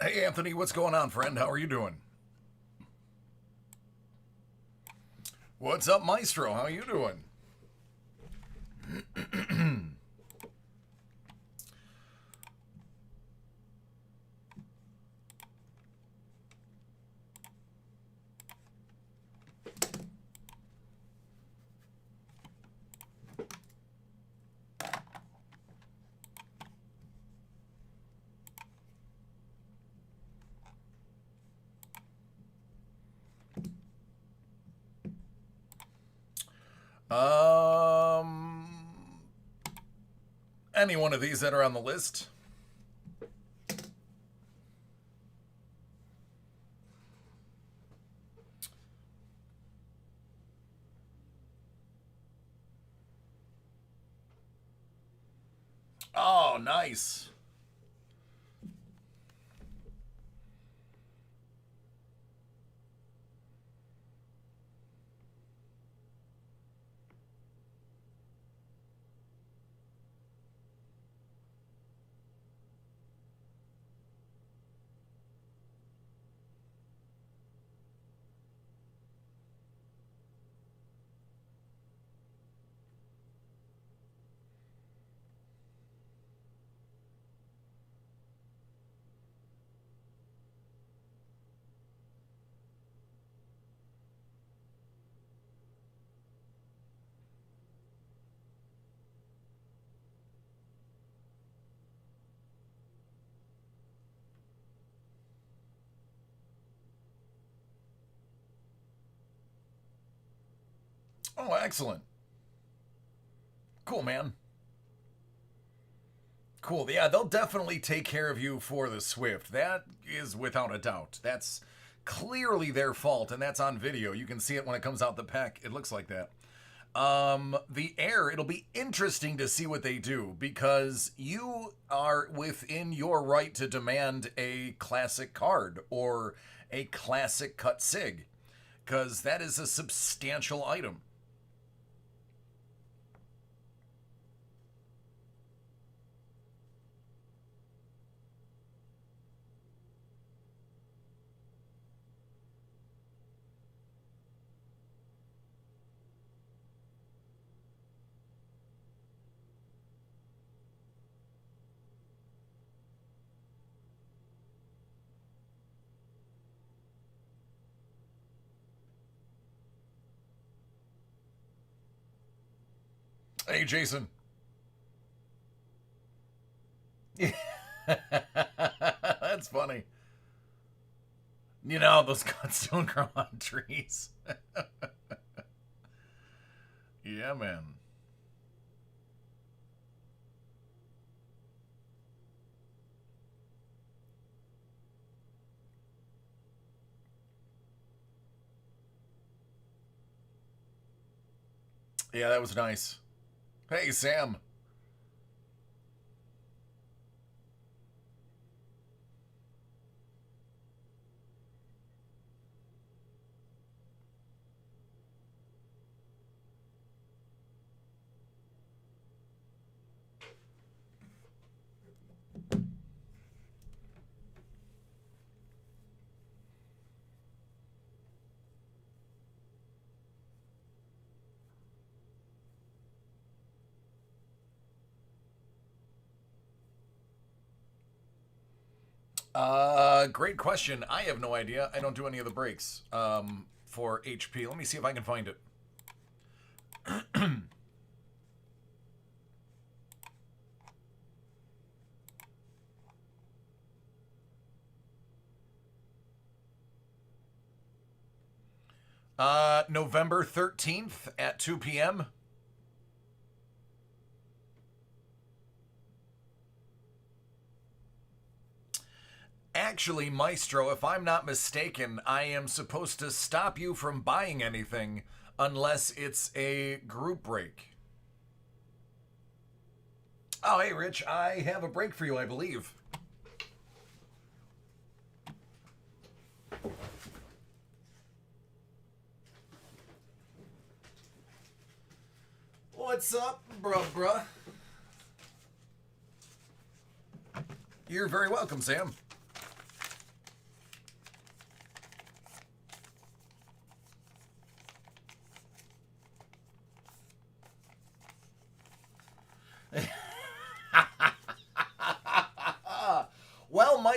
Hey, Anthony, what's going on, friend? How are you doing? What's up, Maestro? How are you doing? Um, any one of these that are on the list. Oh, nice. Oh, excellent. Cool, man. Cool. Yeah, they'll definitely take care of you for the Swift. That is without a doubt. That's clearly their fault, and that's on video. You can see it when it comes out the pack. It looks like that. The Air, it'll be interesting to see what they do because you are within your right to demand a classic card or a classic cut sig because that is a substantial item. Hey, Jason. That's funny. You know, those cuts don't grow on trees. Yeah, man. Yeah, that was nice. Hey, Sam. Great question. I have no idea. I don't do any of the breaks for HP. Let me see if I can find it. November 13th at 2 p.m. Actually, Maestro, if I'm not mistaken, I am supposed to stop you from buying anything unless it's a group break. Oh, hey, Rich, I have a break for you, I believe. What's up, bruh? You're very welcome, Sam.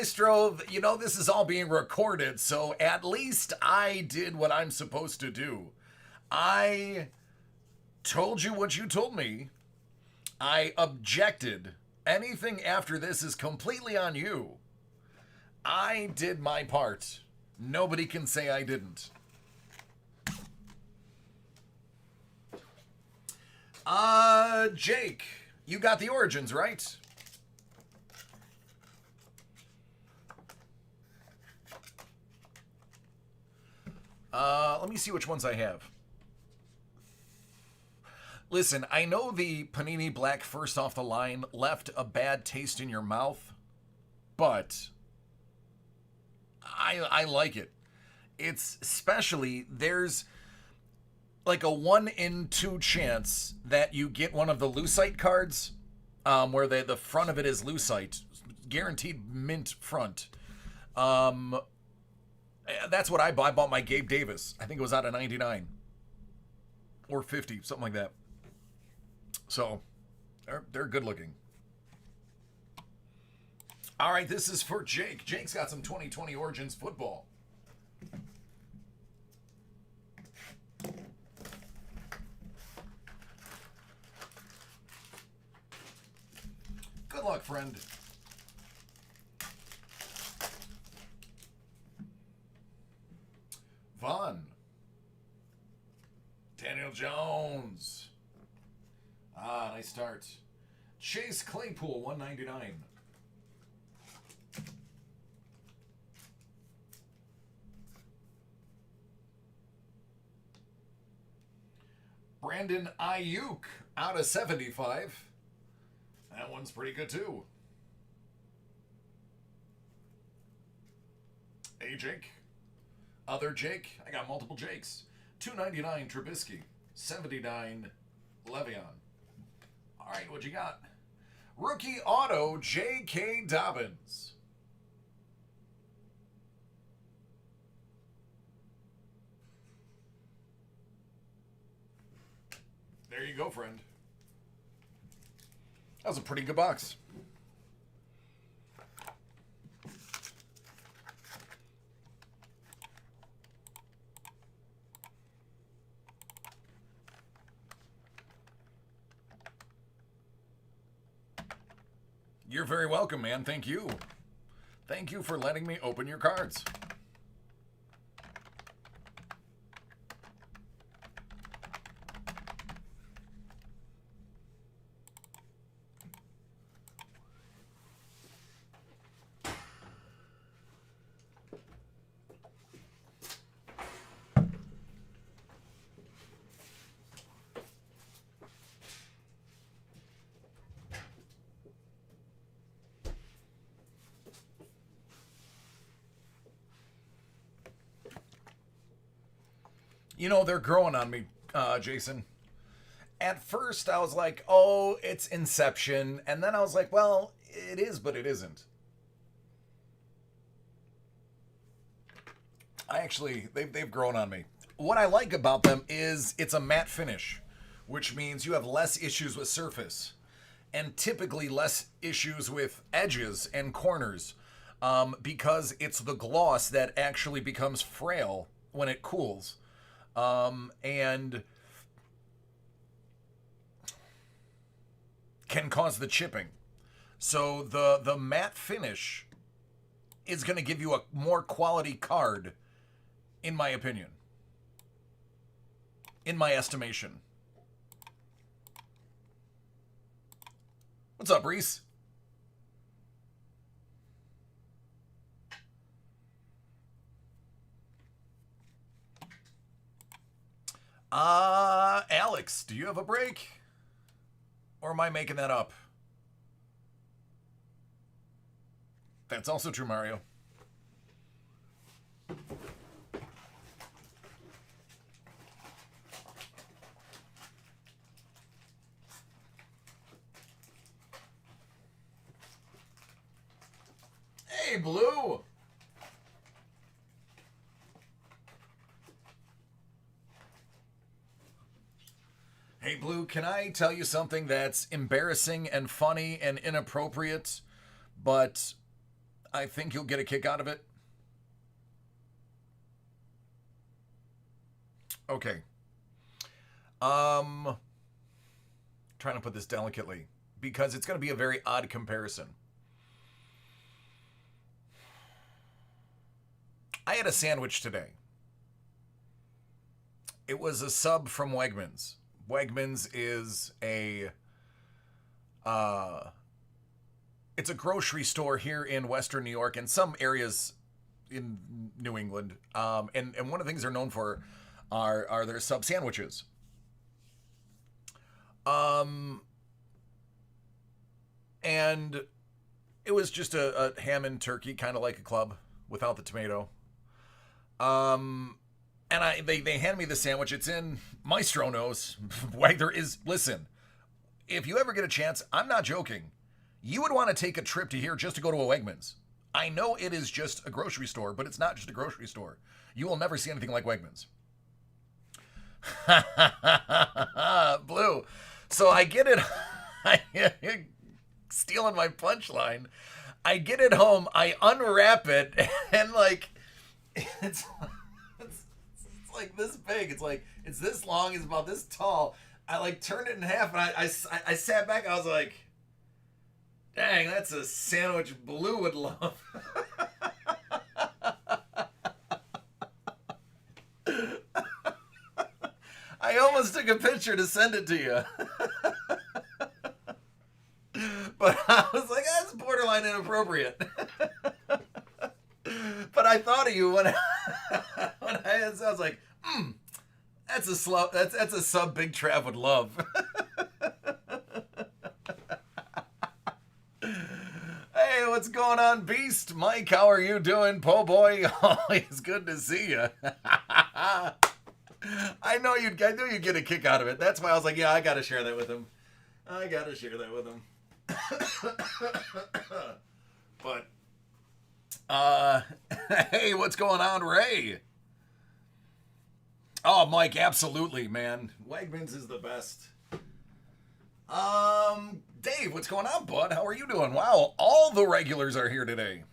Maestro, you know, this is all being recorded, so at least I did what I'm supposed to do. I told you what you told me. I objected. Anything after this is completely on you. I did my part. Nobody can say I didn't. Jake, you got the Origins, right? Let me see which ones I have. Listen, I know the Panini Black first off the line left a bad taste in your mouth, but I like it. It's especially, there's like a 1 in 2 chance that you get one of the Lucite cards, where the front of it is Lucite, guaranteed mint front. That's what I bought. I bought my Gabe Davis. I think it was out of 99 or 50, something like that. So they're good looking. All right, this is for Jake. Jake's got some 2020 Origins football. Good luck, friend. Vaughn. Daniel Jones. Nice start. Chase Claypool, 199. Brandon Ayuk, out of 75. That one's pretty good, too. Hey, Jake. Other Jake. I got multiple Jakes. 299 Trubisky. 79 Le'Veon. All right, what you got? Rookie auto J.K. Dobbins. There you go, friend. That was a pretty good box. You're very welcome, man. Thank you. Thank you for letting me open your cards. You know, they're growing on me, Jason. At first, I was like, oh, it's Inception. And then I was like, well, it is, but it isn't. They've grown on me. What I like about them is it's a matte finish, which means you have less issues with surface and typically less issues with edges and corners, because it's the gloss that actually becomes frail when it cools. And can cause the chipping. So the matte finish is going to give you a more quality card, in my opinion. In my estimation. What's up, Reese? Alex, do you have a break? Or am I making that up? That's also true, Mario. Hey, Blue! Hey, Blue, can I tell you something that's embarrassing and funny and inappropriate, but I think you'll get a kick out of it. Okay. Trying to put this delicately because it's going to be a very odd comparison. I had a sandwich today. It was a sub from Wegmans. Wegmans is it's a grocery store here in Western New York and some areas in New England. And one of the things they're known for are their sub sandwiches. And it was just a ham and turkey, kind of like a club without the tomato. And they hand me the sandwich. It's in Maestro knows. Listen, if you ever get a chance, I'm not joking. You would want to take a trip to here just to go to a Wegmans. I know it is just a grocery store, but it's not just a grocery store. You will never see anything like Wegmans. Blue. So I get it. Stealing my punchline. I get it home. I unwrap it, and like, it's like this big. It's this long. It's about this tall. I like turned it in half, and I sat back. I was like, dang, that's a sandwich Blue would love. I almost took a picture to send it to you. But I was like, that's borderline inappropriate. But I thought of you when I was like, that's a sub Big Trav would love. Hey, what's going on, Beast? Mike, how are you doing? Po boy, always good to see you. I knew you'd get a kick out of it. That's why I was like, yeah, I gotta share that with him. But hey, what's going on, Ray? Oh, Mike, absolutely, man. Wegmans is the best. Dave, what's going on, bud? How are you doing? Wow, all the regulars are here today.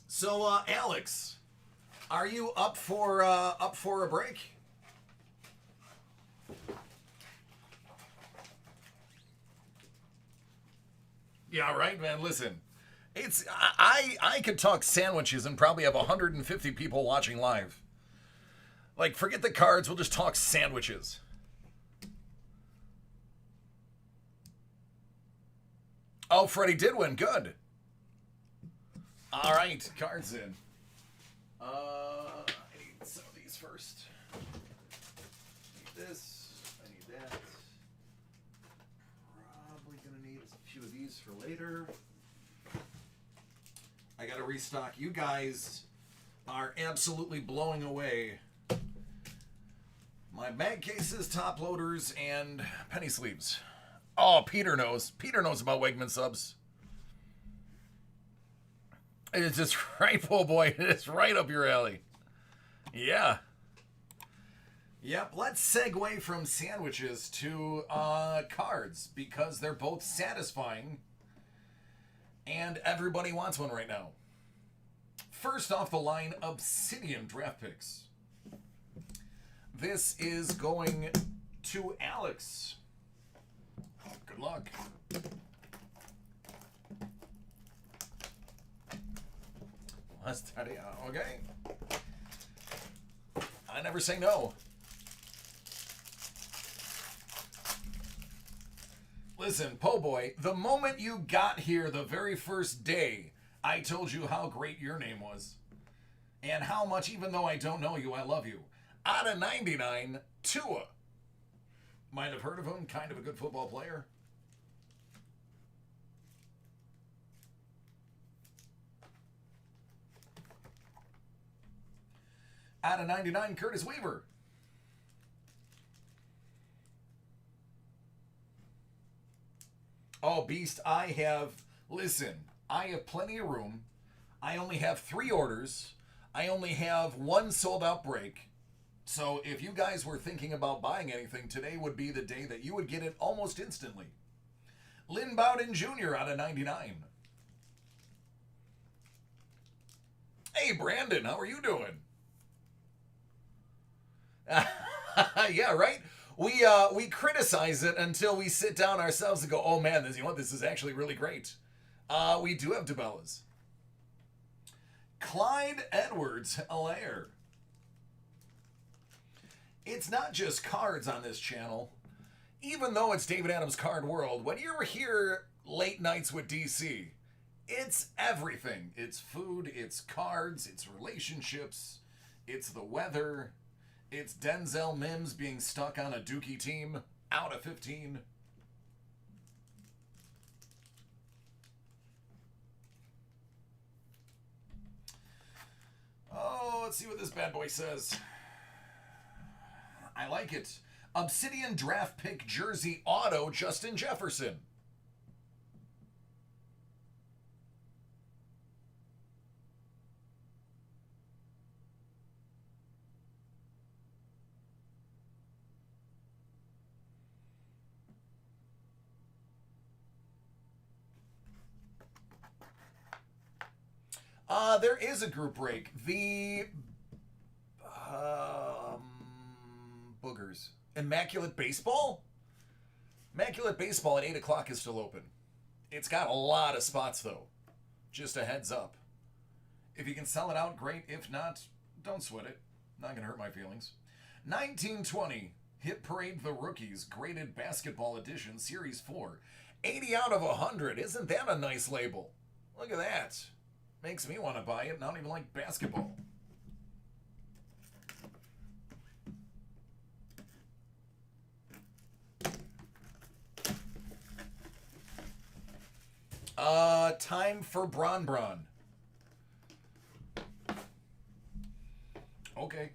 So, Alex, are you up for a break? Yeah, right, man. Listen, I could talk sandwiches and probably have 150 people watching live. Like, forget the cards. We'll just talk sandwiches. Oh, Freddie did win. Good. All right, cards in. I need some of these first. I need this. I need that. Probably gonna need a few of these for later. I gotta restock. You guys are absolutely blowing away my bag cases, top loaders, and penny sleeves. Oh, Peter knows. Peter knows about Wegman subs. It's just right, oh boy. It's right up your alley. Yeah. Yep, let's segue from sandwiches to cards because they're both satisfying and everybody wants one right now. First off the line, Obsidian draft picks. This is going to Alex. Good luck. Let's study out. Okay. I never say no. Listen, Po Boy, the moment you got here the very first day, I told you how great your name was. And how much, even though I don't know you, I love you. Out of 99, Tua. Might have heard of him, kind of a good football player. Out of 99, Curtis Weaver. Oh, Beast, I have plenty of room. I only have 3 orders. I only have 1 sold out break. So if you guys were thinking about buying anything, today would be the day that you would get it almost instantly. Lynn Bowden Jr. out of 99. Hey, Brandon, how are you doing? Yeah, right. We criticize it until we sit down ourselves and go, "Oh man, this this is actually really great." We do have Dubellas. Clyde Edwards Alaire. It's not just cards on this channel. Even though it's David Adams Card World, when you're here late nights with DC, it's everything. It's food, it's cards, it's relationships, it's the weather, it's Denzel Mims being stuck on a Dookie team out of 15. Oh, let's see what this bad boy says. I like it. Obsidian draft pick jersey auto Justin Jefferson. There is a group break. The boogers. Immaculate Baseball? Immaculate Baseball at 8 o'clock is still open. It's got a lot of spots, though. Just a heads up. If you can sell it out, great. If not, don't sweat it. Not going to hurt my feelings. 1920, Hit Parade The Rookies, Graded Basketball Edition, Series 4. 80 out of 100. Isn't that a nice label? Look at that. Makes me want to buy it. I don't even like basketball. Time for Bron Bron. Okay.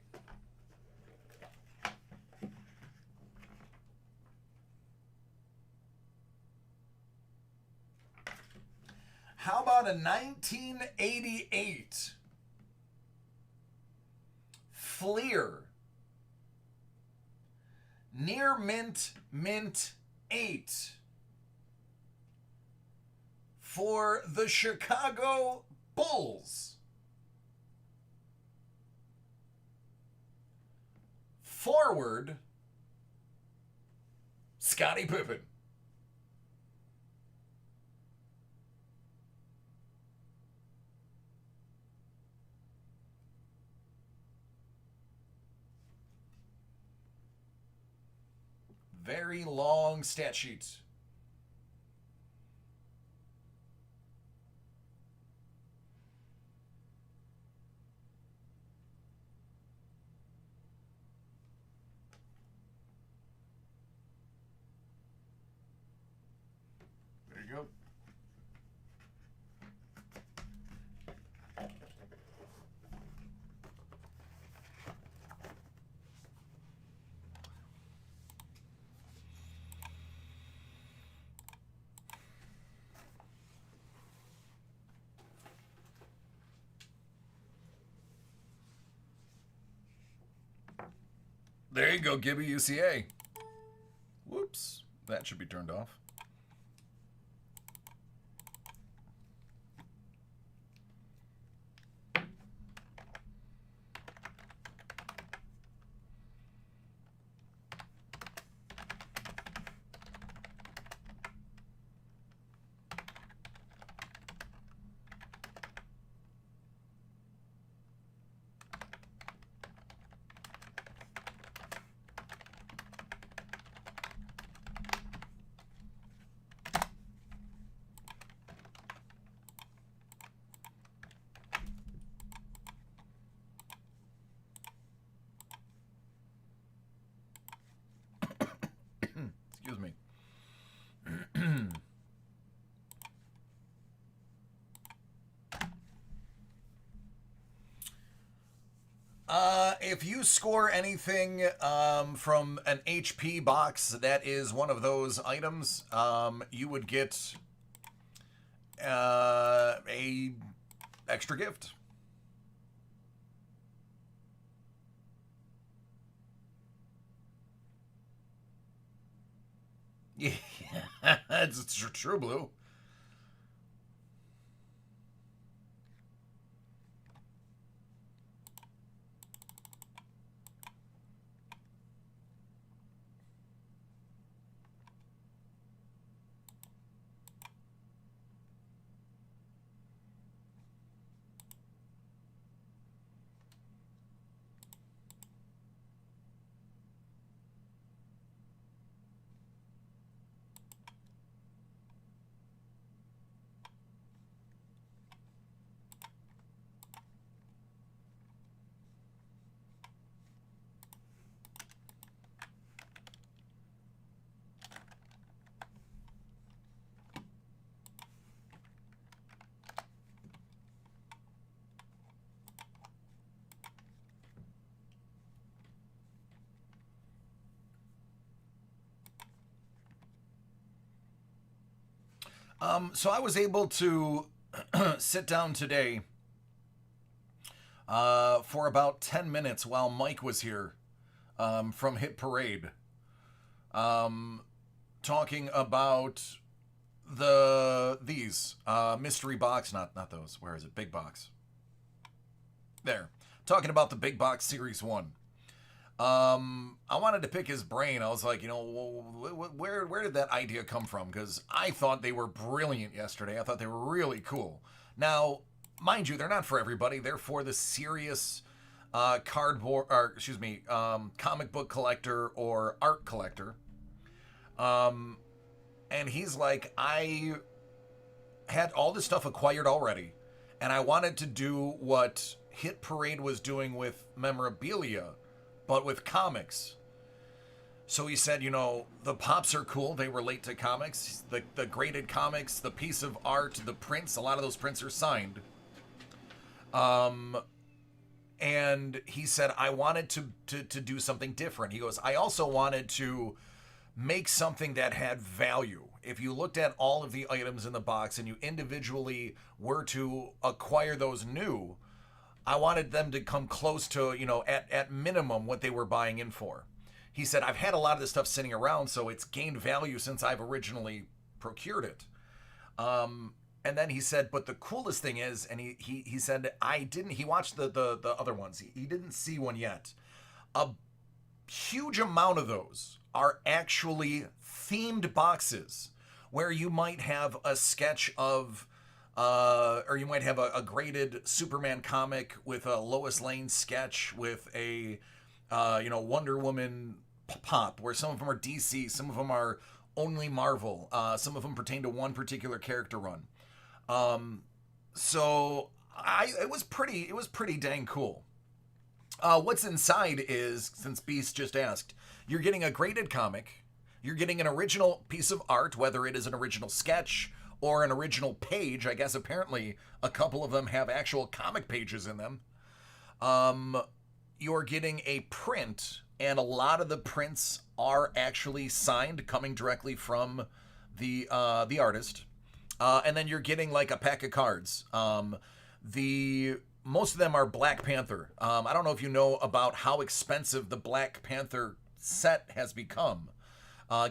How about a 1988 Fleer Near Mint 8 for the Chicago Bulls? Forward, Scottie Pippen. Very long stat sheet. There you go. There you go, Gibby UCA. Whoops. That should be turned off. Excuse me. If you score anything from an HP box that is one of those items, you would get a extra gift. Yeah, it's true, Blue. So I was able to sit down today for about 10 minutes while Mike was here from Hit Parade, um, talking about these mystery box, not those. Where is it? Big box. There. Talking about the Big Box Series 1. I wanted to pick his brain. I was like, where did that idea come from? Because I thought they were brilliant yesterday. I thought they were really cool. Now, mind you, they're not for everybody. They're for the serious comic book collector or art collector. And he's like, I had all this stuff acquired already, and I wanted to do what Hit Parade was doing with memorabilia, but with comics. So he said, the pops are cool. They relate to comics. The graded comics, the piece of art, the prints, a lot of those prints are signed. And he said, I wanted to do something different. He goes, I also wanted to make something that had value. If you looked at all of the items in the box and you individually were to acquire those new, I wanted them to come close to, at minimum what they were buying in for. He said, I've had a lot of this stuff sitting around, so it's gained value since I've originally procured it. And then he said, but the coolest thing is, and he said, he watched the other ones. He didn't see one yet. A huge amount of those are actually themed boxes where you might have a sketch of, or you might have a graded Superman comic with a Lois Lane sketch with a, Wonder Woman pop, where some of them are DC, some of them are only Marvel, some of them pertain to one particular character run. So it was pretty dang cool. What's inside is, since Beast just asked, you're getting a graded comic, you're getting an original piece of art, whether it is an original sketch or an original page. I guess apparently a couple of them have actual comic pages in them. You're getting a print, and a lot of the prints are actually signed, coming directly from the artist. And then you're getting like a pack of cards. Most of them are Black Panther. I don't know if you know about how expensive the Black Panther set has become.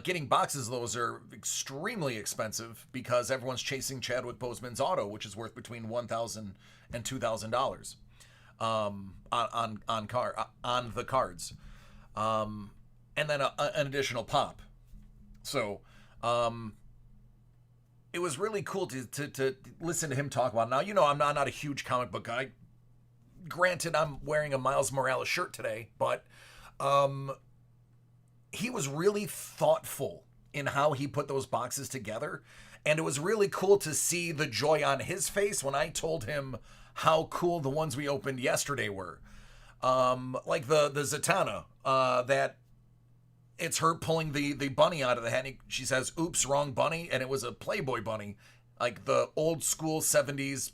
Getting boxes of those are extremely expensive because everyone's chasing Chadwick Boseman's auto, which is worth between $1,000 and $2,000 on the cards, and then an additional pop. So it was really cool to listen to him talk about it. Now, I'm not a huge comic book guy. Granted, I'm wearing a Miles Morales shirt today, but he was really thoughtful in how he put those boxes together. And it was really cool to see the joy on his face when I told him how cool the ones we opened yesterday were. Like the Zatanna, that it's her pulling the bunny out of the hat. She says, oops, wrong bunny. And it was a Playboy bunny, like the old school 70s,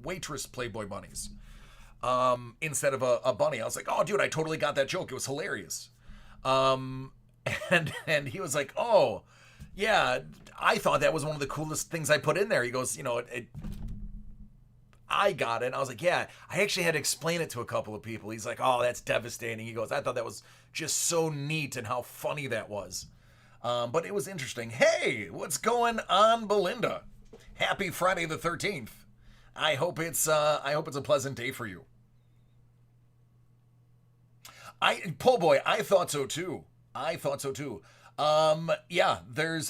waitress Playboy bunnies, instead of a bunny. I was like, oh, dude, I totally got that joke. It was hilarious. And he was like, oh, yeah, I thought that was one of the coolest things I put in there. He goes, I got it. And I was like, yeah, I actually had to explain it to a couple of people. He's like, oh, that's devastating. He goes, I thought that was just so neat and how funny that was. But it was interesting. Hey, what's going on, Belinda? Happy Friday the 13th. I hope it's a pleasant day for you. Po' boy, I thought so too. Yeah,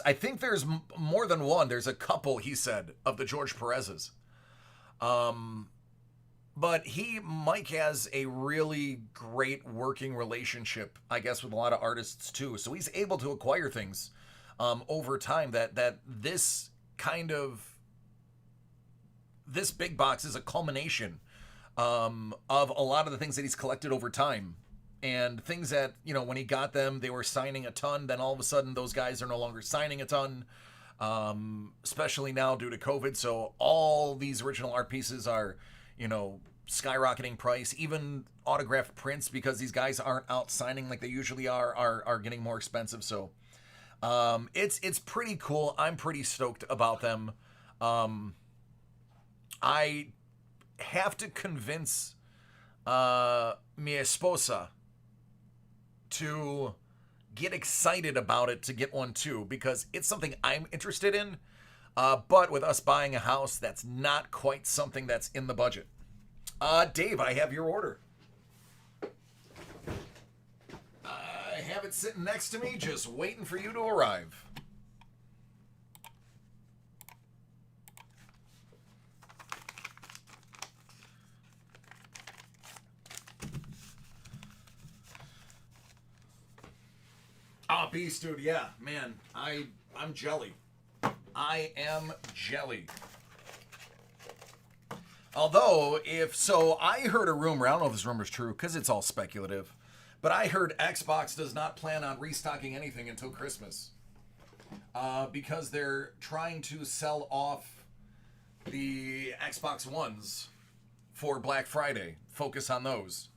I think there's more than one. There's a couple, he said, of the George Perez's. But Mike has a really great working relationship, I guess, with a lot of artists too. So he's able to acquire things over time that this big box is a culmination of a lot of the things that he's collected over time. And things that, when he got them, they were signing a ton. Then all of a sudden, those guys are no longer signing a ton, especially now due to COVID. So all these original art pieces are, skyrocketing price. Even autographed prints, because these guys aren't out signing like they usually are getting more expensive. So It's pretty cool. I'm pretty stoked about them. I have to convince mi esposa to get excited about it to get one too, because it's something I'm interested in. But with us buying a house, that's not quite something that's in the budget. Dave, I have your order. I have it sitting next to me, just waiting for you to arrive. Ah, Beast, dude, yeah, man, I'm jelly. I am jelly. Although, if so, I heard a rumor. I don't know if this rumor is true because it's all speculative, but I heard Xbox does not plan on restocking anything until Christmas because they're trying to sell off the Xbox Ones for Black Friday. Focus on those.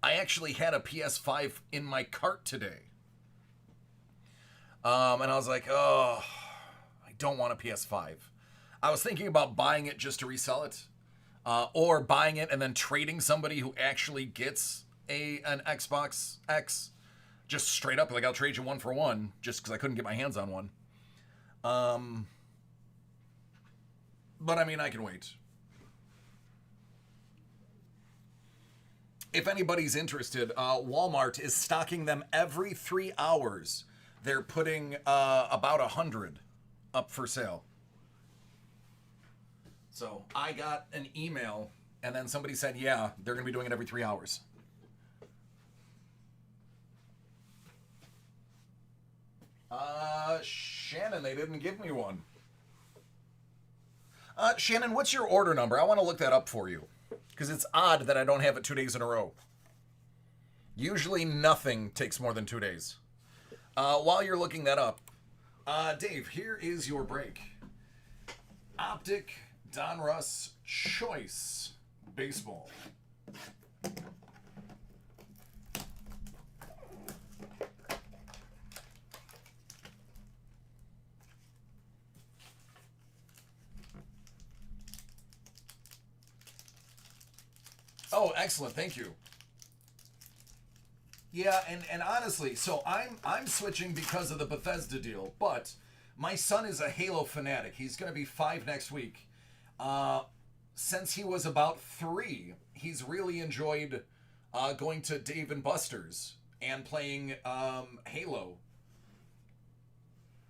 I actually had a PS5 in my cart today. And I was like, oh, I don't want a PS5. I was thinking about buying it just to resell it, or buying it and then trading somebody who actually gets an Xbox X, just straight up, like I'll trade you one for one, just because I couldn't get my hands on one. But I mean, I can wait. If anybody's interested, Walmart is stocking them every 3 hours. They're putting about 100 up for sale. So I got an email, and then somebody said, yeah, they're going to be doing it every 3 hours. Shannon, they didn't give me one. Shannon, what's your order number? I want to look that up for you, because it's odd that I don't have it 2 days in a row. Usually nothing takes more than 2 days. While you're looking that up, Dave, here is your break. Optic Donruss Choice Baseball. Oh, excellent. Thank you. Yeah, and honestly, so I'm switching because of the Bethesda deal, but my son is a Halo fanatic. He's going to be 5 next week. Since he was about 3, he's really enjoyed going to Dave and Buster's and playing Halo.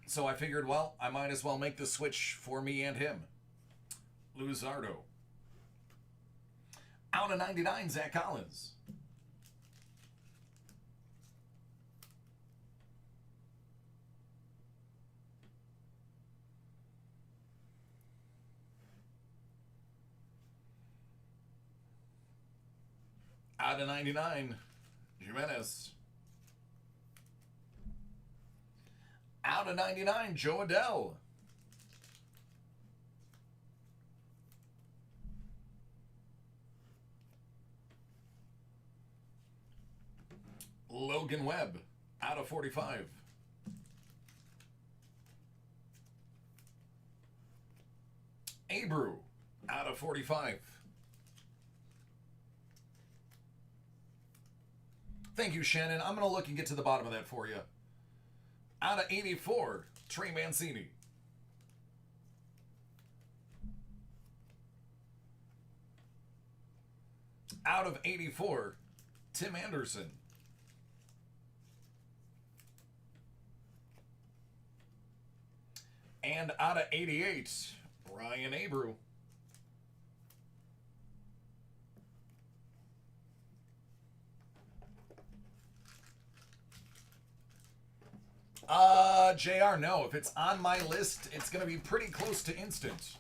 So I figured, well, I might as well make the switch for me and him. Luzardo. Out of 99, Zach Collins. Out of 99, Jimenez. Out of 99, Joe Adell. Logan Webb, out of 45. Abreu, out of 45. Thank you, Shannon. I'm going to look and get to the bottom of that for you. Out of 84, Trey Mancini. Out of 84, Tim Anderson. And out of 88, Brian Abreu. JR, no. If it's on my list, it's going to be pretty close to instant.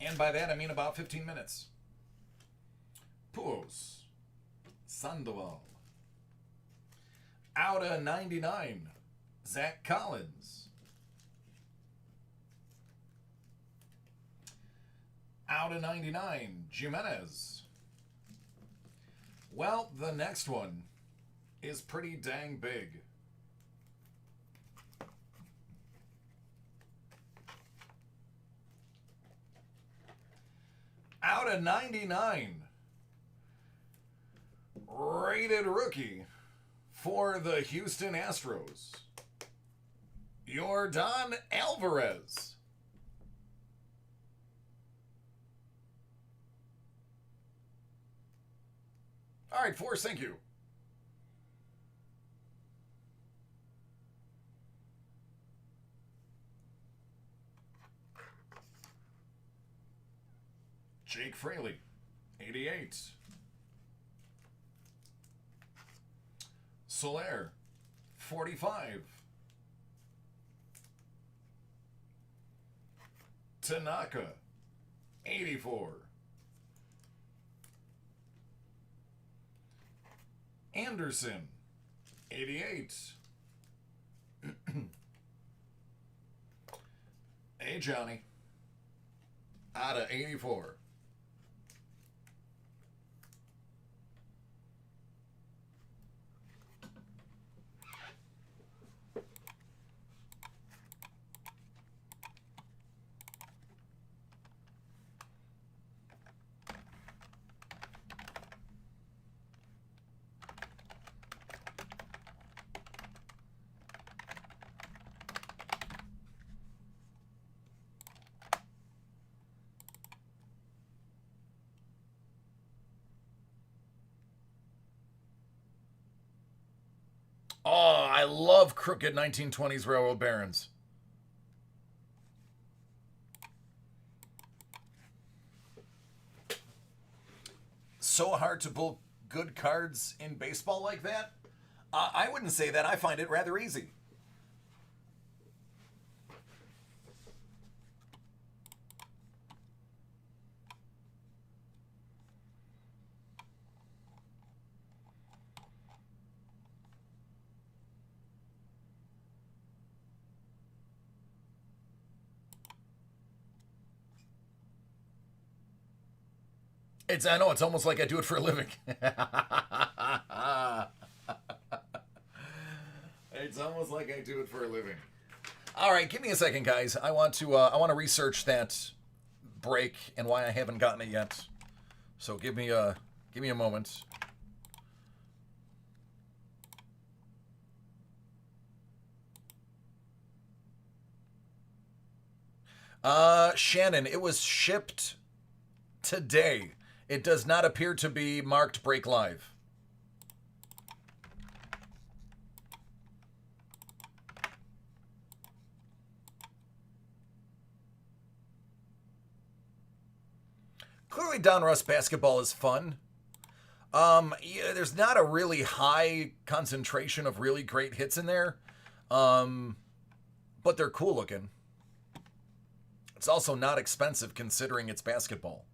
And by that, I mean about 15 minutes. Puos. Sandoval. Out of 99, Zach Collins. Out of 99, Jimenez. Well, the next one is pretty dang big. Out of 99. Rated rookie for the Houston Astros, Yordan Alvarez. All right, Force, thank you. Jake Fraley, 88. Soler, 45. Tanaka, 84. Anderson, 88. Hey, Johnny. Out of 84. Oh, I love crooked 1920s railroad barons. So hard to pull good cards in baseball like that? I wouldn't say that. I find it rather easy. I know, it's almost like I do it for a living. It's almost like I do it for a living. All right, give me a second, guys. I want to research that break and why I haven't gotten it yet. So give me a moment. Shannon, it was shipped today. It does not appear to be marked break live. Clearly, Donruss basketball is fun. Yeah, there's not a really high concentration of really great hits in there, but they're cool looking. It's also not expensive considering it's basketball.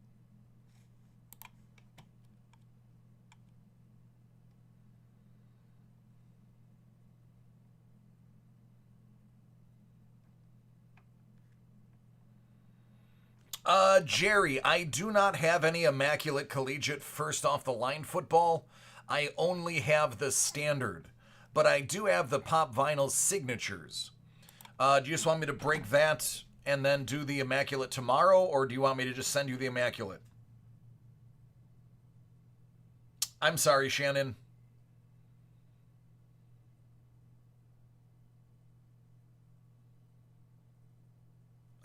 Jerry, I do not have any Immaculate Collegiate first off the line football. I only have the standard, but I do have the Pop Vinyl signatures. Do you just want me to break that and then do the Immaculate tomorrow, or do you want me to just send you the Immaculate? I'm sorry, Shannon.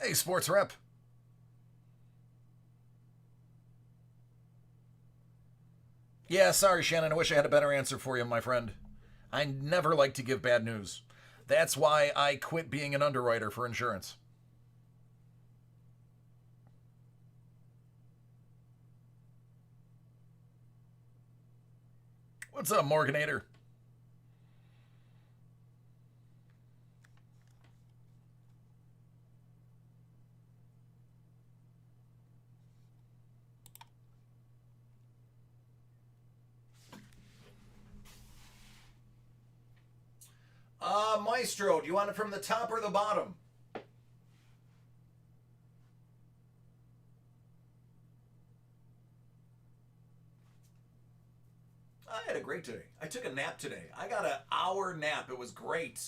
Hey, Sports Rep. Yeah, sorry, Shannon. I wish I had a better answer for you, my friend. I never like to give bad news. That's why I quit being an underwriter for insurance. What's up, Morganator? Maestro, do you want it from the top or the bottom? a great day. I took a nap today. I got an hour nap. It was great.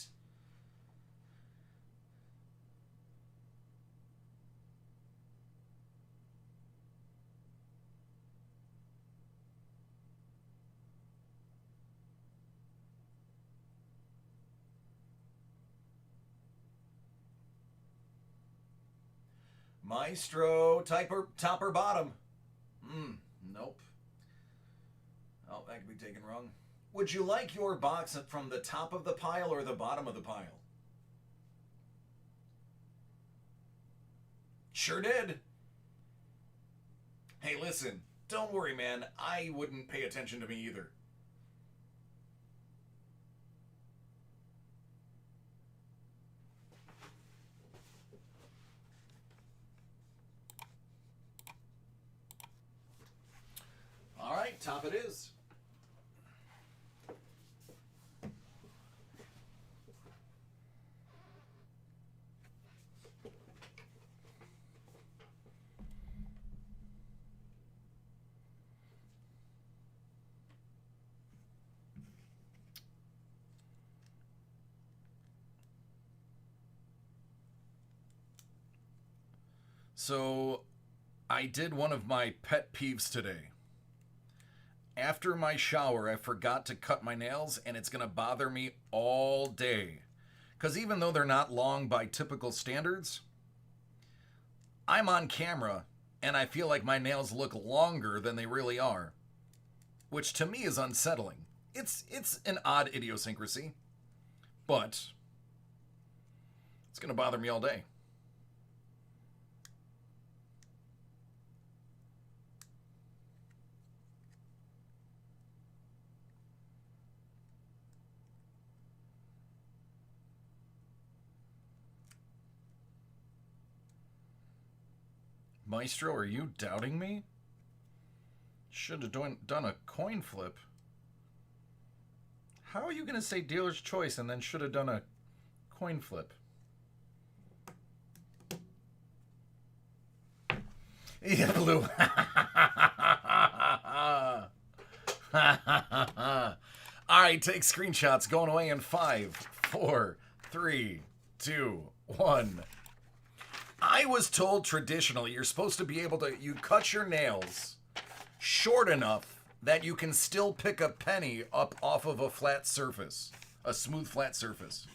Maestro, top or bottom? Nope. Oh, that could be taken wrong. Would you like your box from the top of the pile or the bottom of the pile? Sure did. Hey, listen, don't worry, man. I wouldn't pay attention to me either. All right, top it is. So, I did one of my pet peeves today. After my shower, I forgot to cut my nails, and it's going to bother me all day. Because even though they're not long by typical standards, I'm on camera, and I feel like my nails look longer than they really are. Which to me is unsettling. It's an odd idiosyncrasy, but it's going to bother me all day. Maestro, are you doubting me? Should have done a coin flip. How are you going to say dealer's choice and then should have done a coin flip? Yeah, blue. All right, take screenshots. Going away in 5, 4, 3, 2, 1. I was told traditionally you're supposed to be able to, you cut your nails short enough that you can still pick a penny up off of a flat surface, a smooth flat surface.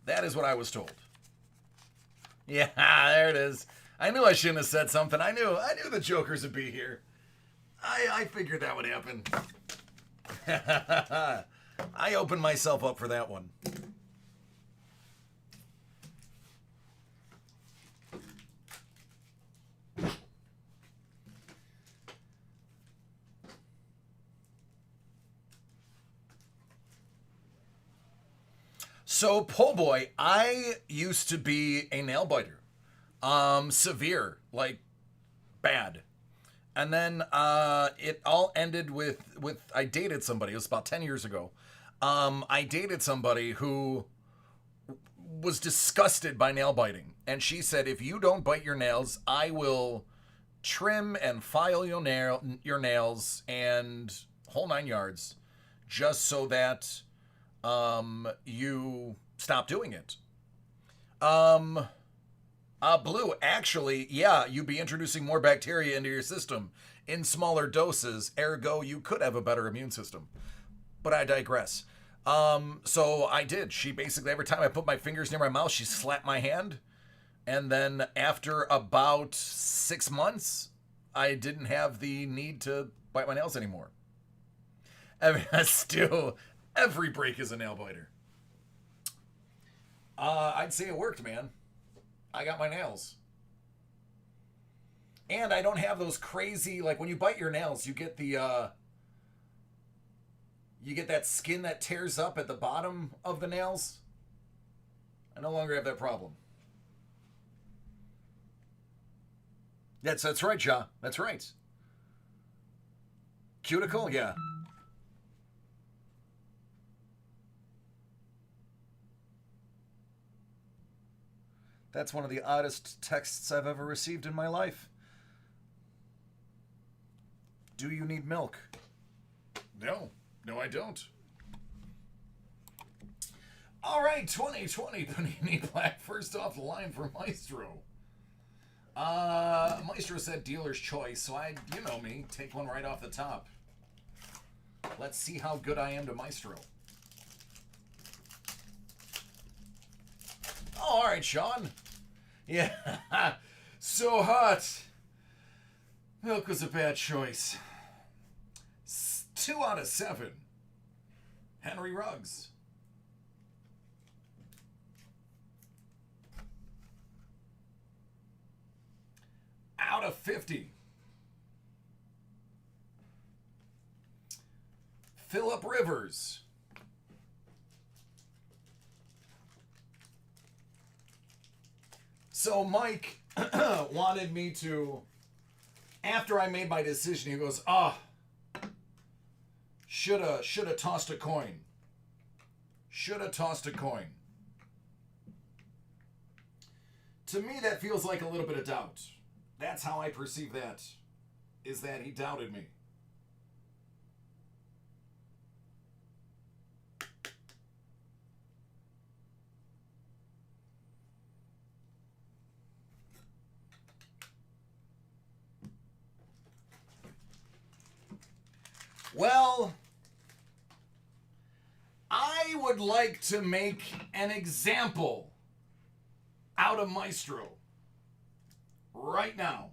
That is what I was told. Yeah, there it is. I knew I shouldn't have said something. I knew the jokers would be here. I figured that would happen. I opened myself up for that one. So, po' boy, I used to be a nail biter. Severe, like bad. And then it all ended with I dated somebody. It was about 10 years ago. I dated somebody who was disgusted by nail biting. And she said, if you don't bite your nails, I will trim and file your nails and whole 9 yards just so that you stop doing it. Blue, actually, yeah, you'd be introducing more bacteria into your system in smaller doses, ergo you could have a better immune system. But I digress. So I did. She basically, every time I put my fingers near my mouth, she slapped my hand. And then after about 6 months, I didn't have the need to bite my nails anymore. I mean, still, every break is a nail biter. I'd say it worked, man. I got my nails. And I don't have those crazy, like when you bite your nails, you get the, you get that skin that tears up at the bottom of the nails. I no longer have that problem. That's right, Ja. That's right. Cuticle? Yeah. That's one of the oddest texts I've ever received in my life. Do you need milk? No. No, I don't. All right, 2020 Panini Black. First off the line for Maestro. Maestro said dealer's choice, so you know me, take one right off the top. Let's see how good I am to Maestro. Oh, all right, Sean. Yeah, so hot. Milk was a bad choice. 2 out of 7. Henry Ruggs. Out of 50. Phillip Rivers. So Mike wanted me to, after I made my decision, he goes, shoulda tossed a coin. Shoulda tossed a coin. To me, that feels like a little bit of doubt. That's how I perceive that, is that he doubted me. Well, I would like to make an example out of Maestro right now.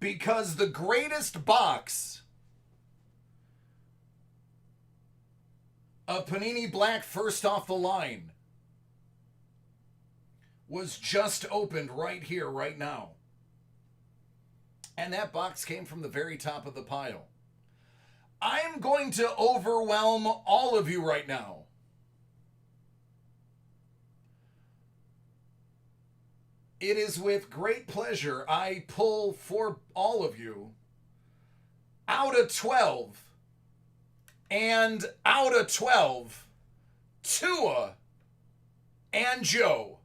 Because the greatest box of Panini Black first off the line was just opened right here, right now. And that box came from the very top of the pile. I'm going to overwhelm all of you right now. It is with great pleasure I pull for all of you out of 12 and out of 12, Tua and Joe.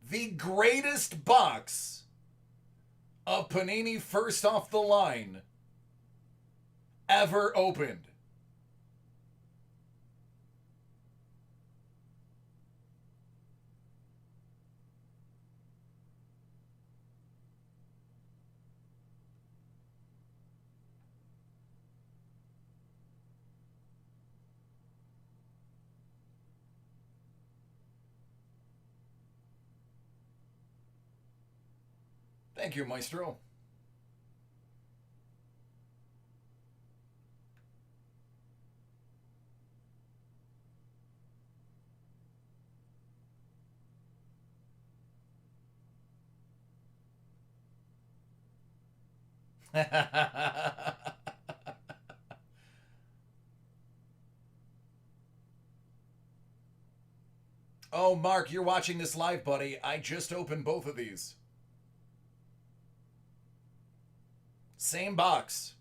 The greatest box of Panini first off the line ever opened. Thank you, Maestro. Oh, Mark, you're watching this live, buddy. I just opened both of these. Same box.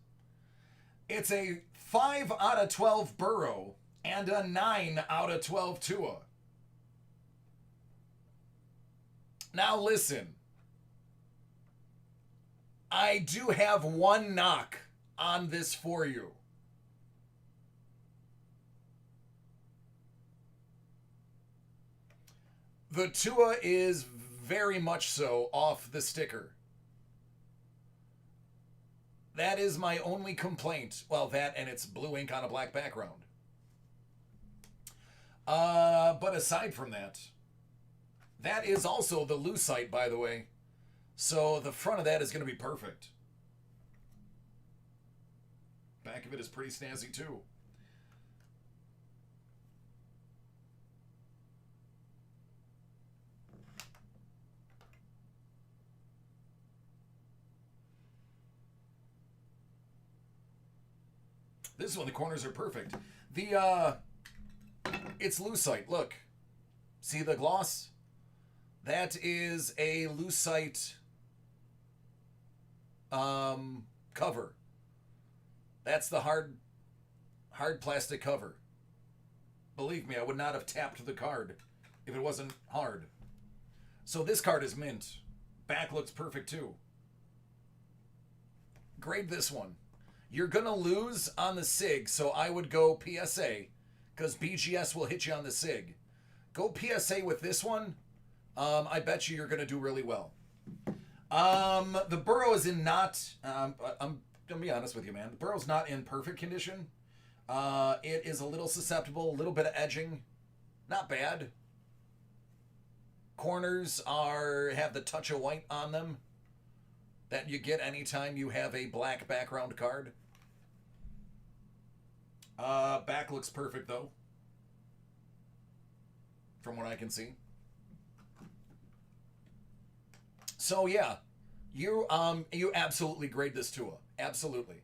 It's a 5 out of 12 Burrow and a 9 out of 12 Tua. Now listen. I do have one knock on this for you. The Tua is very much so off the sticker. That is my only complaint. Well, that and it's blue ink on a black background. But aside from that, that is also the lucite, by the way. So the front of that is going to be perfect. Back of it is pretty snazzy too. This one, the corners are perfect. It's lucite. Look. See the gloss? That is a lucite cover. That's the hard plastic cover. Believe me, I would not have tapped the card if it wasn't hard. So this card is mint. Back looks perfect too. Grade this one. You're going to lose on the SIG, so I would go PSA, because BGS will hit you on the SIG. Go PSA with this one. I bet you're going to do really well. The burrow is in not... I'm going to be honest with you, man. The burrow's not in perfect condition. It is a little susceptible, a little bit of edging. Not bad. Corners have the touch of white on them that you get anytime you have a black background card. Back looks perfect though, from what I can see. So yeah, you absolutely grade this Tua, absolutely.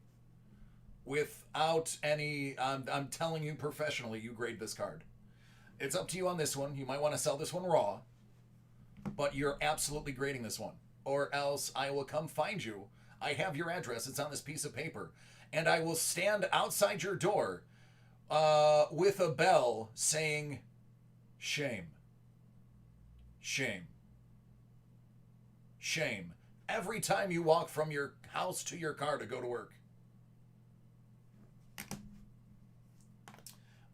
Without any, I'm telling you professionally, you grade this card. It's up to you on this one. You might want to sell this one raw, but you're absolutely grading this one. Or else I will come find you. I have your address. It's on this piece of paper. And I will stand outside your door with a bell saying, shame. Shame. Shame. Every time you walk from your house to your car to go to work.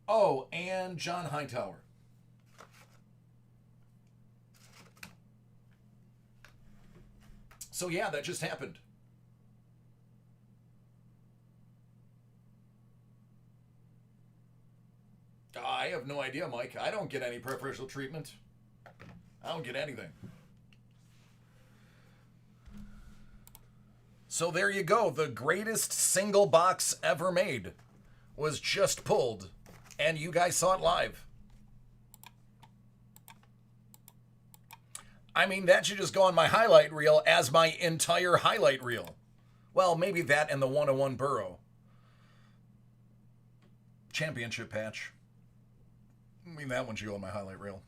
Oh, and John Hightower. So yeah, that just happened. I have no idea, Mike. I don't get any preferential treatment. I don't get anything. So there you go. The greatest single box ever made was just pulled, and you guys saw it live. I mean, that should just go on my highlight reel as my entire highlight reel. Well, maybe that and the 101 Burrow. Championship patch. I mean, that one should go on my highlight reel.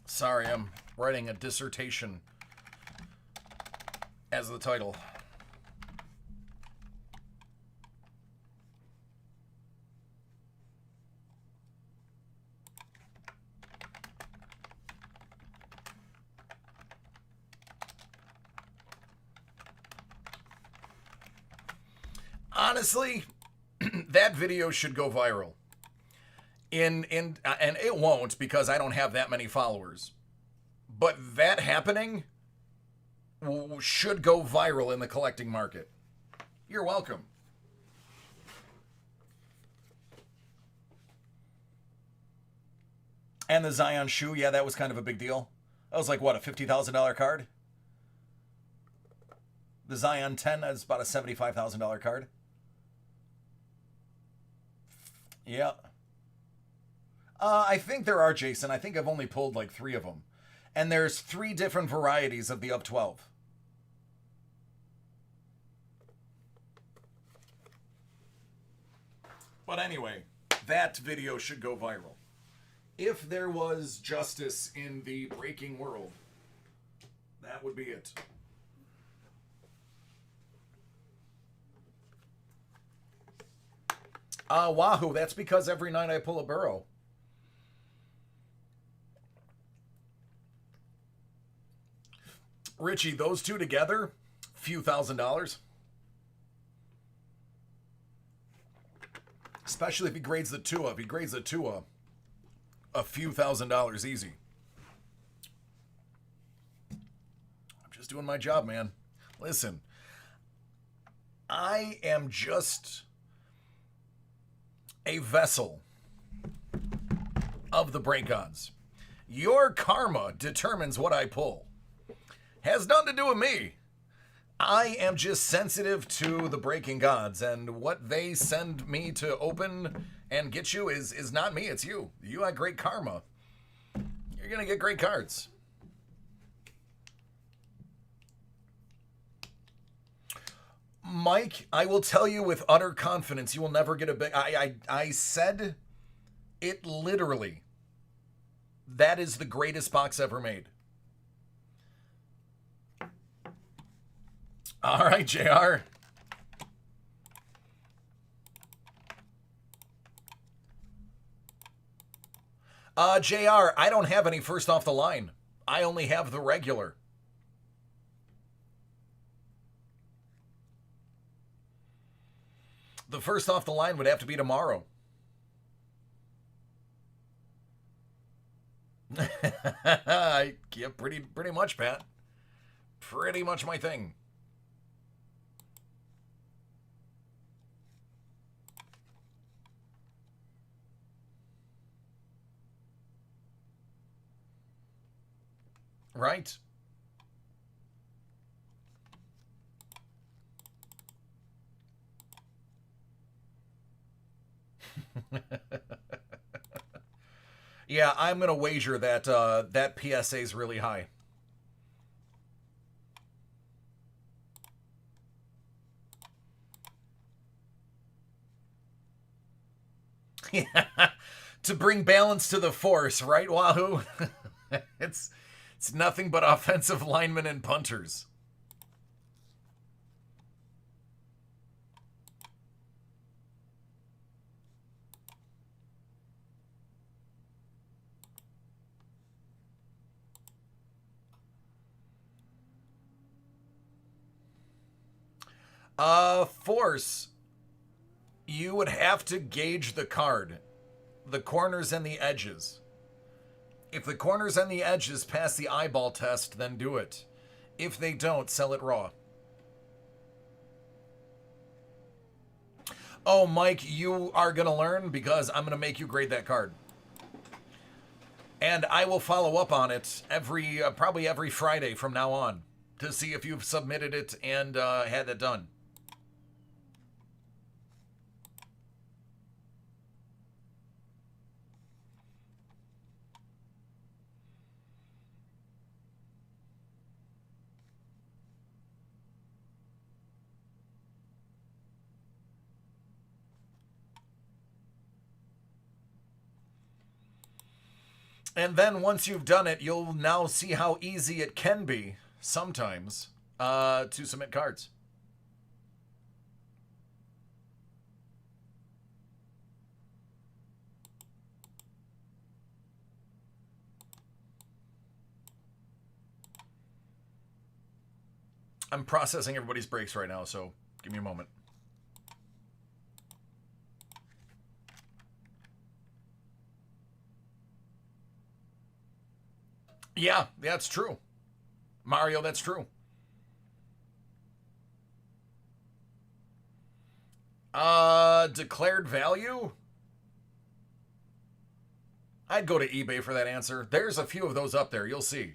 Sorry, I'm writing a dissertation as the title. Honestly, that video should go viral. And it won't because I don't have that many followers. But that happening should go viral in the collecting market. You're welcome. And the Zion shoe, yeah, that was kind of a big deal. That was like, what, a $50,000 card? The Zion 10 is about a $75,000 card. Yeah. I think there are, Jason. I think I've only pulled like 3 of them. And there's 3 different varieties of the of 12. But anyway, that video should go viral. If there was justice in the breaking world, that would be it. Wahoo, that's because every night I pull a burrow. Richie, those two together, few $1,000s. Especially if he grades the Tua. If he grades the Tua, a few $1,000s easy. I'm just doing my job, man. Listen, I am just a vessel of the break odds. Your karma determines what I pull. Has nothing to do with me. I am just sensitive to the breaking gods, and what they send me to open and get you is not me, it's you. You had great karma. You're gonna get great cards. Mike, I will tell you with utter confidence, you will never get a big... I said it literally. That is the greatest box ever made. All right, JR. JR, I don't have any first off the line. I only have the regular. The first off the line would have to be tomorrow. Yeah, pretty much, Pat. Pretty much my thing. Right. Yeah, I'm going to wager that that PSA is really high. Yeah. To bring balance to the force, right, Wahoo? It's nothing but offensive linemen and punters. Force. You would have to gauge the card. The corners and the edges. If the corners and the edges pass the eyeball test, then do it. If they don't, sell it raw. Oh, Mike, you are going to learn because I'm going to make you grade that card. And I will follow up on it probably every Friday from now on to see if you've submitted it and had it done. And then once you've done it, you'll now see how easy it can be, sometimes, to submit cards. I'm processing everybody's breaks right now, so give me a moment. Yeah, that's true. Mario, that's true. Declared value? I'd go to eBay for that answer. There's a few of those up there. You'll see.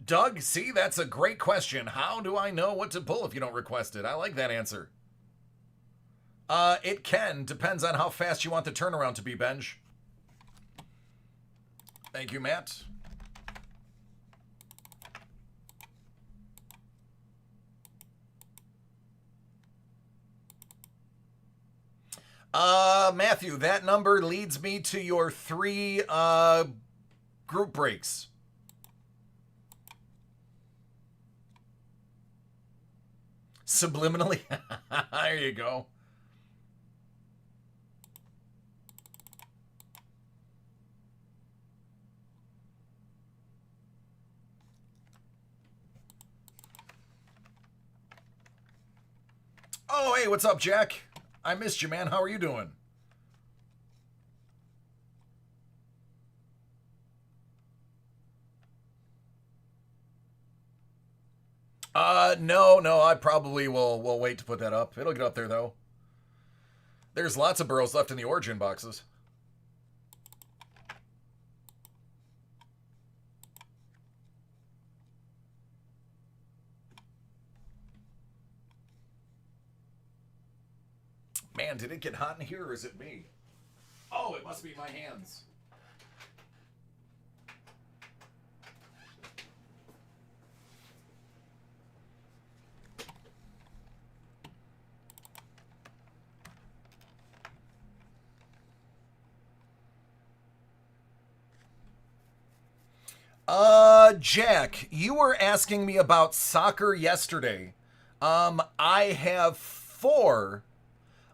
Doug, see, that's a great question. How do I know what to pull if you don't request it? I like that answer. It can. Depends on how fast you want the turnaround to be, Benj. Thank you, Matt. Matthew, that number leads me to your 3 group breaks. Subliminally? There you go. Oh, hey, what's up, Jack? I missed you, man. How are you doing? No, I probably will wait to put that up. It'll get up there, though. There's lots of burrows left in the origin boxes. Man, did it get hot in here or is it me? Oh, it must be my hands. Jack, you were asking me about soccer yesterday. I have 4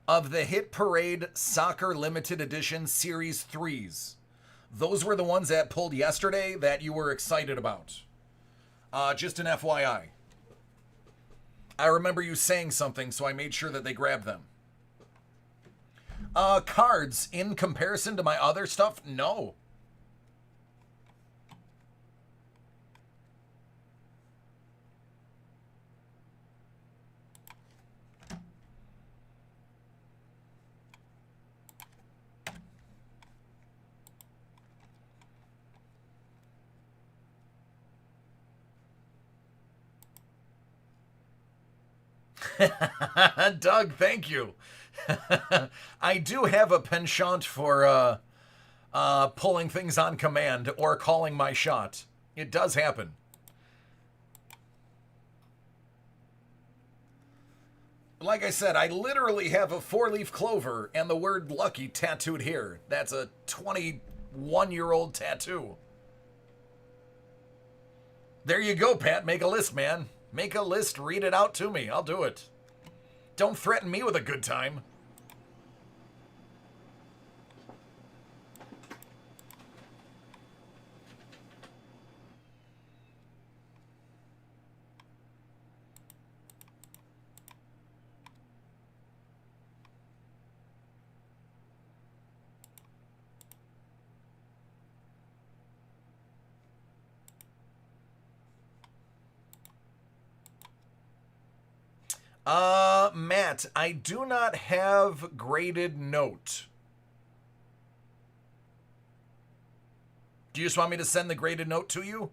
of the Hit Parade Soccer Limited Edition Series 3s. Those were the ones that pulled yesterday that you were excited about. Just an FYI. I remember you saying something, so I made sure that they grabbed them. Cards, in comparison to my other stuff, no. Doug, thank you. I do have a penchant for pulling things on command or calling my shot. It does happen. Like I said, I literally have a 4-leaf clover and the word lucky tattooed here. That's a 21-year-old tattoo. There you go, Pat. Make a list, man. Make a list, read it out to me. I'll do it. Don't threaten me with a good time. Matt, I do not have graded note. Do you just want me to send the graded note to you?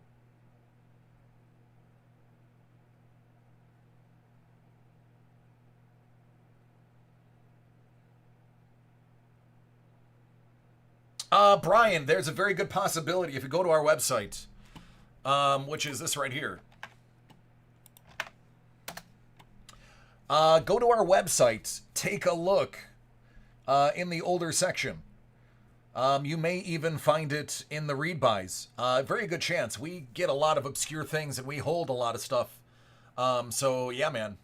Brian, there's a very good possibility if you go to our website, which is this right here. Go to our website, take a look in the older section. You may even find it in the read buys. Very good chance. We get a lot of obscure things and we hold a lot of stuff. So yeah, man,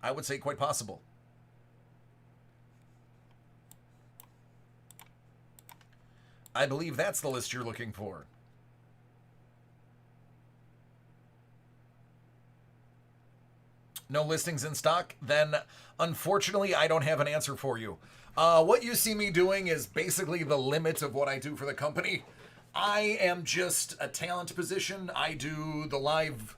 I would say quite possible. I believe that's the list you're looking for. No listings in stock? Then, unfortunately, I don't have an answer for you. What you see me doing is basically the limit of what I do for the company. I am just a talent position. I do the live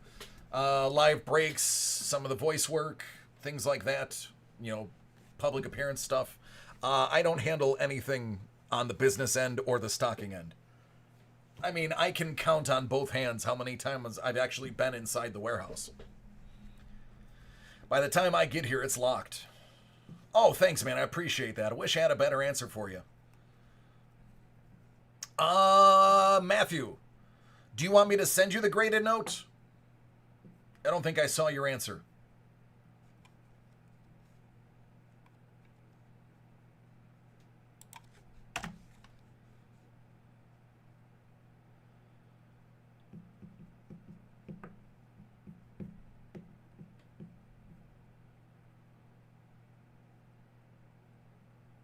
breaks, some of the voice work, things like that, you know, public appearance stuff. I don't handle anything on the business end or the stocking end. I mean, I can count on both hands how many times I've actually been inside the warehouse. By the time I get here, it's locked. Oh, thanks, man. I appreciate that. I wish I had a better answer for you. Matthew, do you want me to send you the graded note? I don't think I saw your answer.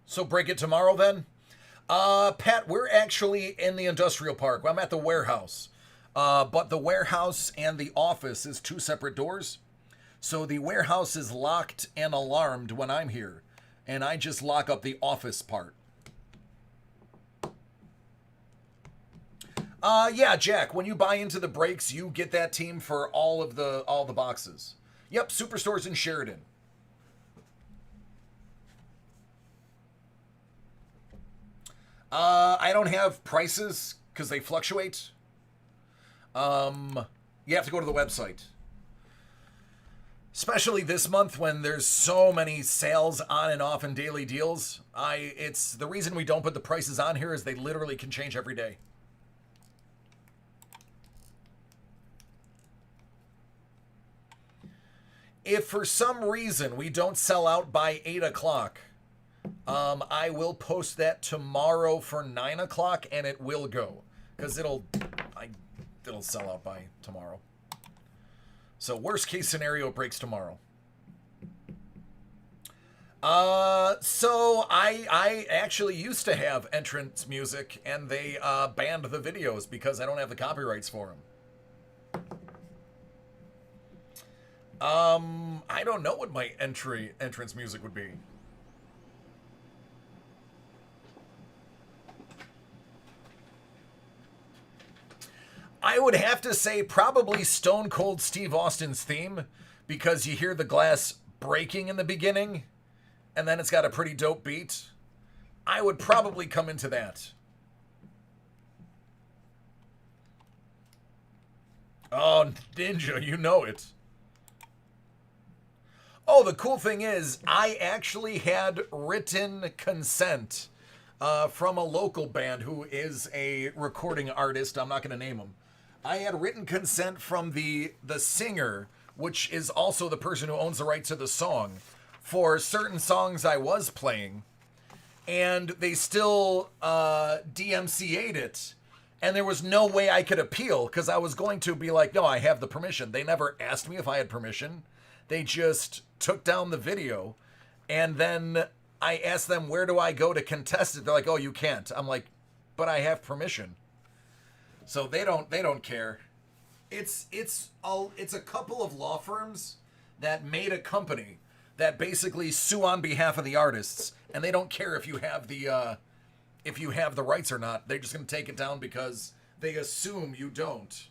So break it tomorrow then? Pat, we're actually in the industrial park. I'm at the warehouse. But the warehouse and the office is 2 separate doors. So the warehouse is locked and alarmed when I'm here. And I just lock up the office part. Yeah, Jack, when you buy into the breaks, you get that team for all the boxes. Yep, Superstores in Sheridan. I don't have prices because they fluctuate. You have to go to the website. Especially this month when there's so many sales on and off and daily deals. It's the reason we don't put the prices on here is they literally can change every day. If for some reason we don't sell out by 8 o'clock, I will post that tomorrow for 9 o'clock, and it will go. Because it'll sell out by tomorrow. So worst case scenario, it breaks tomorrow. So I actually used to have entrance music, and they banned the videos because I don't have the copyrights for them. I don't know what my entrance music would be. I would have to say probably Stone Cold Steve Austin's theme, because you hear the glass breaking in the beginning, and then it's got a pretty dope beat. I would probably come into that. Oh, Ninja, you know it. Oh, the cool thing is, I actually had written consent from a local band who is a recording artist. I'm not going to name him. I had written consent from the singer, which is also the person who owns the rights to the song, for certain songs I was playing, and they still DMCA'd it, and there was no way I could appeal, because I was going to be like, no, I have the permission. They never asked me if I had permission. They just took down the video, and then I asked them, where do I go to contest it? They're like, oh, you can't. I'm like, but I have permission. So they don't care. It's a couple of law firms that made a company that basically sue on behalf of the artists, and they don't care if you have the rights or not. They're just going to take it down because they assume you don't,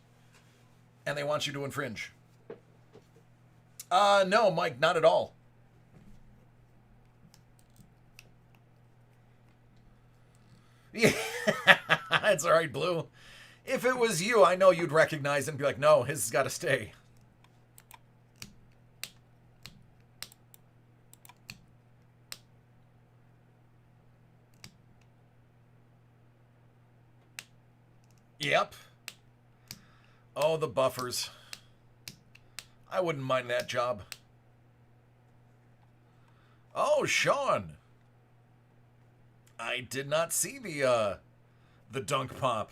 and they want you to infringe. No, Mike, not at all. Yeah, it's all right, Blue. If it was you, I know you'd recognize it and be like, no, his has got to stay. Yep. Oh, the buffers. I wouldn't mind that job. Oh, Sean. I did not see the dunk pop.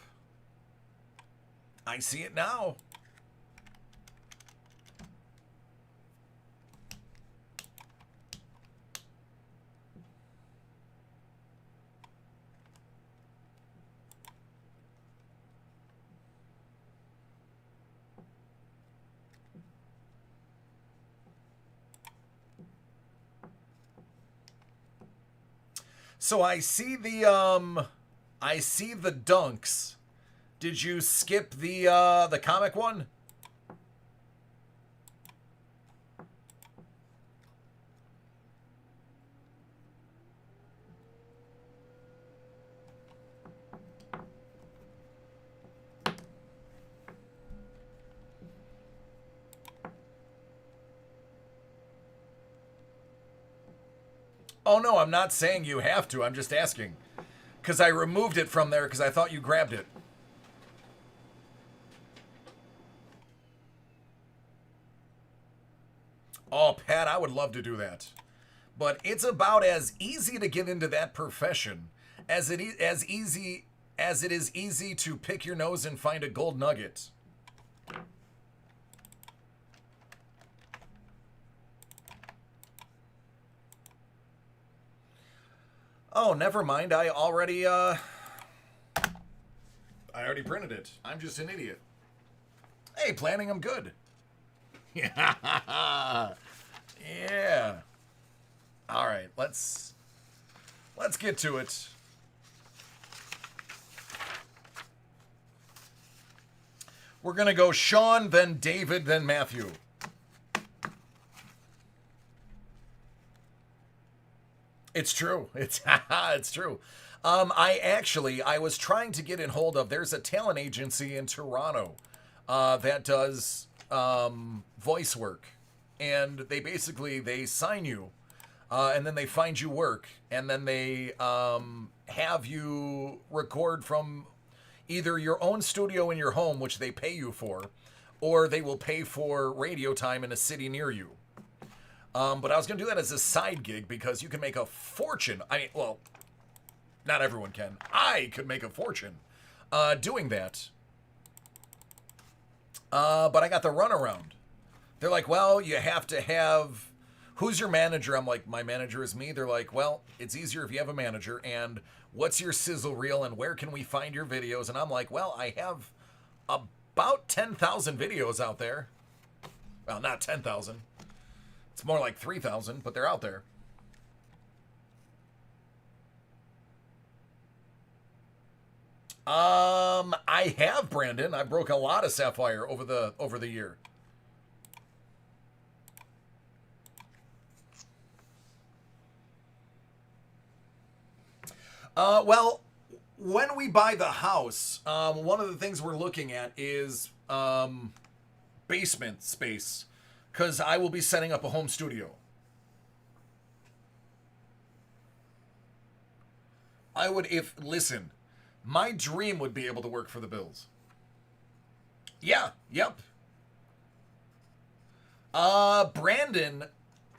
I see it now. So I see the dunks. Did you skip the comic one? Oh no, I'm not saying you have to. I'm just asking. Because I removed it from there because I thought you grabbed it. Oh, Pat, I would love to do that. But it's about as easy to get into that profession as it is easy to pick your nose and find a gold nugget. Oh, never mind. I already printed it. I'm just an idiot. Hey, planning, I'm good. Yeah. Yeah. All right, let's get to it. We're going to go Sean, then David, then Matthew. It's true. It's true. I was trying to get in hold of, there's a talent agency in Toronto that does voice work. and they sign you, and then they find you work, and then they have you record from either your own studio in your home, which they pay you for, or they will pay for radio time in a city near you. But I was going to do that as a side gig because you can make a fortune. I mean, well, not everyone can. I could make a fortune doing that. But I got the runaround. They're like, well, you have to have... Who's your manager? I'm like, my manager is me. They're like, well, it's easier if you have a manager. And what's your sizzle reel and where can we find your videos? And I'm like, well, I have about 10,000 videos out there. Well, not 10,000. It's more like 3,000, but they're out there. I have, Brandon. I broke a lot of sapphire over the year. Well, when we buy the house, one of the things we're looking at is basement space, because I will be setting up a home studio. Listen, my dream would be able to work for the Bills. Yeah, yep. Brandon,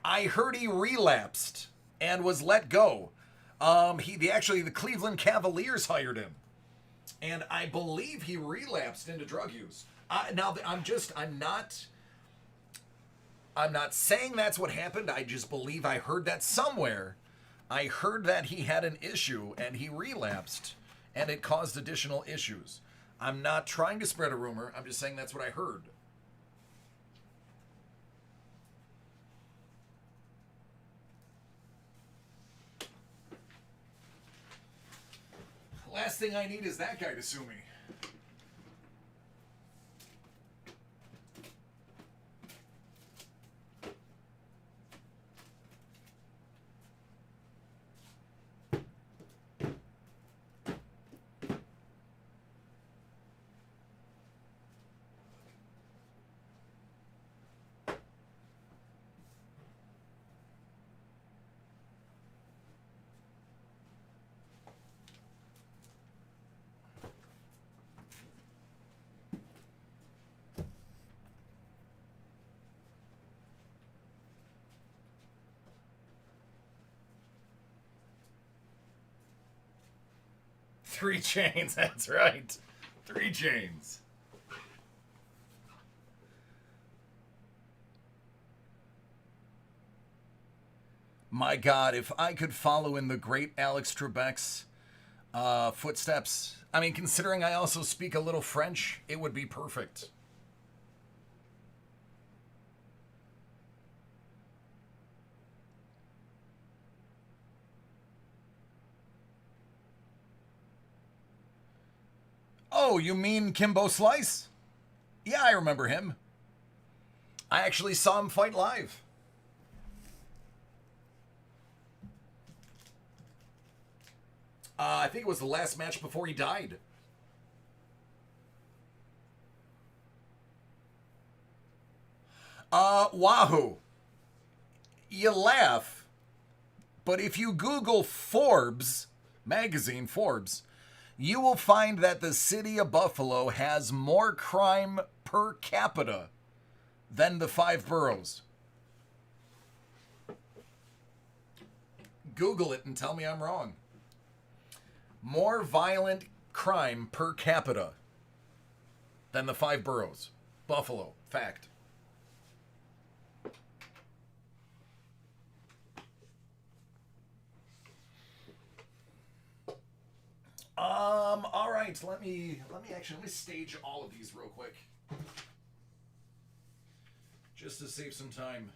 I heard he relapsed and was let go. The Cleveland Cavaliers hired him, and I believe he relapsed into drug use. I'm not saying that's what happened. I just believe I heard that somewhere. I heard that he had an issue and he relapsed, and it caused additional issues. I'm not trying to spread a rumor. I'm just saying that's what I heard. Last thing I need is that guy to sue me. Three chains, that's right. 3 chains. My God, if I could follow in the great Alex Trebek's footsteps, I mean, considering I also speak a little French, it would be perfect. Oh, you mean Kimbo Slice? Yeah, I remember him. I actually saw him fight live. I think it was the last match before he died. Wahoo. You laugh, but if you Google Forbes, magazine Forbes, you will find that the city of Buffalo has more crime per capita than the 5 boroughs. Google it and tell me I'm wrong. More violent crime per capita than the 5 boroughs. Buffalo, fact. All right, let me stage all of these real quick. Just to save some time.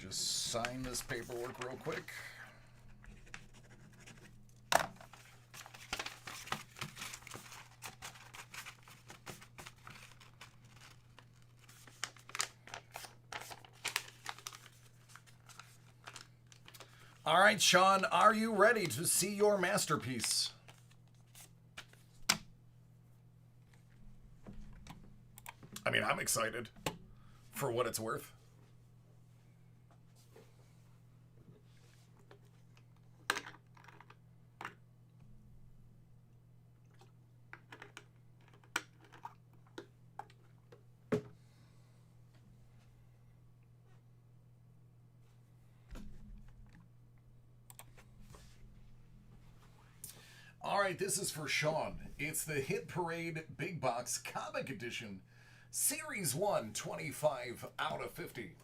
just sign this paperwork real quick. All right, Sean, are you ready to see your masterpiece? I mean, I'm excited for what it's worth. All right, this is for Sean. It's the Hit Parade Big Box Comic Edition, Series 1, 25 out of 50.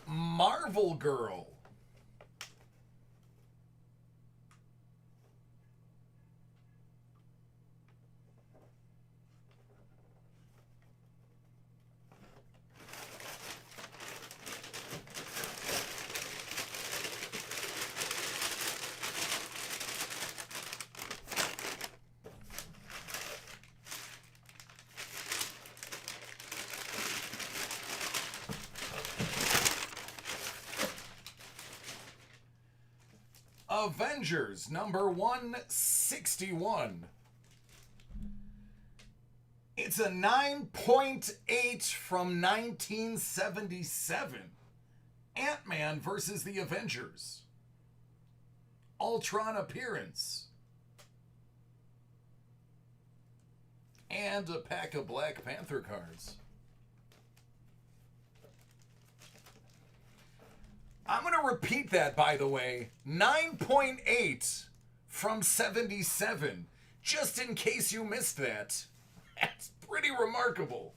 Marvel Girl. Avengers number 161. It's a 9.8 from 1977. Ant-Man versus the Avengers. Ultron appearance. And a pack of Black Panther cards. I'm going to repeat that, by the way. 9.8 from 77. Just in case you missed that. That's pretty remarkable.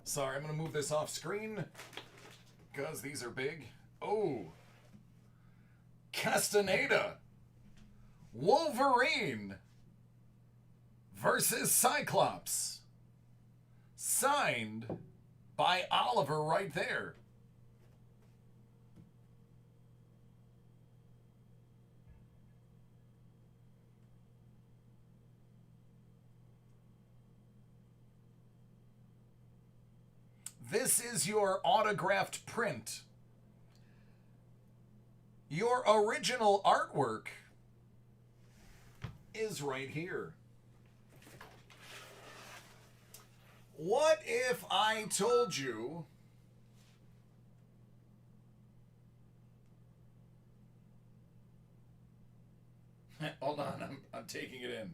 Sorry, I'm going to move this off screen because these are big. Oh. Castaneda. Wolverine versus Cyclops. Signed by Oliver right there. This is your autographed print. Your original artwork is right here. What if I told you hold on, I'm taking it in.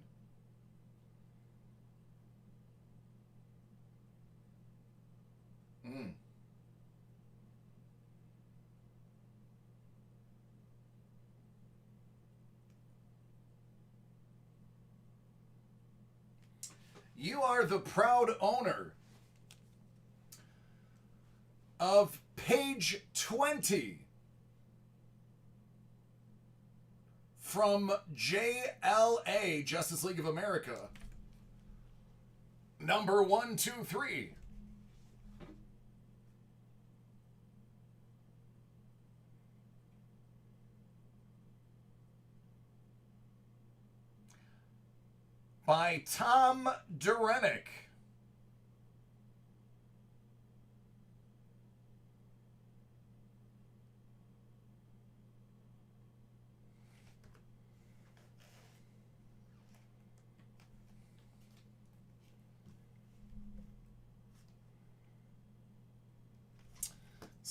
You are the proud owner of page 20 from JLA, Justice League of America, number 123. By Tom Durenick.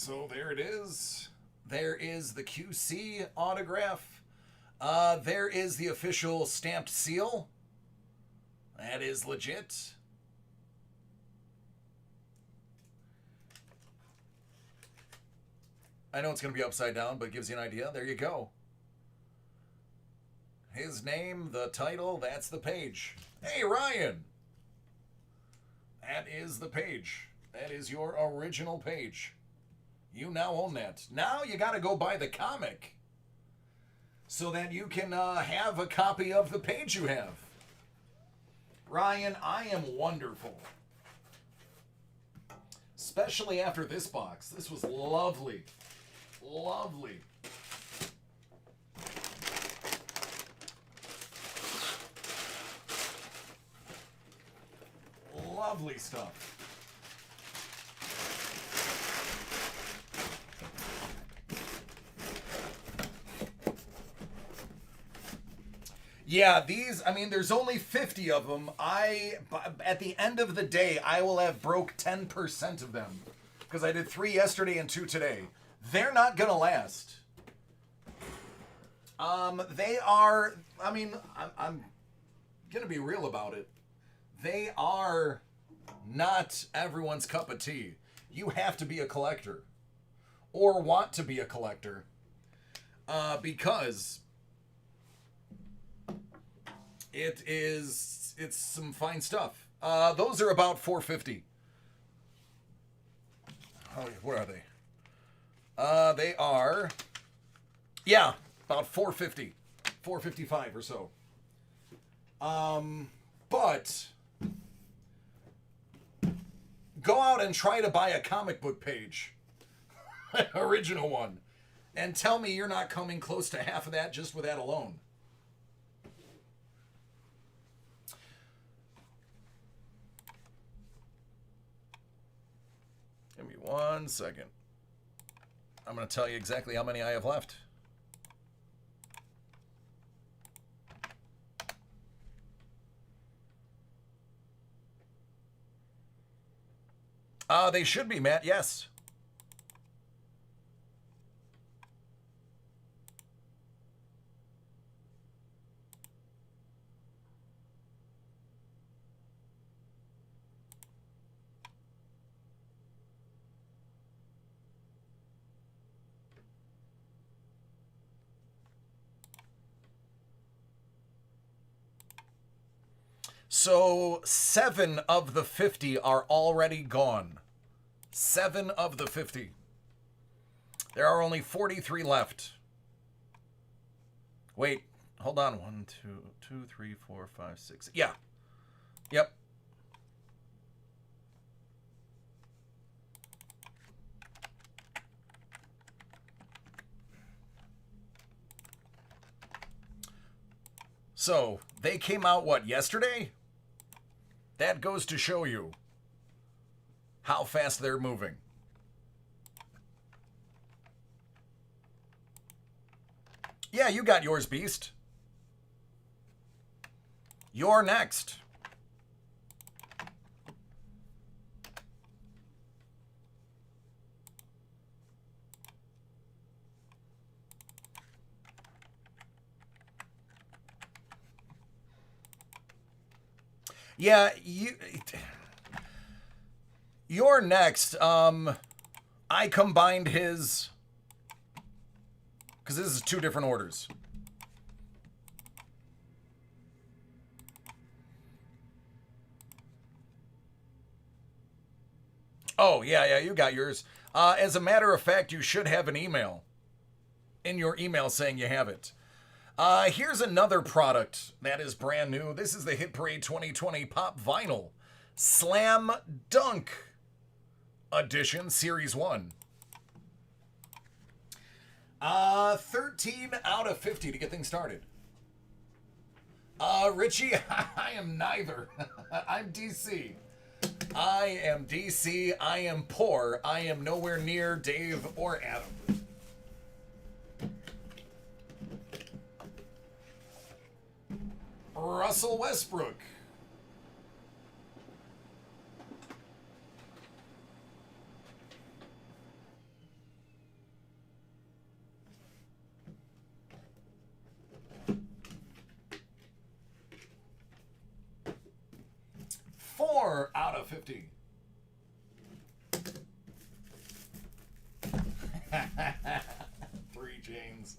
So there it is. There is the QC autograph. There is the official stamped seal. That is legit. I know it's going to be upside down, but it gives you an idea. There you go. His name, the title, that's the page. Hey, Ryan! That is the page. That is your original page. You now own that. Now you got to go buy the comic so that you can have a copy of the page you have. Ryan, I am wonderful. Especially after this box. This was lovely. Lovely. Lovely stuff. Yeah, these, I mean, there's only 50 of them. At the end of the day, I will have broke 10% of them. Because I did 3 yesterday and 2 today. They're not going to last. They are, I mean, I'm going to be real about it. They are not everyone's cup of tea. You have to be a collector. Or want to be a collector. Because it's some fine stuff. Those are about $4.50. Oh, what are they? They are, yeah, about $4.50, $4.55 or so. But go out and try to buy a comic book page, original one, and tell me you're not coming close to half of that just with that alone. Give me 1 second. I'm going to tell you exactly how many I have left. They should be, Matt, yes. So 7 of the 50 are already gone. 7 of the 50. There are only 43 left. Wait, hold on. 1, 2, 3, 4, 5, 6. Yeah. Yep. So, they came out, what, yesterday? That goes to show you how fast they're moving. Yeah, you got yours, Beast. You're next. Yeah, you're next. I combined his, because this is 2 different orders. Oh, yeah, you got yours. As a matter of fact, you should have an email in your email saying you have it. Here's another product that is brand new. This is the Hit Parade 2020 Pop Vinyl Slam Dunk Edition Series 1. 13 out of 50 to get things started. Richie, I am neither. I'm DC. I am DC. I am poor. I am nowhere near Dave or Adam. Russell Westbrook. 4 out of 50. Three chains.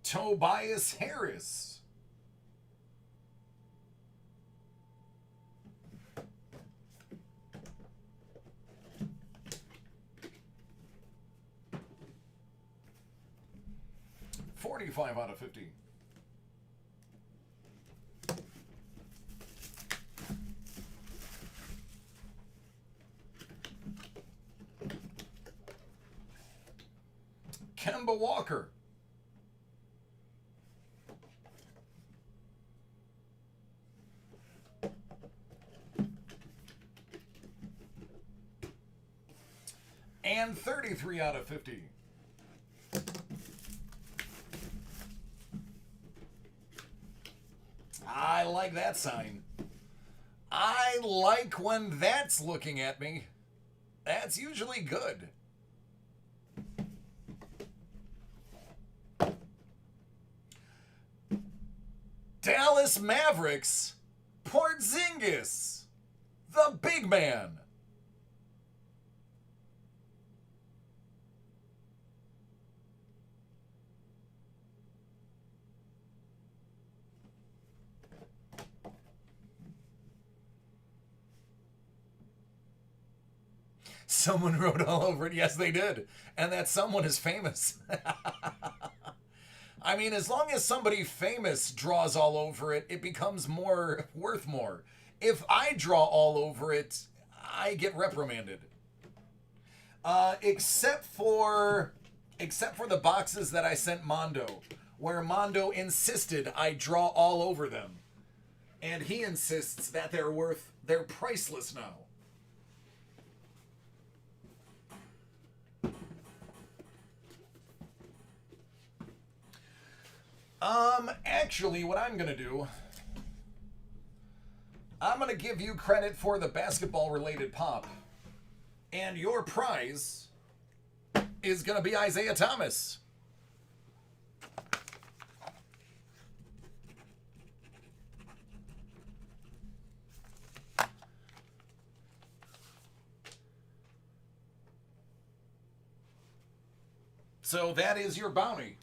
Tobias Harris. $45 out of 50. Kemba Walker. And 33 out of 50. I like that sign. I like when that's looking at me. That's usually good. Dallas Mavericks, Porzingis, the big man. Someone wrote all over it. Yes, they did. And that someone is famous. I mean, as long as somebody famous draws all over it, it becomes more worth more. If I draw all over it, I get reprimanded. Except for the boxes that I sent Mondo, where Mondo insisted I draw all over them. And he insists that they're priceless now. Actually, what I'm gonna do, I'm gonna give you credit for the basketball-related pop, and your prize is gonna be Isaiah Thomas. So that is your bounty.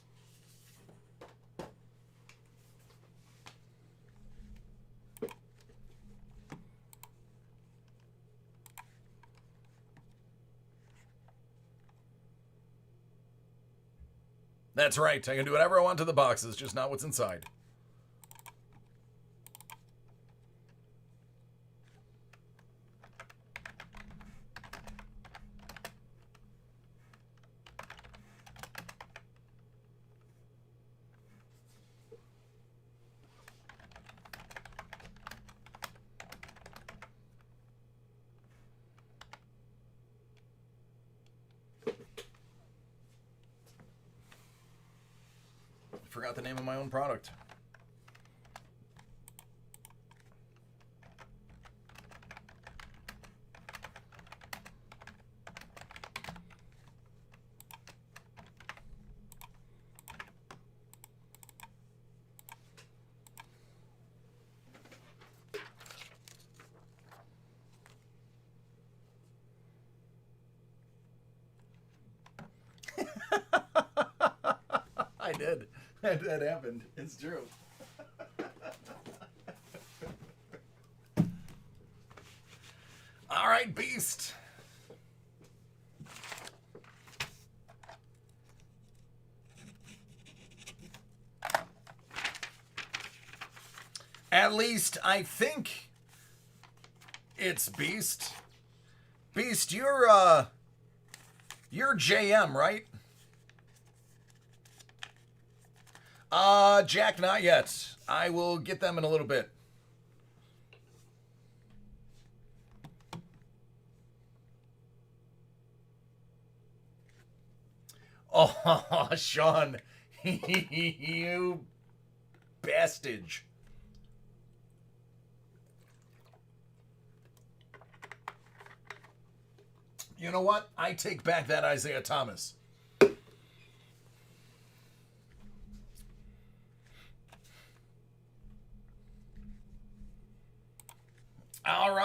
That's right. I can do whatever I want to the boxes, just not what's inside. Forgot the name of my own product. I did. That happened. It's true. All right, Beast. At least I think it's Beast. Beast, you're JM, right? Jack, not yet. I will get them in a little bit. Oh, Sean, you bastage. You know what? I take back that Isaiah Thomas.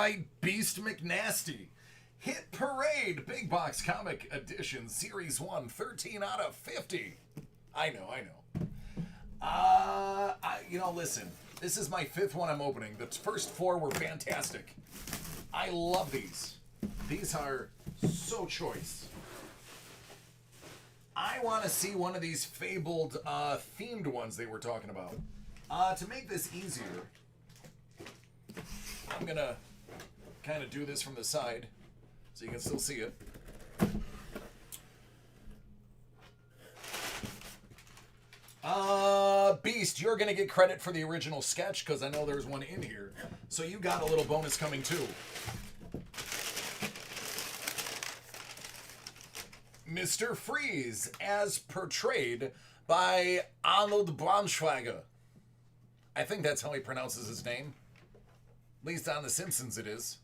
right, Beast McNasty. Hit Parade, Big Box Comic Edition, Series 1, 13 out of 50. I know. Listen, this is my 5th one I'm opening. The first 4 were fantastic. I love these. These are so choice. I want to see one of these fabled themed ones they were talking about. To make this easier, I'm going to kind of do this from the side so you can still see it. Beast, you're going to get credit for the original sketch because I know there's one in here. So you got a little bonus coming too. Mr. Freeze, as portrayed by Arnold Braunschweiger. I think that's how he pronounces his name. At least on The Simpsons it is.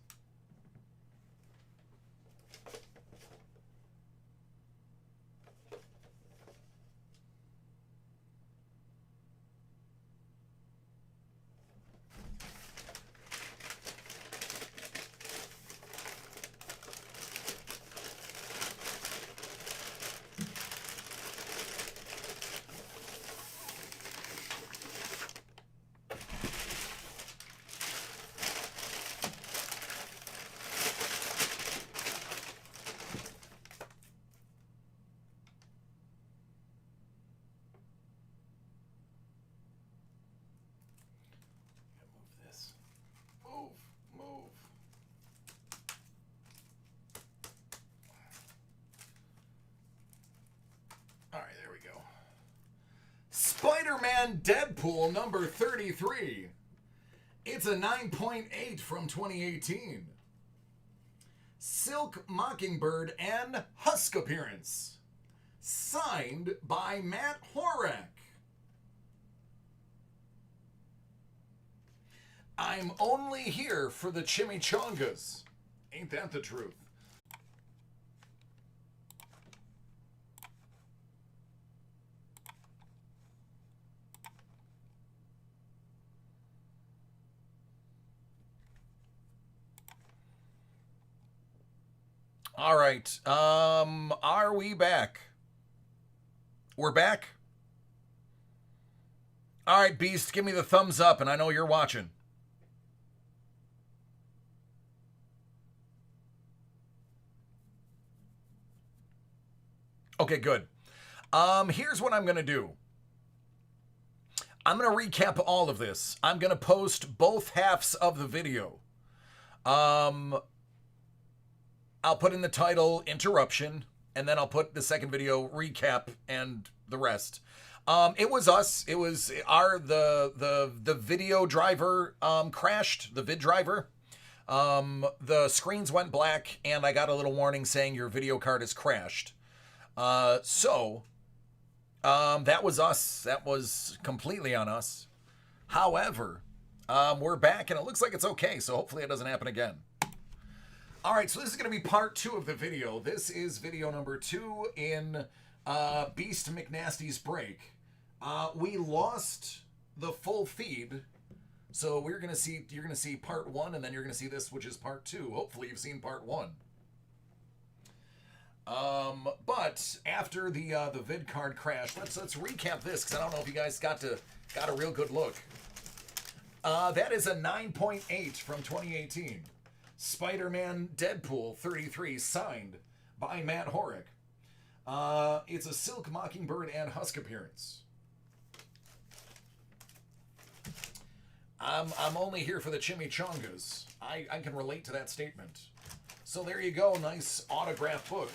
Spider-Man Deadpool number 33. It's a 9.8 from 2018. Silk Mockingbird and Husk appearance. Signed by Matt Horak. I'm only here for the chimichangas. Ain't that the truth? All right. Are we back? We're back? All right, Beast, give me the thumbs up, and I know you're watching. Okay, good. Here's what I'm going to do. I'm going to recap all of this. I'm going to post both halves of the video. I'll put in the title interruption, and then I'll put the second video recap and the rest. It was us. It was the video driver crashed, the vid driver. The screens went black, and I got a little warning saying your video card has crashed. That was us. That was completely on us. However, we're back, and it looks like it's okay, so hopefully it doesn't happen again. All right, so this is going to be part 2 of the video. This is video number 2 in Beast McNasty's break. We lost the full feed, so you're going to see part 1, and then you're going to see this, which is part 2. Hopefully you've seen part 1. But after the vid card crash, let's recap this because I don't know if you guys got a real good look. That is a 9.8 from 2018. Spider-Man Deadpool 33, signed by Matt Horak. It's a Silk Mockingbird and Husk appearance. I'm only here for the chimichangas. I can relate to that statement. So there you go, nice autograph book.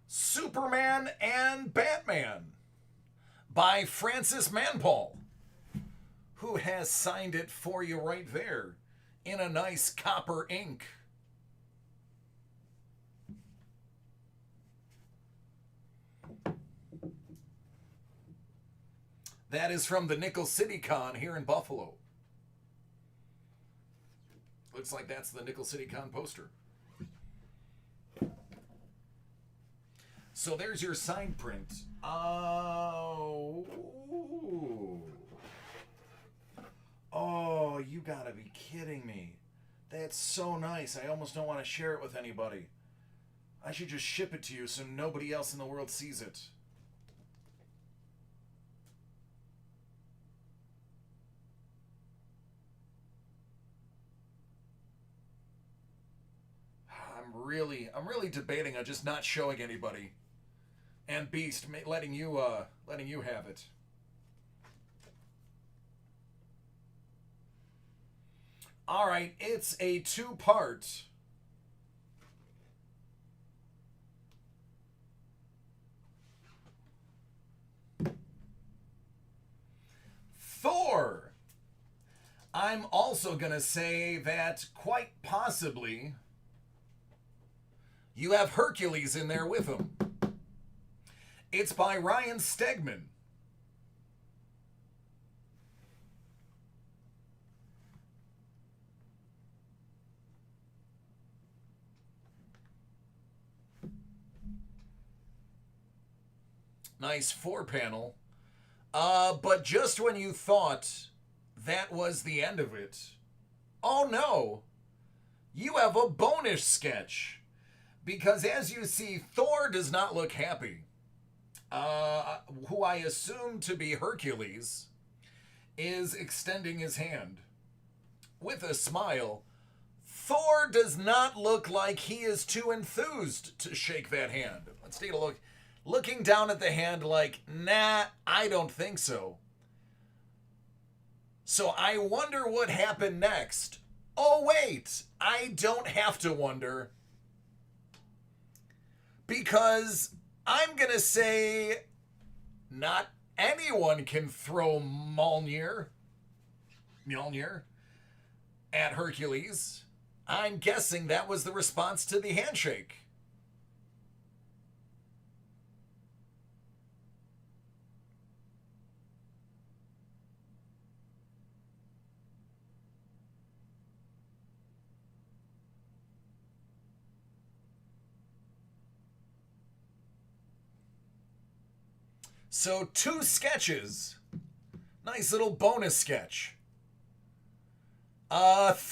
Superman and Batman by Francis Manpaul, who has signed it for you right there in a nice copper ink. That is from the Nickel City Con here in Buffalo. Looks like that's the Nickel City Con poster. So there's your sign print. Oh. Oh, you gotta be kidding me. That's so nice. I almost don't want to share it with anybody. I should just ship it to you so nobody else in the world sees it. I'm really debating on just not showing anybody. And Beast letting you have it. All right, it's a two-part. Thor. I'm also going to say that quite possibly you have Hercules in there with him. It's by Ryan Stegman. Nice 4-panel. But just when you thought that was the end of it, oh no, you have a bonus sketch. Because as you see, Thor does not look happy. Who I assume to be Hercules is extending his hand with a smile. Thor does not look like he is too enthused to shake that hand. Let's take a look. Looking down at the hand like, nah, I don't think so. So I wonder what happened next. Oh, wait, I don't have to wonder. Because I'm going to say not anyone can throw Mjolnir at Hercules. I'm guessing that was the response to the handshake. So 2 sketches. Nice little bonus sketch. With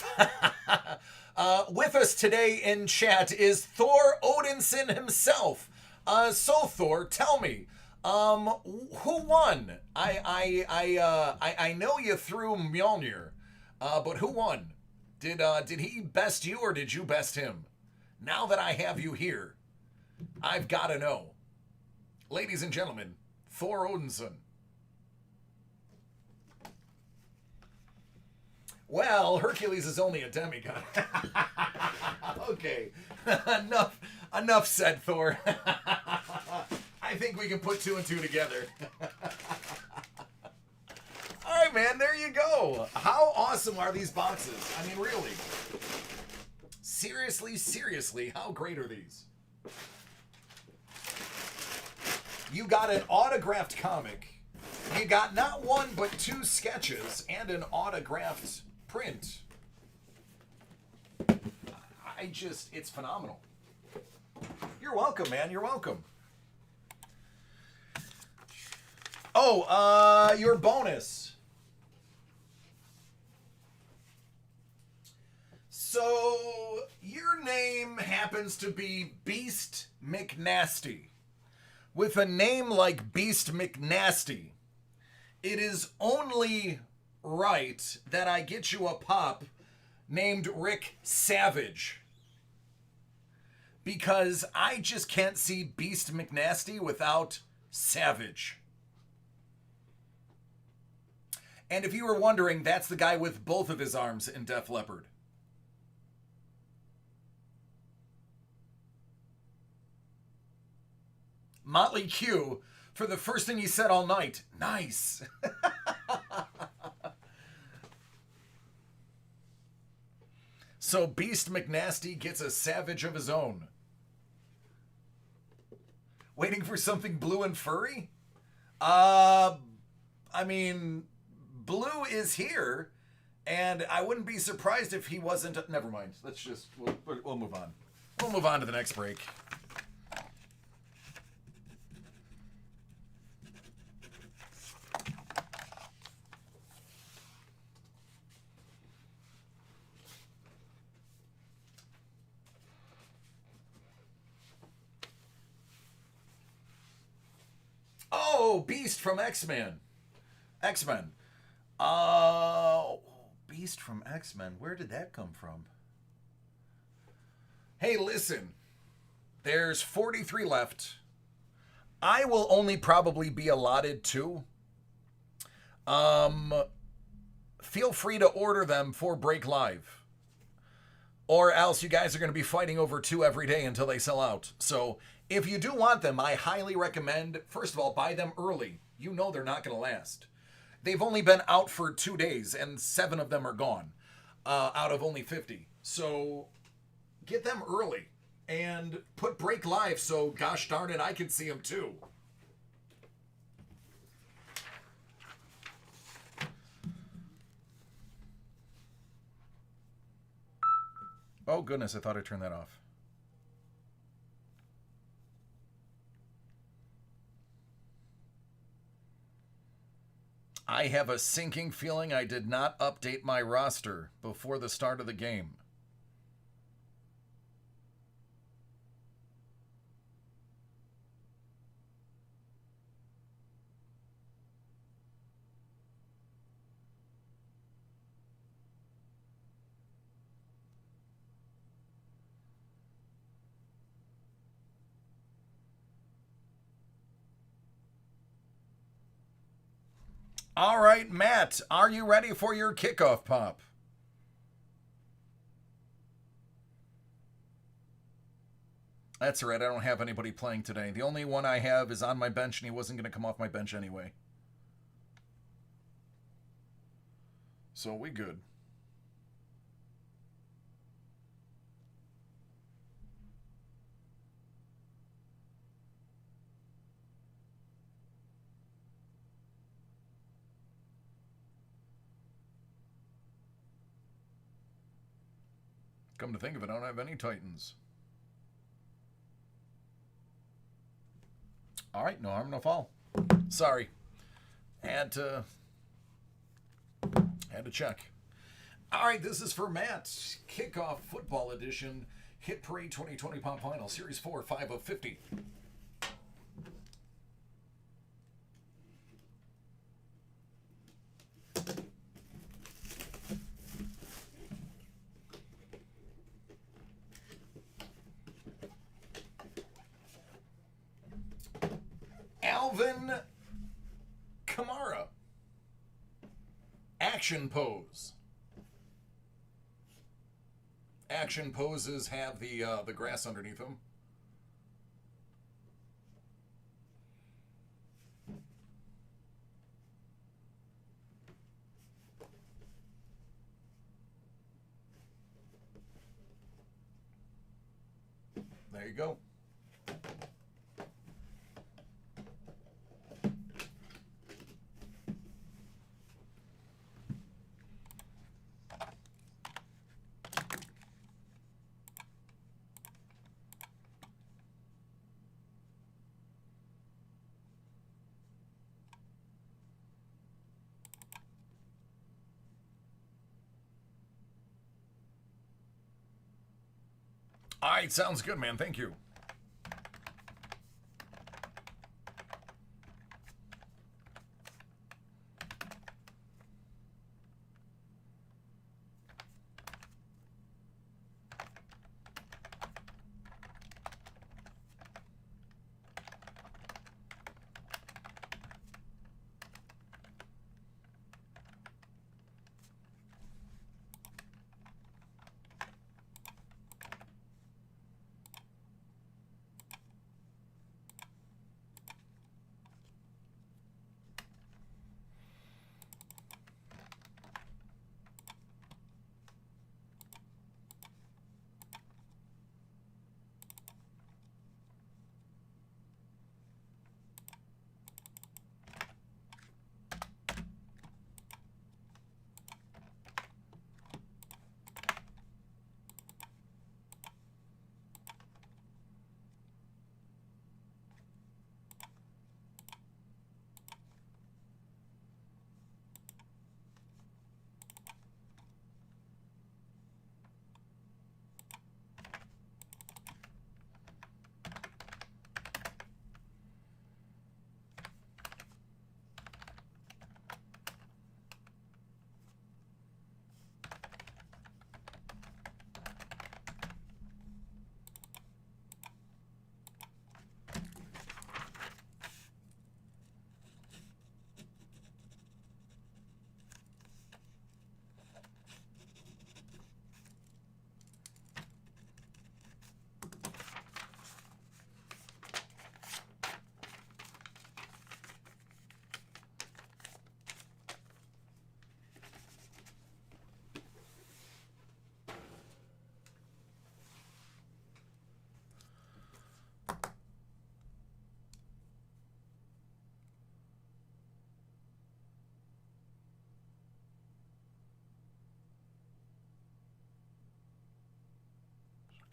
us today in chat is Thor Odinson himself. So Thor, tell me, who won? I know you threw Mjolnir, but who won? Did he best you or did you best him? Now that I have you here, I've got to know. Ladies and gentlemen, Thor Odinson. Well, Hercules is only a demigod. Okay, enough said, Thor. I think we can put 2 and 2 together. All right, man, there you go. How awesome are these boxes? I mean, really. Seriously, how great are these? You got an autographed comic. You got not 1, but 2 sketches and an autographed print. It's phenomenal. You're welcome, man. You're welcome. Oh, your bonus. So, your name happens to be Beast McNasty. With a name like Beast McNasty, it is only right that I get you a pop named Rick Savage. Because I just can't see Beast McNasty without Savage. And if you were wondering, that's the guy with both of his arms in Def Leppard. Motley Q for the first thing he said all night. Nice. So Beast McNasty gets a Savage of his own. Waiting for something blue and furry? I mean, Blue is here, and I wouldn't be surprised if he wasn't. Never mind. Let's just we'll move on. We'll move on to the next break. Oh, Beast from X-Men. X-Men. Beast from X-Men. Where did that come from? Hey, listen. There's 43 left. I will only probably be allotted 2. Feel free to order them for Break Live. Or else you guys are going to be fighting over 2 every day until they sell out. So if you do want them, I highly recommend, first of all, buy them early. You know they're not going to last. They've only been out for 2 days, and 7 of them are gone out of only 50. So get them early and put Break Live so, gosh darn it, I can see them too. Oh, goodness, I thought I turned that off. I have a sinking feeling I did not update my roster before the start of the game. All right, Matt, are you ready for your kickoff pop? That's all right. I don't have anybody playing today. The only one I have is on my bench, and he wasn't going to come off my bench anyway. So we good. Come to think of it, I don't have any Titans. All right, no harm, no foul. Sorry. Had to check. All right, this is for Matt. Kickoff Football Edition. Hit Parade 2020 Pop Final. Series 4, 5 of 50. Alvin Kamara. Action pose. Action poses have the grass underneath them. There you go. All right, sounds good, man. Thank you.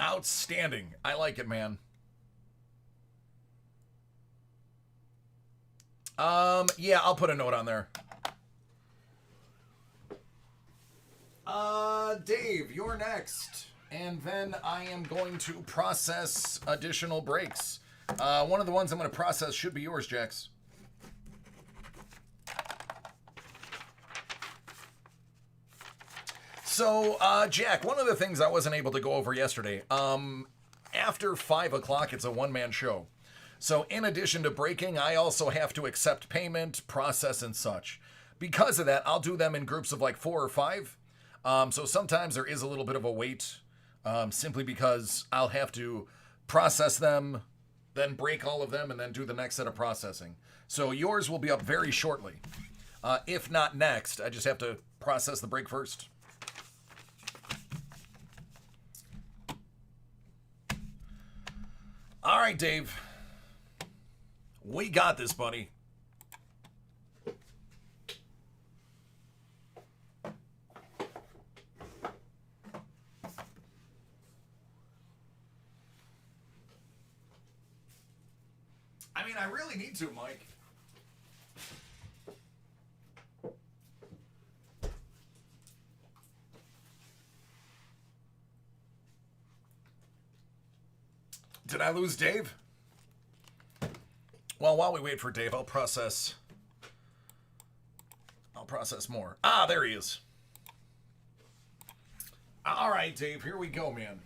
Outstanding. I like it, man. Yeah, I'll put a note on there. Dave, you're next. And then I am going to process additional breaks. One of the ones I'm going to process should be yours, Jax. So, Jack, one of the things I wasn't able to go over yesterday, after 5 o'clock, it's a one-man show. So in addition to breaking, I also have to accept payment, process, and such. Because of that, I'll do them in groups of like 4 or 5. So sometimes there is a little bit of a wait, simply because I'll have to process them, then break all of them, and then do the next set of processing. So yours will be up very shortly. If not next, I just have to process the break first. All right, Dave. We got this, buddy. I mean, I really need to, Mike. Did I lose Dave? Well, while we wait for Dave, I'll process more. Ah, there he is. All right, Dave, here we go, man.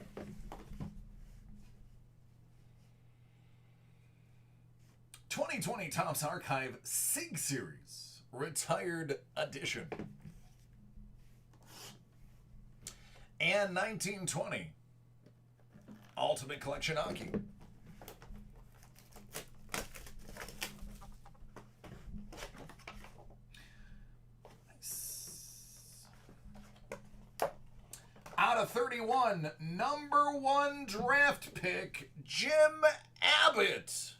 "2020 Topps Archive SIG Series Retired Edition." And 1920 Ultimate Collection Hockey. Nice. Out of 31, #1 draft pick, Jim Abbott.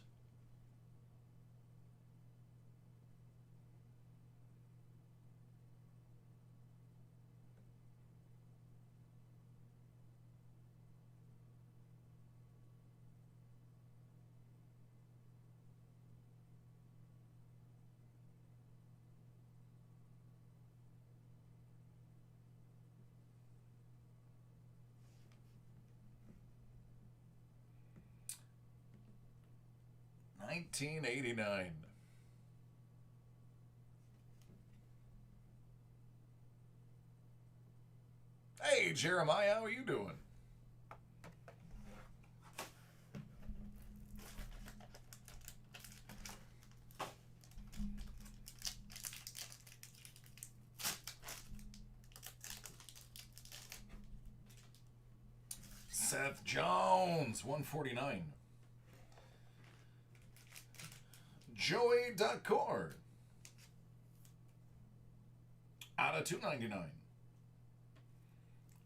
$19.89. Hey, Jeremiah, how are you doing? Seth Jones, 149. Joey Daccord, out of 299.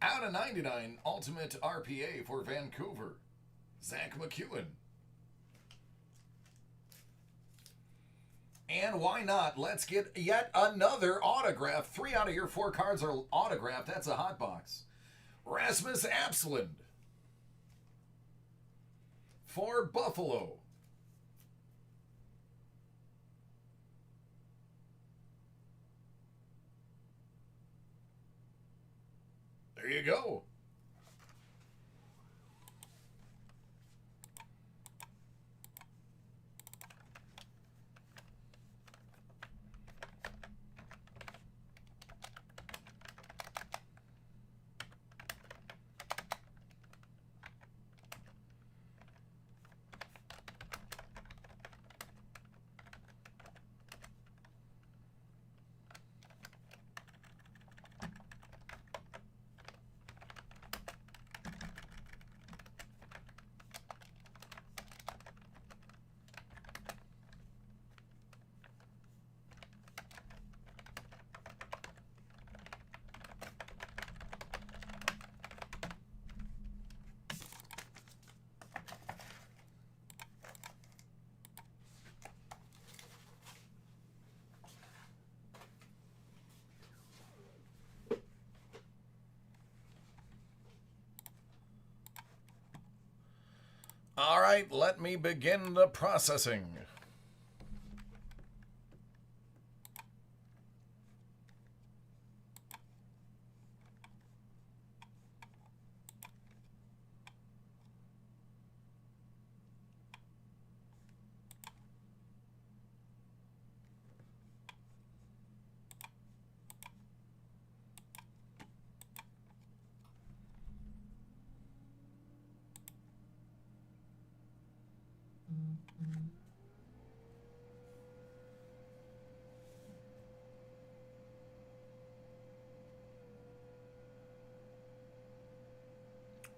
Out of 99, Ultimate RPA for Vancouver, Zach McEwen. And why not? Let's get yet another autograph. 3 out of your 4 cards are autographed. That's a hot box. Rasmus Absland for Buffalo. There you go. All right, let me begin the processing.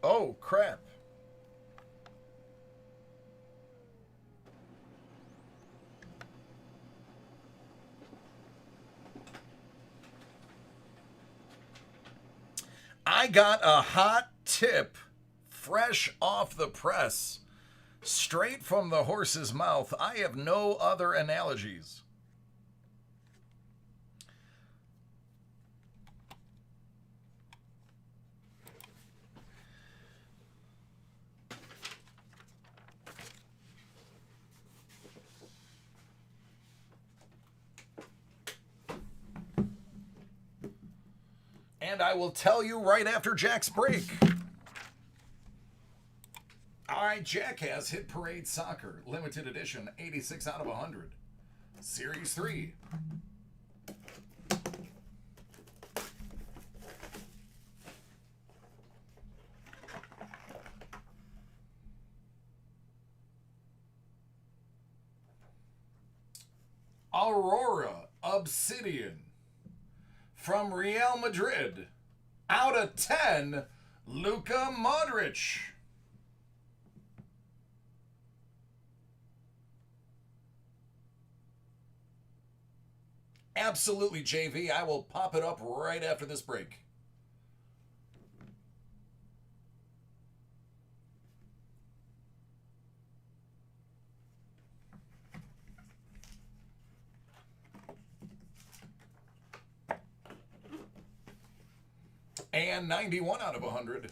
Oh, crap. I got a hot tip fresh off the press, straight from the horse's mouth. I have no other analogies. And I will tell you right after Jack's break. All right, Jack has Hit Parade Soccer, limited edition, 86 out of 100. Series 3. Aurora Obsidian from Real Madrid. Out of 10, Luka Modric. Absolutely, JV. I will pop it up right after this break. And 91 out of 100.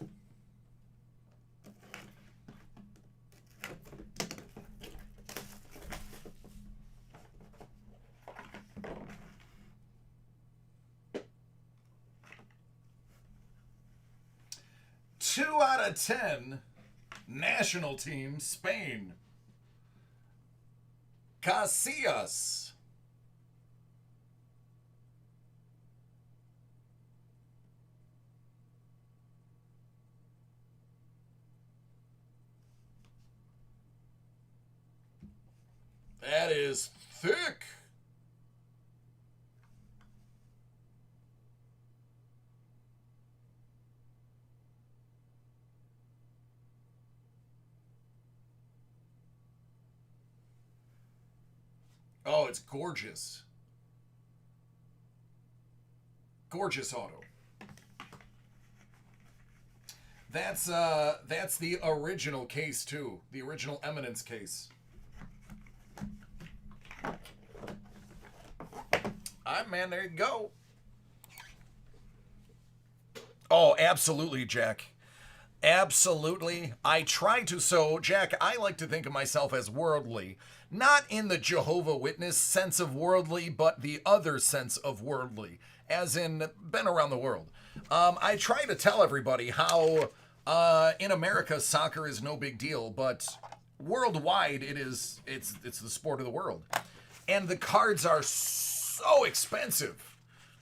Two out of 10, national team, Spain. Casillas. That is thick. Oh, it's gorgeous. Gorgeous auto. That's the original case too. The original Eminence case. All right, man, there you go. Oh, absolutely, Jack. Absolutely. I try to. So, Jack, I like to think of myself as worldly. Not in the Jehovah Witness sense of worldly, but the other sense of worldly, as in been around the world. I try to tell everybody how in America soccer is no big deal, but worldwide it's the sport of the world. And the cards are so expensive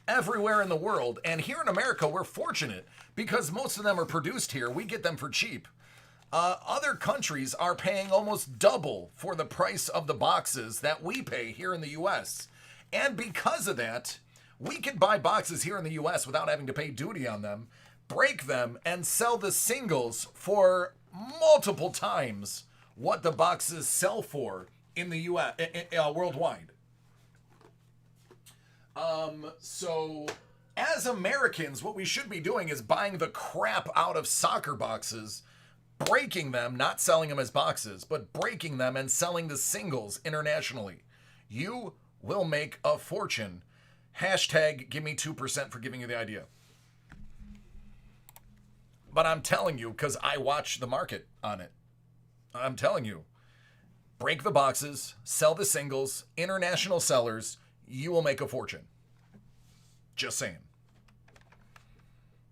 everywhere in the world. And here in America, we're fortunate because most of them are produced here. We get them for cheap. Other countries are paying almost double for the price of the boxes that we pay here in the U.S. And because of that, we can buy boxes here in the U.S. without having to pay duty on them, break them, and sell the singles for multiple times what the boxes sell for in the U.S. Worldwide. So as Americans, what we should be doing is buying the crap out of soccer boxes, breaking them, not selling them as boxes, but breaking them and selling the singles internationally. You will make a fortune. Hashtag give me 2% for giving you the idea. But I'm telling you, because I watch the market on it. I'm telling you. Break the boxes, sell the singles, international sellers, you will make a fortune. Just saying.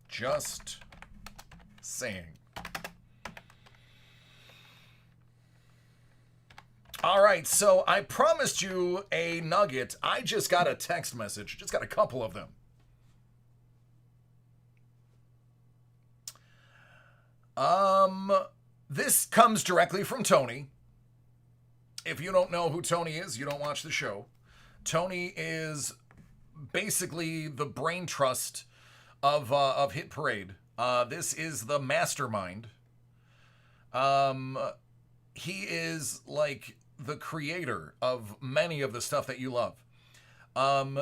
Just saying. All right, so I promised you a nugget. I just got a text message. Just got a couple of them. This comes directly from Tony. If you don't know who Tony is, you don't watch the show. Tony is basically the brain trust of Hit Parade. This is the mastermind. He is like the creator of many of the stuff that you love.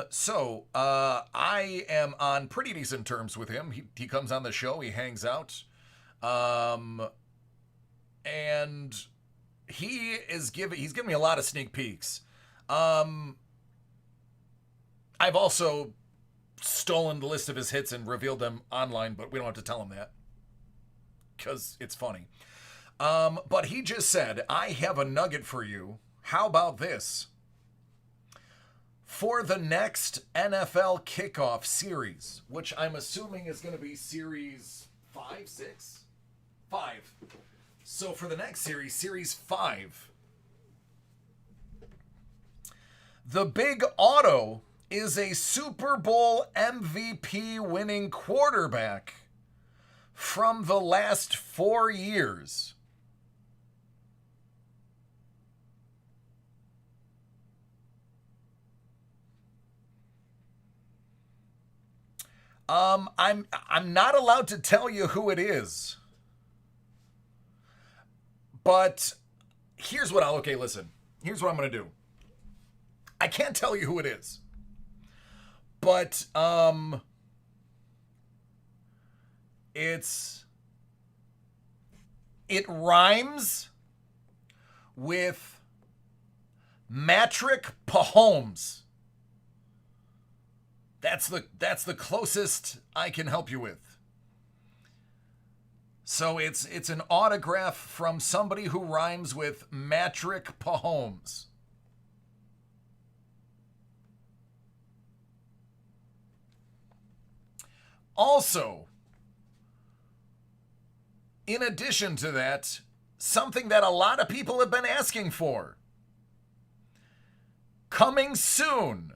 So I am on pretty decent terms with him. He comes on the show, he hangs out. And he's given me a lot of sneak peeks. I've also stolen the list of his hits and revealed them online, but we don't have to tell him that because it's funny. But he just said, I have a nugget for you. How about this? For the next NFL kickoff series, which I'm assuming is going to be series 5, 6? 5. So for the next series, series 5, the big auto is a Super Bowl MVP winning quarterback from the last 4 years. I'm not allowed to tell you who it is. But here's what listen. Here's what I'm going to do. I can't tell you who it is. But it rhymes with Patrick Mahomes. That's the closest I can help you with. So it's an autograph from somebody who rhymes with Patrick Mahomes. Also, in addition to that, something that a lot of people have been asking for. Coming soon.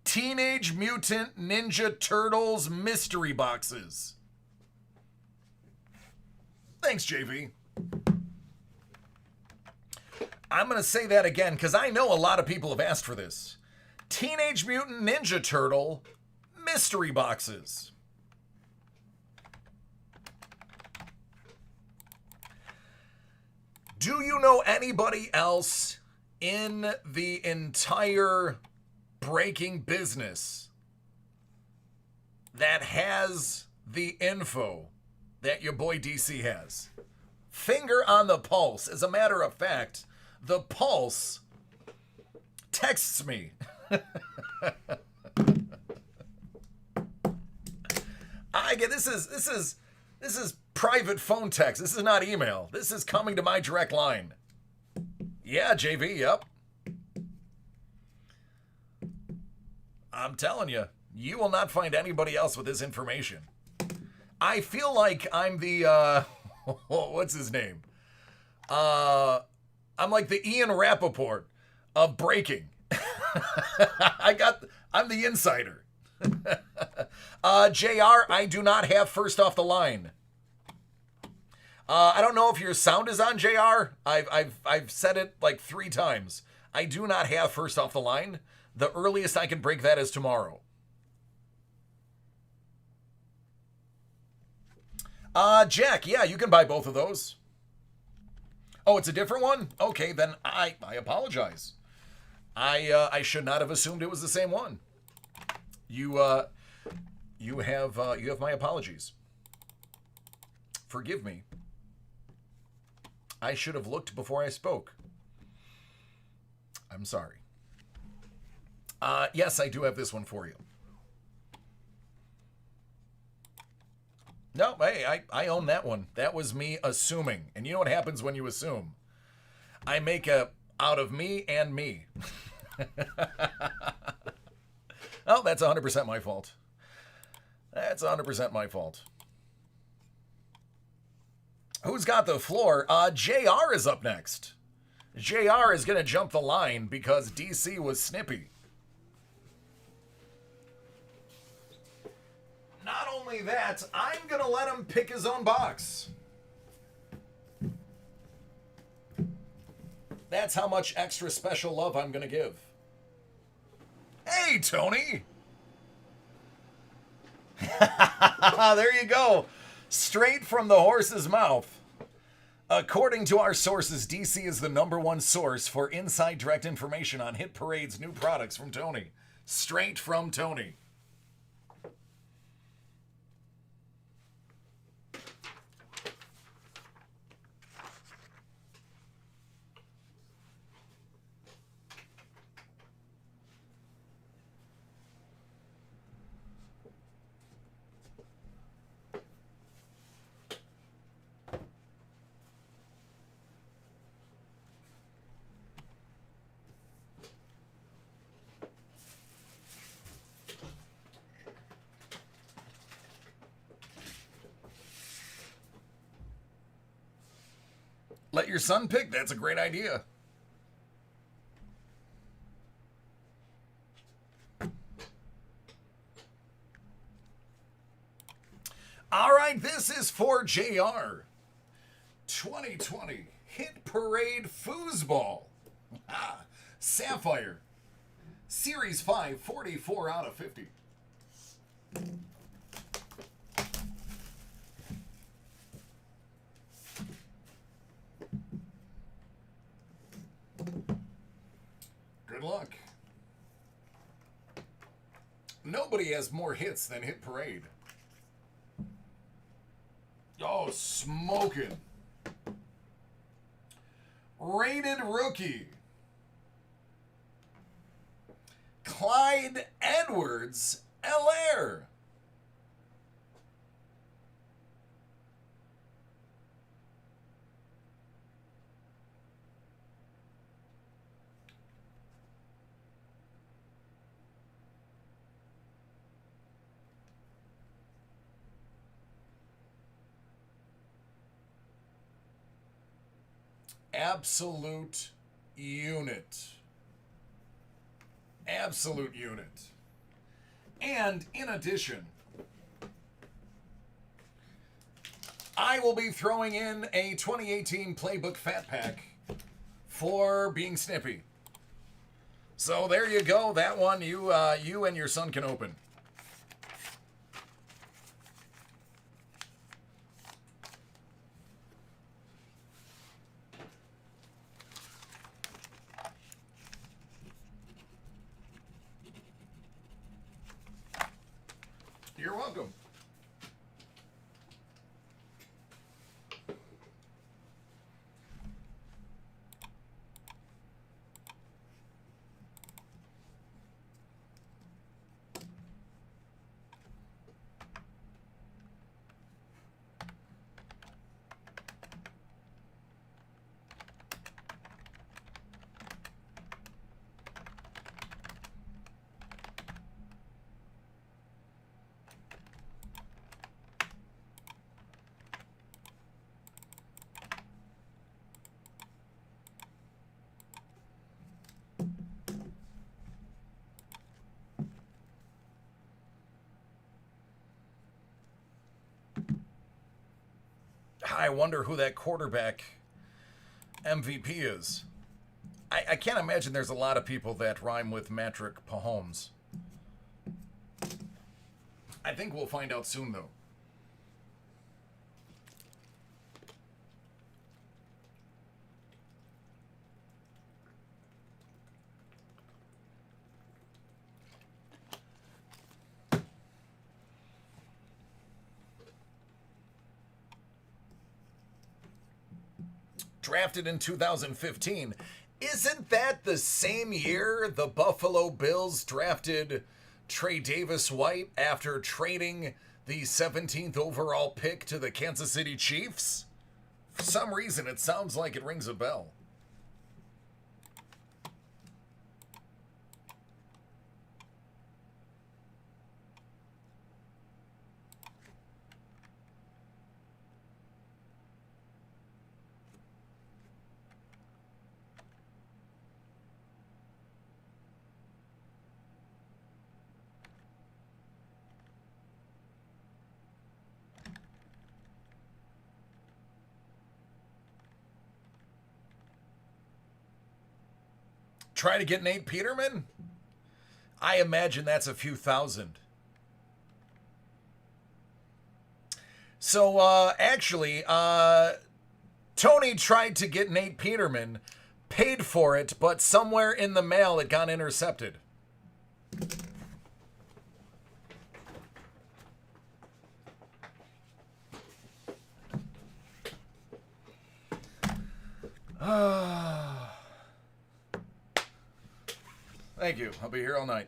Teenage Mutant Ninja Turtles mystery boxes. Thanks, JV. I'm going to say that again because I know a lot of people have asked for this. Teenage Mutant Ninja Turtle mystery boxes. Do you know anybody else in the entire breaking business that has the info that your boy DC has? Finger on the pulse. As a matter of fact, the pulse texts me. This is private phone text. This is not email. This is coming to my direct line. Yeah, JV, yep. I'm telling you, you will not find anybody else with this information. I feel like I'm the, what's his name? I'm like the Ian Rappaport of breaking. I'm the insider. JR, I do not have first off the line. I don't know if your sound is on, JR. I've said it like 3 times. I do not have first off the line. The earliest I can break that is tomorrow. Jack, yeah, you can buy both of those. Oh, it's a different one? Okay, then I apologize. I should not have assumed it was the same one. You have my apologies. Forgive me. I should have looked before I spoke. I'm sorry. Yes, I do have this one for you. No, hey, I own that one. That was me assuming. And you know what happens when you assume? I make a out of me and me. Oh, that's 100% my fault. That's 100% my fault. Who's got the floor? JR is up next. JR is going to jump the line because DC was snippy. Not only that, I'm going to let him pick his own box. That's how much extra special love I'm going to give. Hey, Tony! There you go. Straight from the horse's mouth. According to our sources, DC is the #1 source for inside direct information on Hit Parade's new products from Tony. Straight from Tony. Let your son pick. That's a great idea. All right, this is for JR. 2020 Hit Parade Foosball. Sapphire. Series 5, 44 out of 50. Good luck. Nobody has more hits than Hit Parade. Oh, smoking. Rated rookie. Clyde Edwards-Helaire. Absolute unit. Absolute unit. And in addition, I will be throwing in a 2018 Playbook Fat Pack for being snippy. So there you go. That one you and your son can open. You're welcome. I wonder who that quarterback MVP is. I can't imagine there's a lot of people that rhyme with Patrick Mahomes. I think we'll find out soon, though. Drafted in 2015. Isn't that the same year the Buffalo Bills drafted Trey Davis White after trading the 17th overall pick to the Kansas City Chiefs? For some reason, it sounds like it rings a bell. Try to get Nate Peterman? I imagine that's a few thousand. So, actually, Tony tried to get Nate Peterman, paid for it, but somewhere in the mail it got intercepted. Thank you. I'll be here all night.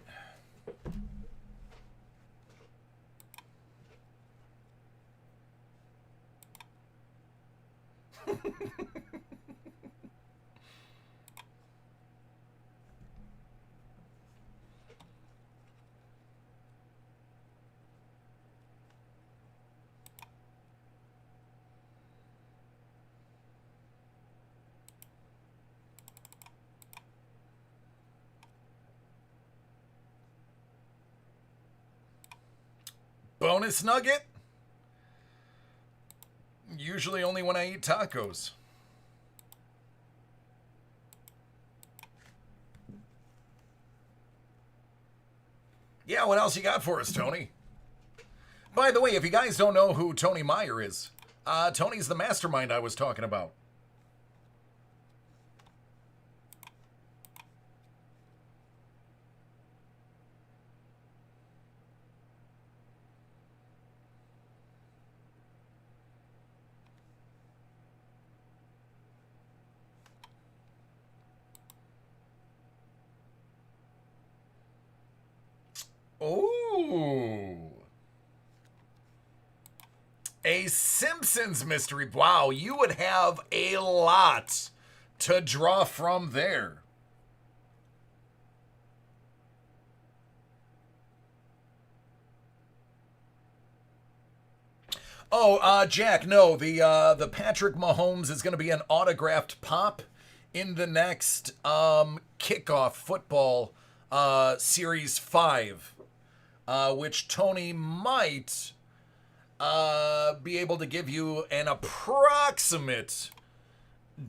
Bonus nugget? Usually only when I eat tacos. Yeah, what else you got for us, Tony? By the way, if you guys don't know who Tony Meyer is, Tony's the mastermind I was talking about. Oh. A Simpsons mystery. Wow, you would have a lot to draw from there. Oh, Jack, no, the Patrick Mahomes is going to be an autographed pop in the next kickoff football Series 5, which Tony might be able to give you an approximate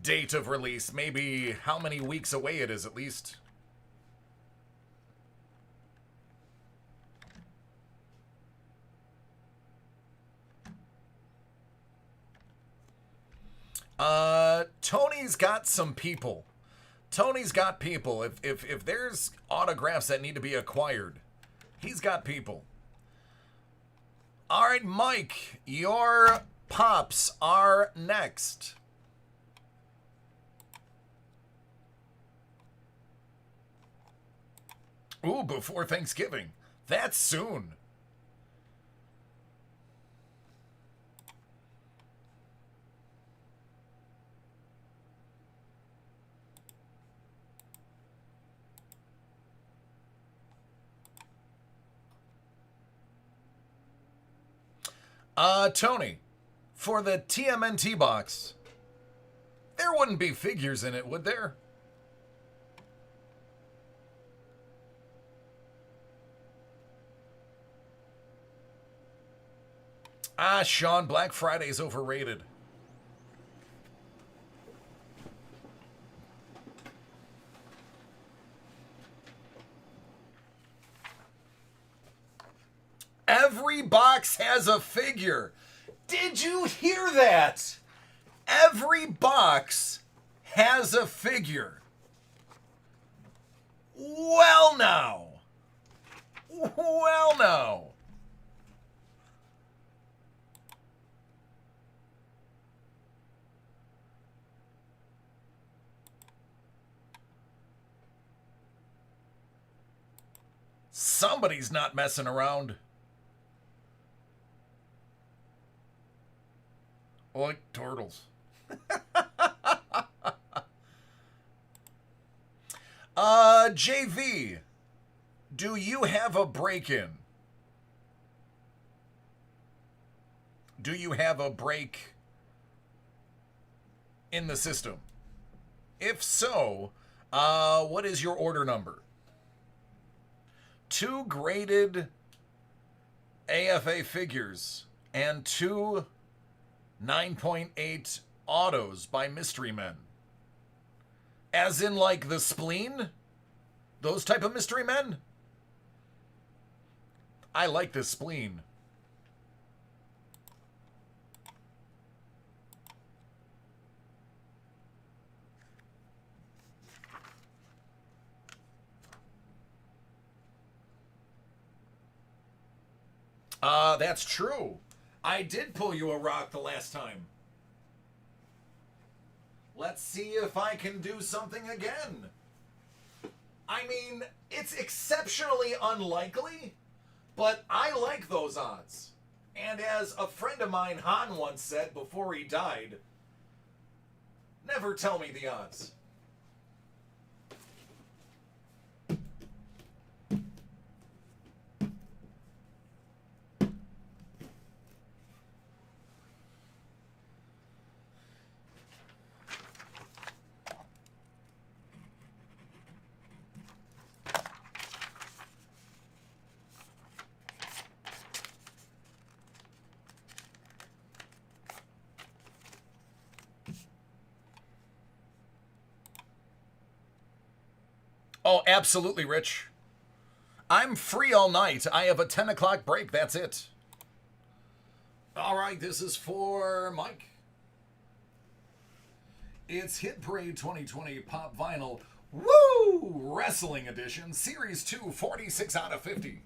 date of release, maybe how many weeks away it is at least. Tony's got some people. Tony's got people. If there's autographs that need to be acquired, he's got people. All right, Mike, your pops are next. Ooh, before Thanksgiving. That's soon. Tony, for the TMNT box, there wouldn't be figures in it, would there? Sean, Black Friday's overrated. Every box has a figure. Did you hear that? Every box has a figure. Well now. Well now. Somebody's not messing around. Like turtles. JV, do you have a break-in? Do you have a break in the system? If so, what is your order number? 2 graded AFA figures and 2 9.8 autos by Mystery Men. As in, like, the spleen? Those type of Mystery Men? I like this spleen. That's true. I did pull you a rock the last time. Let's see if I can do something again. I mean, it's exceptionally unlikely, but I like those odds. And as a friend of mine, Han, once said before he died, never tell me the odds. Oh, absolutely, Rich. I'm free all night. I have a 10 o'clock break. That's it. All right, this is for Mike. It's Hit Parade 2020 Pop Vinyl Woo! Wrestling Edition, Series 2, 46 out of 50.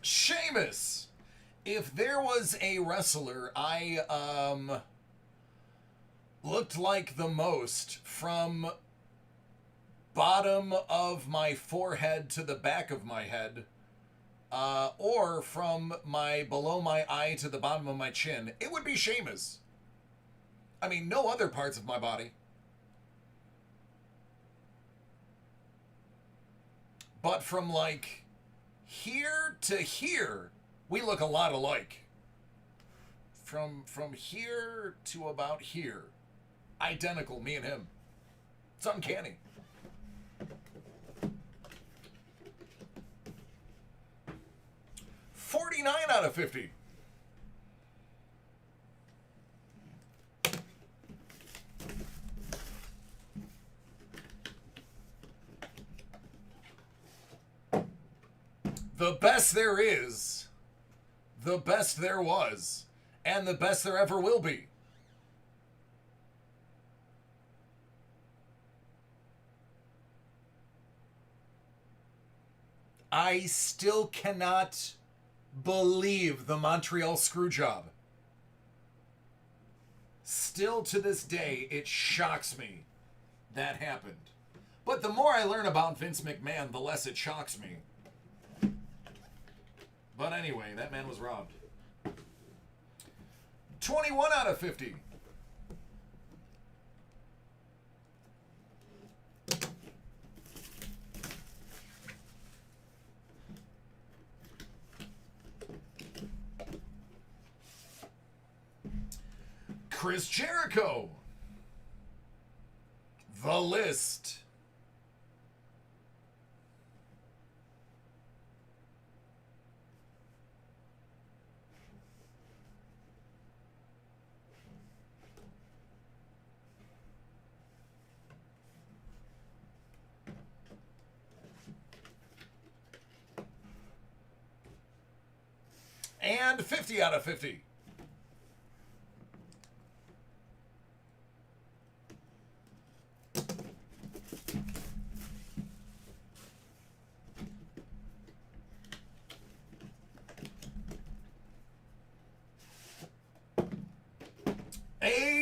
Sheamus. If there was a wrestler I looked like the most from bottom of my forehead to the back of my head, or from my below my eye to the bottom of my chin, it would be Sheamus. I mean, no other parts of my body. But from like here to here, we look a lot alike. From here to about here, identical, me and him. It's uncanny. $49 out of 50. The best there is, the best there was, and the best there ever will be. I still cannot believe the Montreal Screwjob. Still to this day, it shocks me that happened. But the more I learn about Vince McMahon, the less it shocks me. But anyway, that man was robbed. 21 out of 50. Chris Jericho. The List. And 50 out of 50.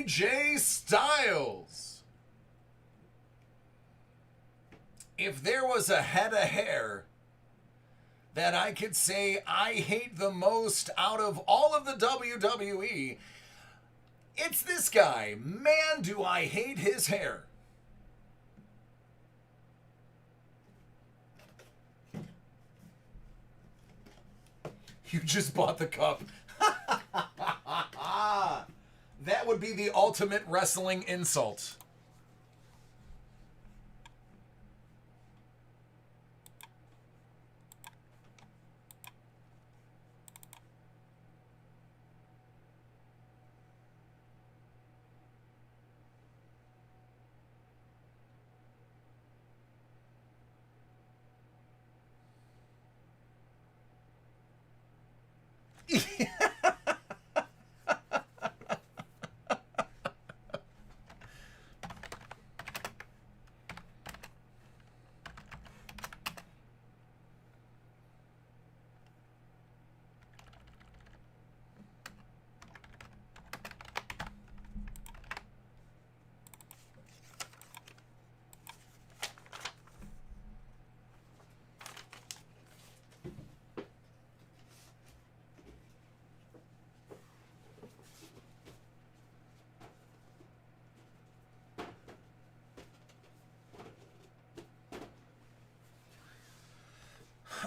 AJ Styles. If there was a head of hair that I could say I hate the most out of all of the WWE, it's this guy. Man, do I hate his hair. You just bought the cup. That would be the ultimate wrestling insult.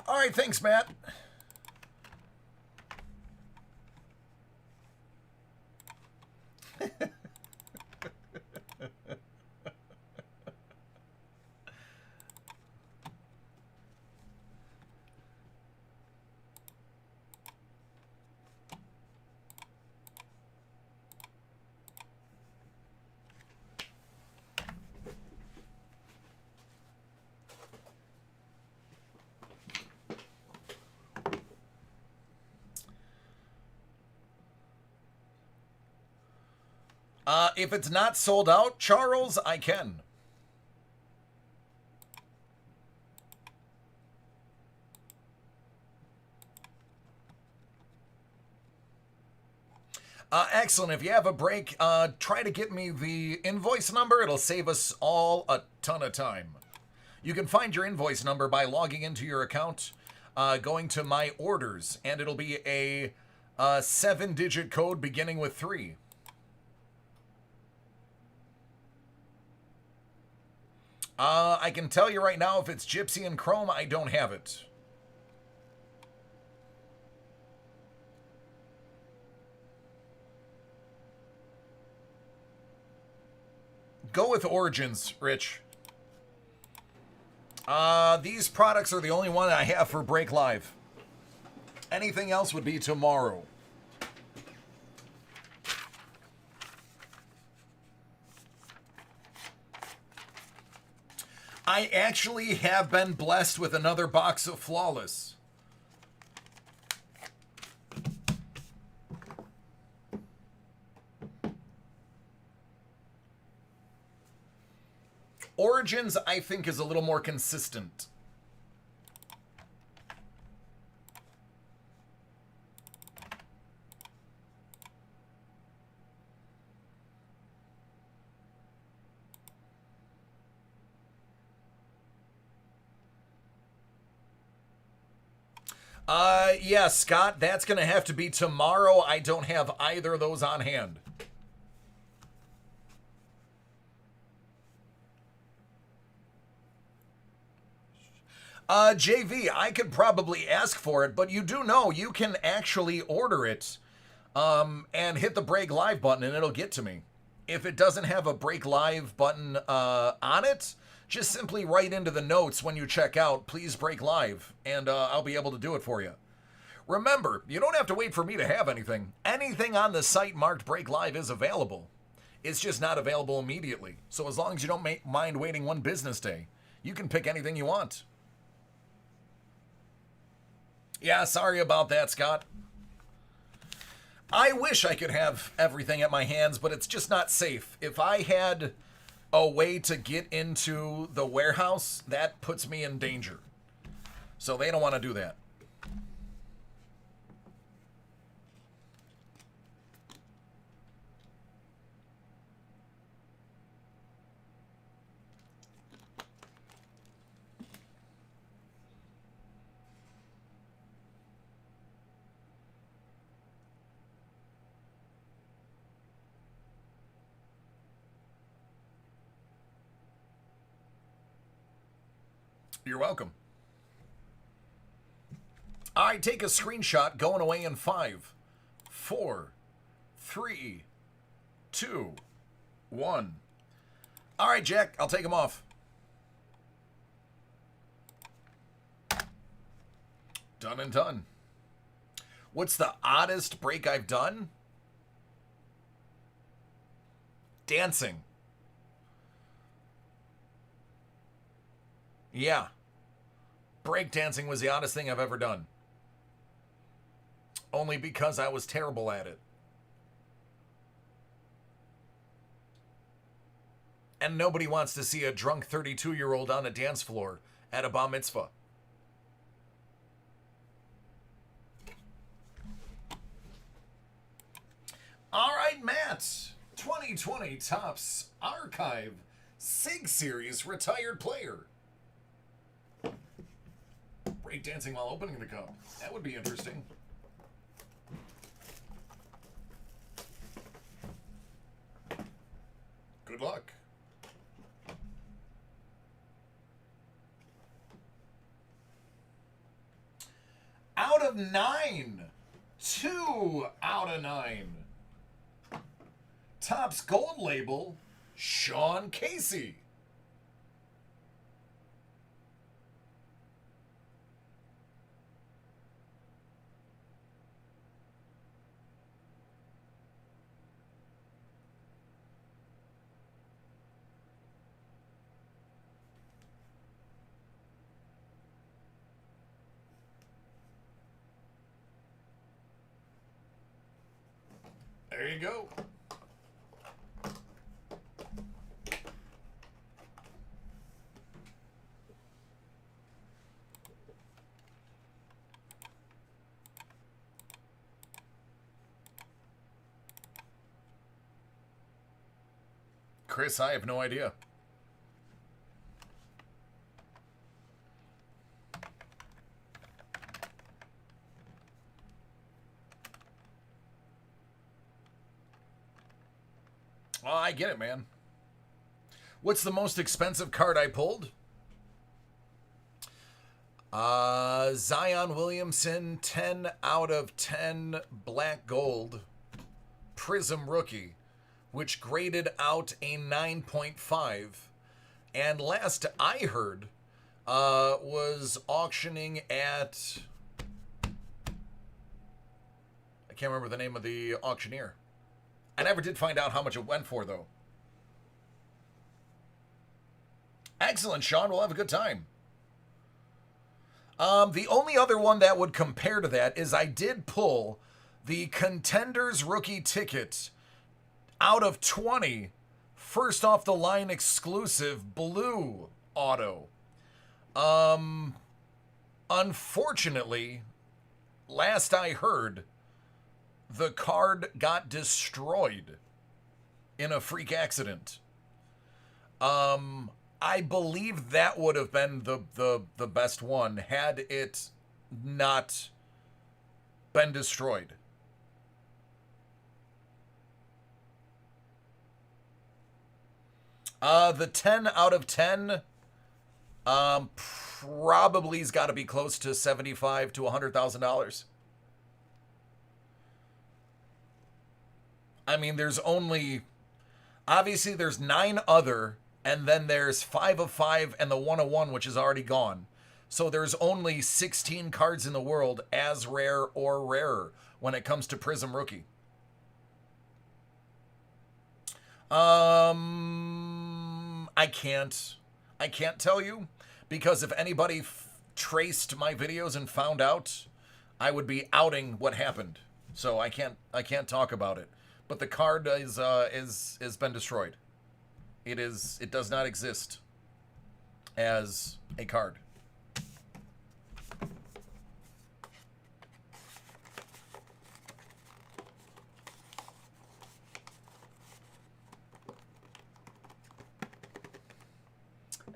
All right, thanks, Matt. If it's not sold out, Charles, I can. Excellent. If you have a break, try to get me the invoice number. It'll save us all a ton of time. You can find your invoice number by logging into your account, going to My Orders, and it'll be a 7-digit code beginning with 3. I can tell you right now, if it's Gypsy and Chrome, I don't have it. Go with Origins, Rich. These products are the only one I have for Break Live. Anything else would be tomorrow. I actually have been blessed with another box of Flawless. Origins, I think, is a little more consistent. Yeah, Scott, that's going to have to be tomorrow. I don't have either of those on hand. JV, I could probably ask for it, but you do know you can actually order it and hit the Break Live button and it'll get to me. If it doesn't have a Break Live button on it, just simply write into the notes when you check out, please break live, and I'll be able to do it for you. Remember, you don't have to wait for me to have anything. Anything on the site marked Break Live is available. It's just not available immediately. So as long as you don't mind waiting one business day, you can pick anything you want. Yeah, sorry about that, Scott. I wish I could have everything at my hands, but it's just not safe. If I had a way to get into the warehouse, that puts me in danger. So they don't want to do that. You're welcome. All right, take a screenshot going away in 5, 4, 3, 2, 1. All right, Jack, I'll take them off. Done and done. What's the oddest break I've done? Dancing. Yeah. Break dancing was the oddest thing I've ever done. Only because I was terrible at it. And nobody wants to see a drunk 32-year-old on a dance floor at a bar mitzvah. All right, Matt. 2020 Topps Archive SIG Series Retired Player. Breakdancing while opening the cup. That would be interesting. Good luck. Out of 9. 2 out of 9. Topps Gold Label, Sean Casey. There you go. Chris, I have no idea. Oh, I get it, man. What's the most expensive card I pulled? Zion Williamson, 10 out of 10 black gold Prism rookie, which graded out a 9.5. And last I heard, was auctioning at... I can't remember the name of the auctioneer. I never did find out how much it went for, though. Excellent, Sean. We'll have a good time. The only other one that would compare to that is I did pull the Contenders rookie ticket out of 20, first off the line exclusive blue auto. Unfortunately, last I heard, the card got destroyed in a freak accident. I believe that would have been the best one had it not been destroyed. The 10 out of 10 probably's got to be close to $75,000 to $100,000. I mean, there's only, obviously there's 9 other, and then there's 5 of 5 and the 1 of 1, which is already gone. So there's only 16 cards in the world as rare or rarer when it comes to Prism Rookie. I can't tell you, because if anybody traced my videos and found out, I would be outing what happened. So I can't talk about it. But the card is been destroyed. It does not exist as a card.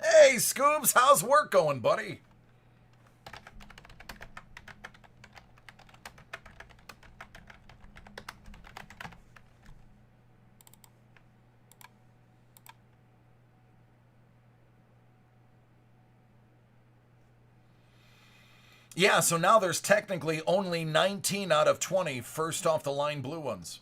Hey, Scoobs, how's work going, buddy? Yeah, so now there's technically only 19 out of 20 first off the line blue ones.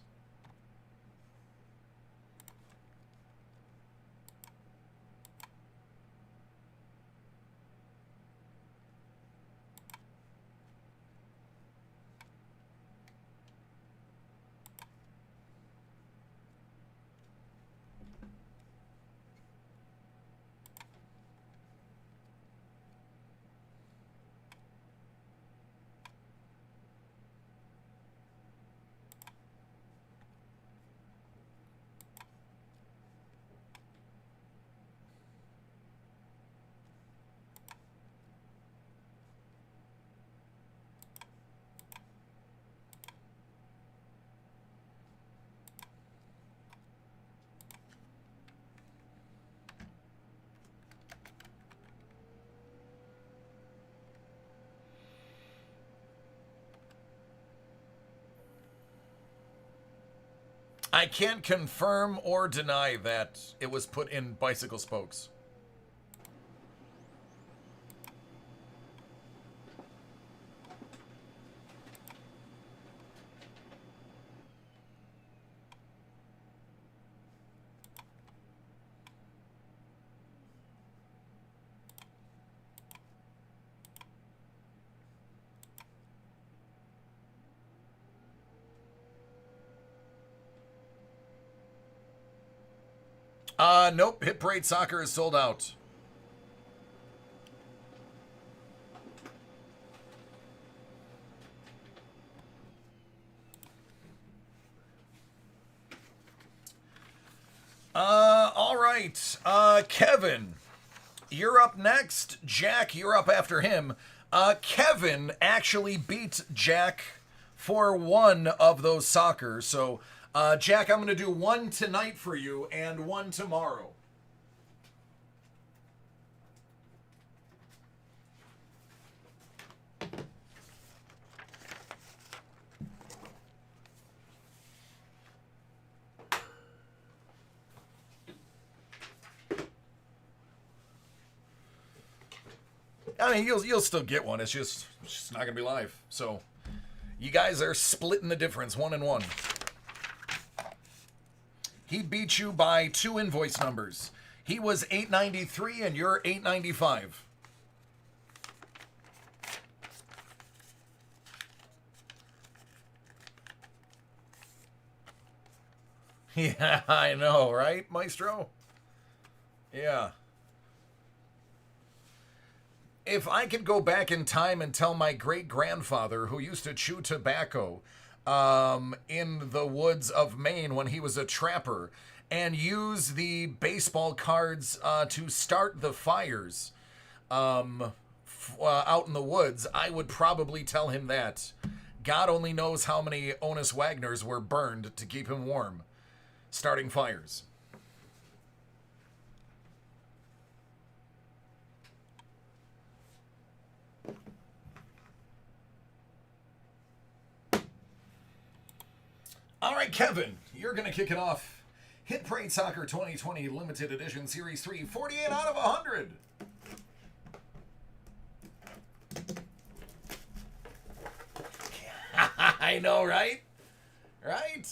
I can't confirm or deny that it was put in bicycle spokes. Nope. Hit Parade Soccer is sold out. All right. Kevin, you're up next. Jack, you're up after him. Kevin actually beat Jack for one of those soccer. So, Jack, I'm going to do one tonight for you and one tomorrow. I mean, you'll still get one. It's just not gonna be live. So, you guys are splitting the difference, 1 and 1. He beat you by 2 invoice numbers. He was $893 and you're $895. Yeah, I know, right, Maestro? Yeah. If I could go back in time and tell my great-grandfather, who used to chew tobacco in the woods of Maine when he was a trapper, and use the baseball cards to start the fires out in the woods, I would probably tell him that. God only knows how many Honus Wagners were burned to keep him warm, starting fires. All right, Kevin, you're going to kick it off. Hit Parade Soccer 2020 Limited Edition Series 3, 48 out of 100. I know, right? Right?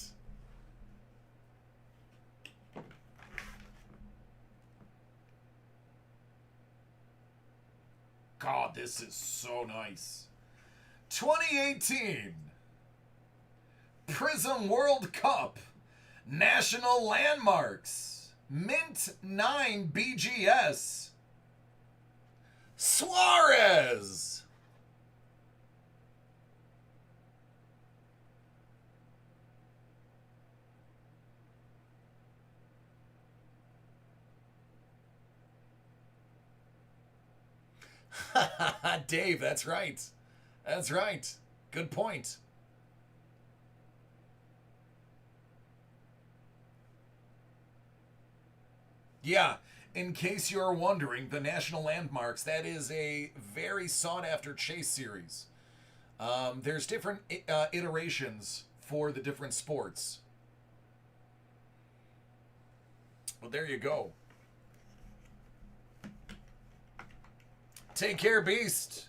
God, this is so nice. 2018 Prism World Cup National Landmarks Mint 9 BGS Suarez. Dave, that's right. That's right. Good point. Yeah, in case you're wondering, the National Landmarks, that is a very sought after chase series. There's different iterations for the different sports. Well, there you go. Take care, Beast.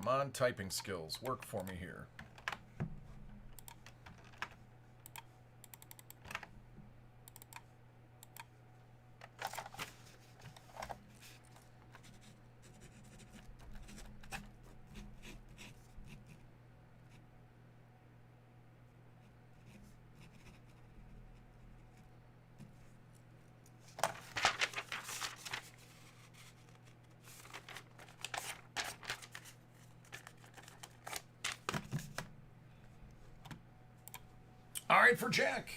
Come on, typing skills. Work for me here. All right, for Jack.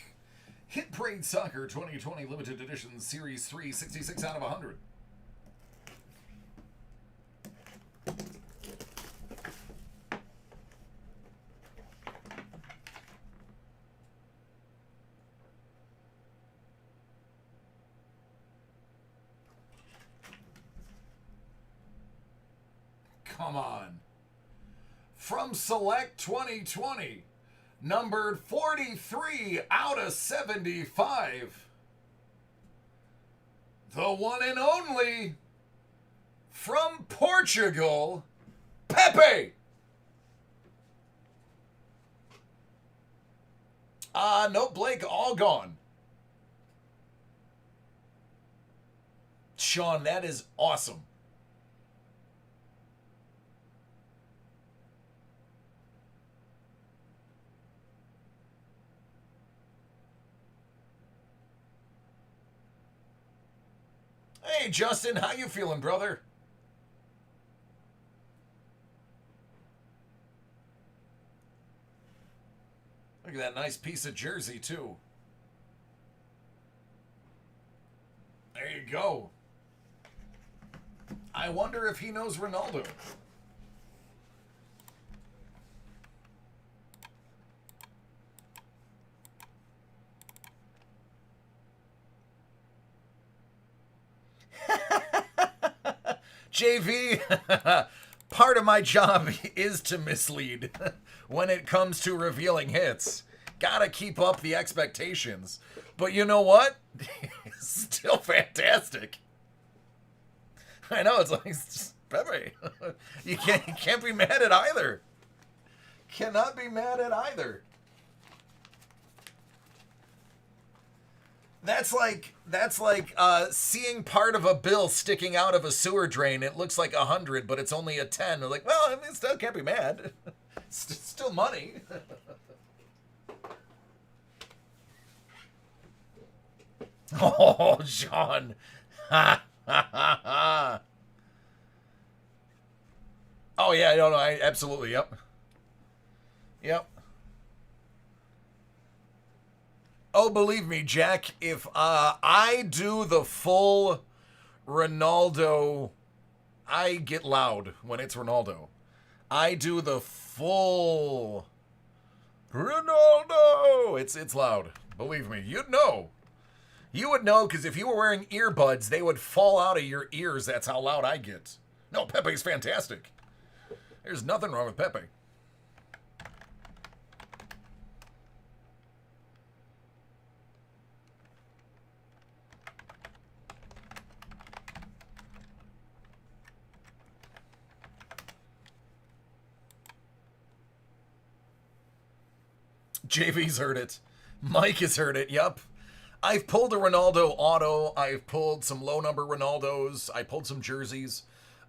Hit Parade Soccer 2020 Limited Edition Series 3, 66 out of 100. Come on. From Select 2020. Numbered 43 out of 75. The one and only, from Portugal, Pepe. No, Blake, all gone. Sean, that is awesome. Hey, Justin, how you feeling, brother? Look at that nice piece of jersey, too. There you go. I wonder if he knows Ronaldo. JV, part of my job is to mislead when it comes to revealing hits. Gotta keep up the expectations. But you know what? Still fantastic. I know, it's like, it's just Pepe. You can't be mad at either. Cannot be mad at either. That's like seeing part of a bill sticking out of a sewer drain. It looks like 100, but it's only a 10. They're like, well, I mean, still can't be mad. It's still money. Oh, Sean. Ha ha ha ha. Oh yeah, I don't know. I absolutely, yep. Yep. Oh, believe me, Jack, if I do the full Ronaldo, I get loud when it's Ronaldo. I do the full Ronaldo. It's loud. Believe me, you'd know. You would know, because if you were wearing earbuds, they would fall out of your ears. That's how loud I get. No, Pepe's fantastic. There's nothing wrong with Pepe. JV's heard it. Mike has heard it. Yep. I've pulled a Ronaldo auto. I've pulled some low number Ronaldos. I pulled some jerseys.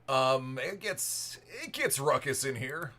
It gets ruckus in here.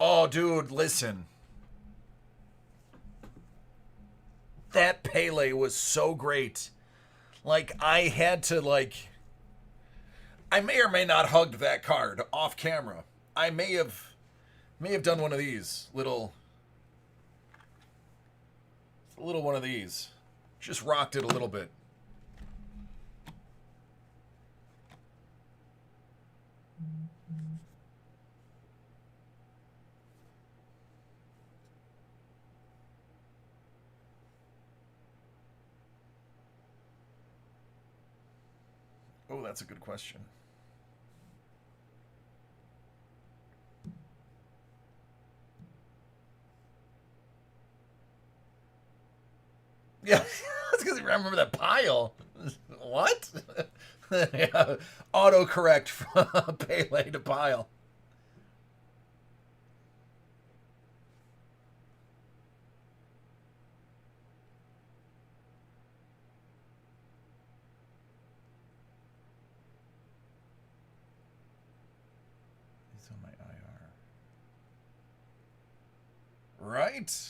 Oh, dude, listen. That Pele was so great. Like, I had to, like... I may or may not hugged that card off camera. I may have done one of these. Little one of these. Just rocked it a little bit. Oh, that's a good question. Yeah, that's because I remember that pile. What? Yeah, autocorrect from Pele to pile. He's on my IR. Right?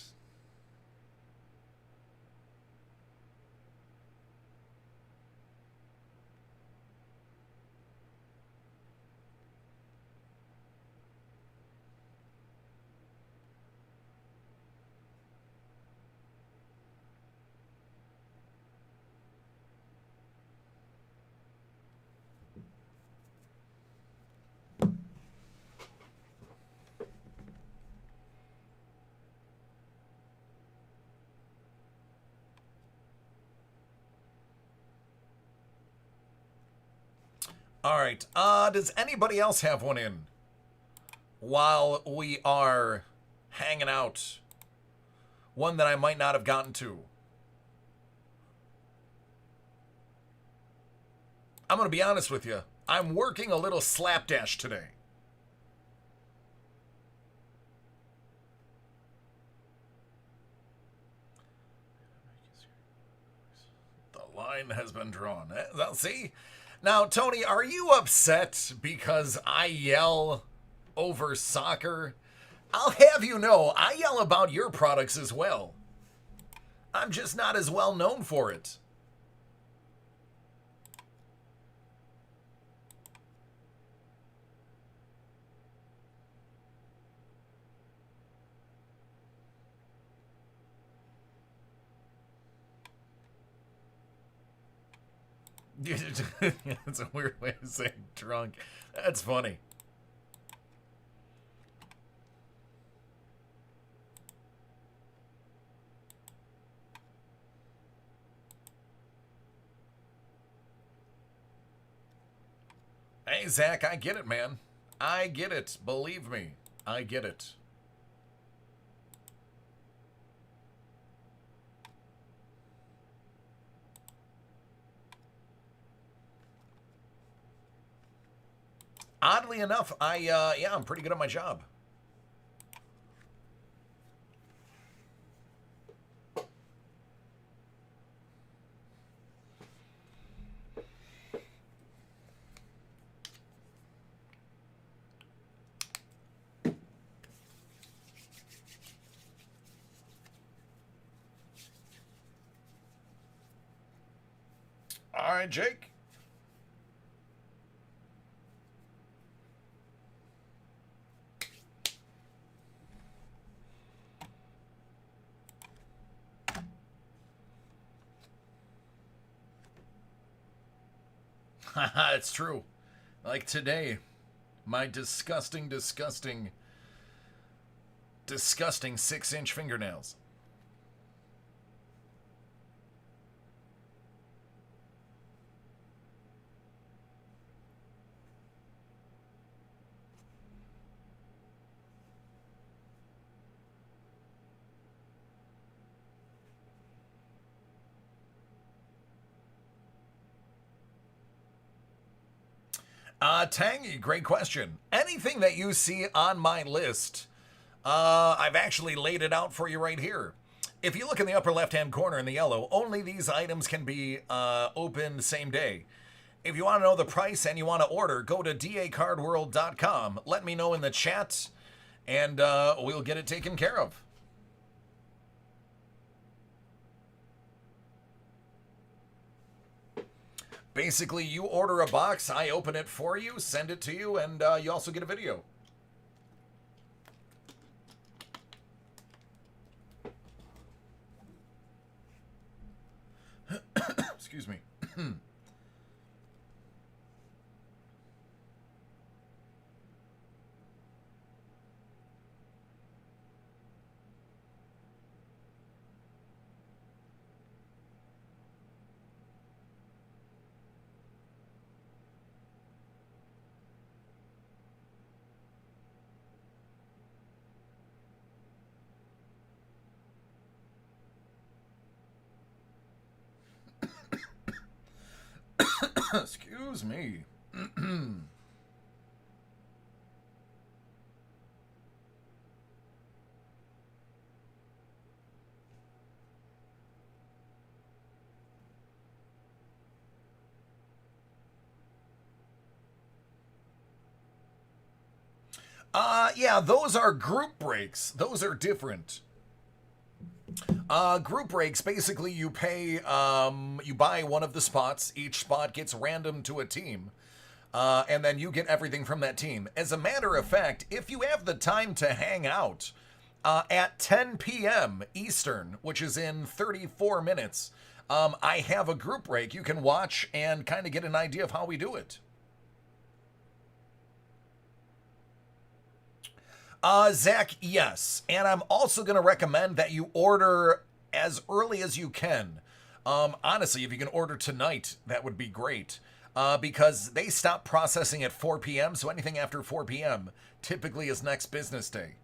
All right. Does anybody else have one in while we are hanging out? One that I might not have gotten to. I'm going to be honest with you. I'm working a little slapdash today. The line has been drawn. See? Now, Tony, are you upset because I yell over soccer? I'll have you know, I yell about your products as well. I'm just not as well known for it. It's a weird way to say drunk. That's funny. Hey, Zach, I get it, man. I get it. Believe me, I get it. Oddly enough, yeah, I'm pretty good at my job. All right, Jake. It's true. Like today, my disgusting 6-inch fingernails. Tangy, great question. Anything that you see on my list, I've actually laid it out for you right here. If you look in the upper left-hand corner in the yellow, only these items can be opened same day. If you want to know the price and you want to order, go to dacardworld.com. Let me know in the chat, and we'll get it taken care of. Basically, you order a box, I open it for you, send it to you, and you also get a video. Excuse me. Excuse me. Yeah, those are group breaks. Those are different. Group breaks, basically you pay, you buy one of the spots. Each spot gets random to a team. And then you get everything from that team. As a matter of fact, if you have the time to hang out at 10 p.m. Eastern, which is in 34 minutes, I have a group break you can watch and kind of get an idea of how we do it. Zach, yes. And I'm also going to recommend that you order as early as you can. Honestly, if you can order tonight, that would be great. Because they stop processing at 4 p.m., so anything after 4 p.m. typically is next business day.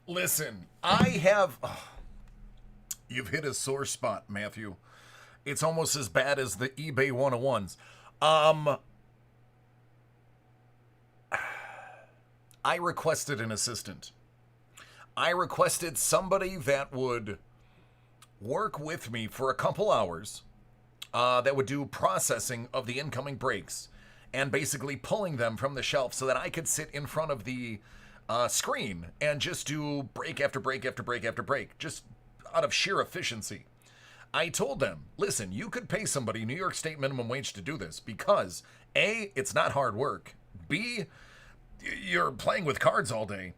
Listen, I have. Oh, you've hit a sore spot, Matthew. It's almost as bad as the eBay 101s. Um, I requested an assistant. I requested somebody that would work with me for a couple hours, that would do processing of the incoming breaks and basically pulling them from the shelf so that I could sit in front of the screen and just do break after break after break after break, just out of sheer efficiency. I told them, listen, you could pay somebody New York State minimum wage to do this because A, it's not hard work. B, you're playing with cards all day.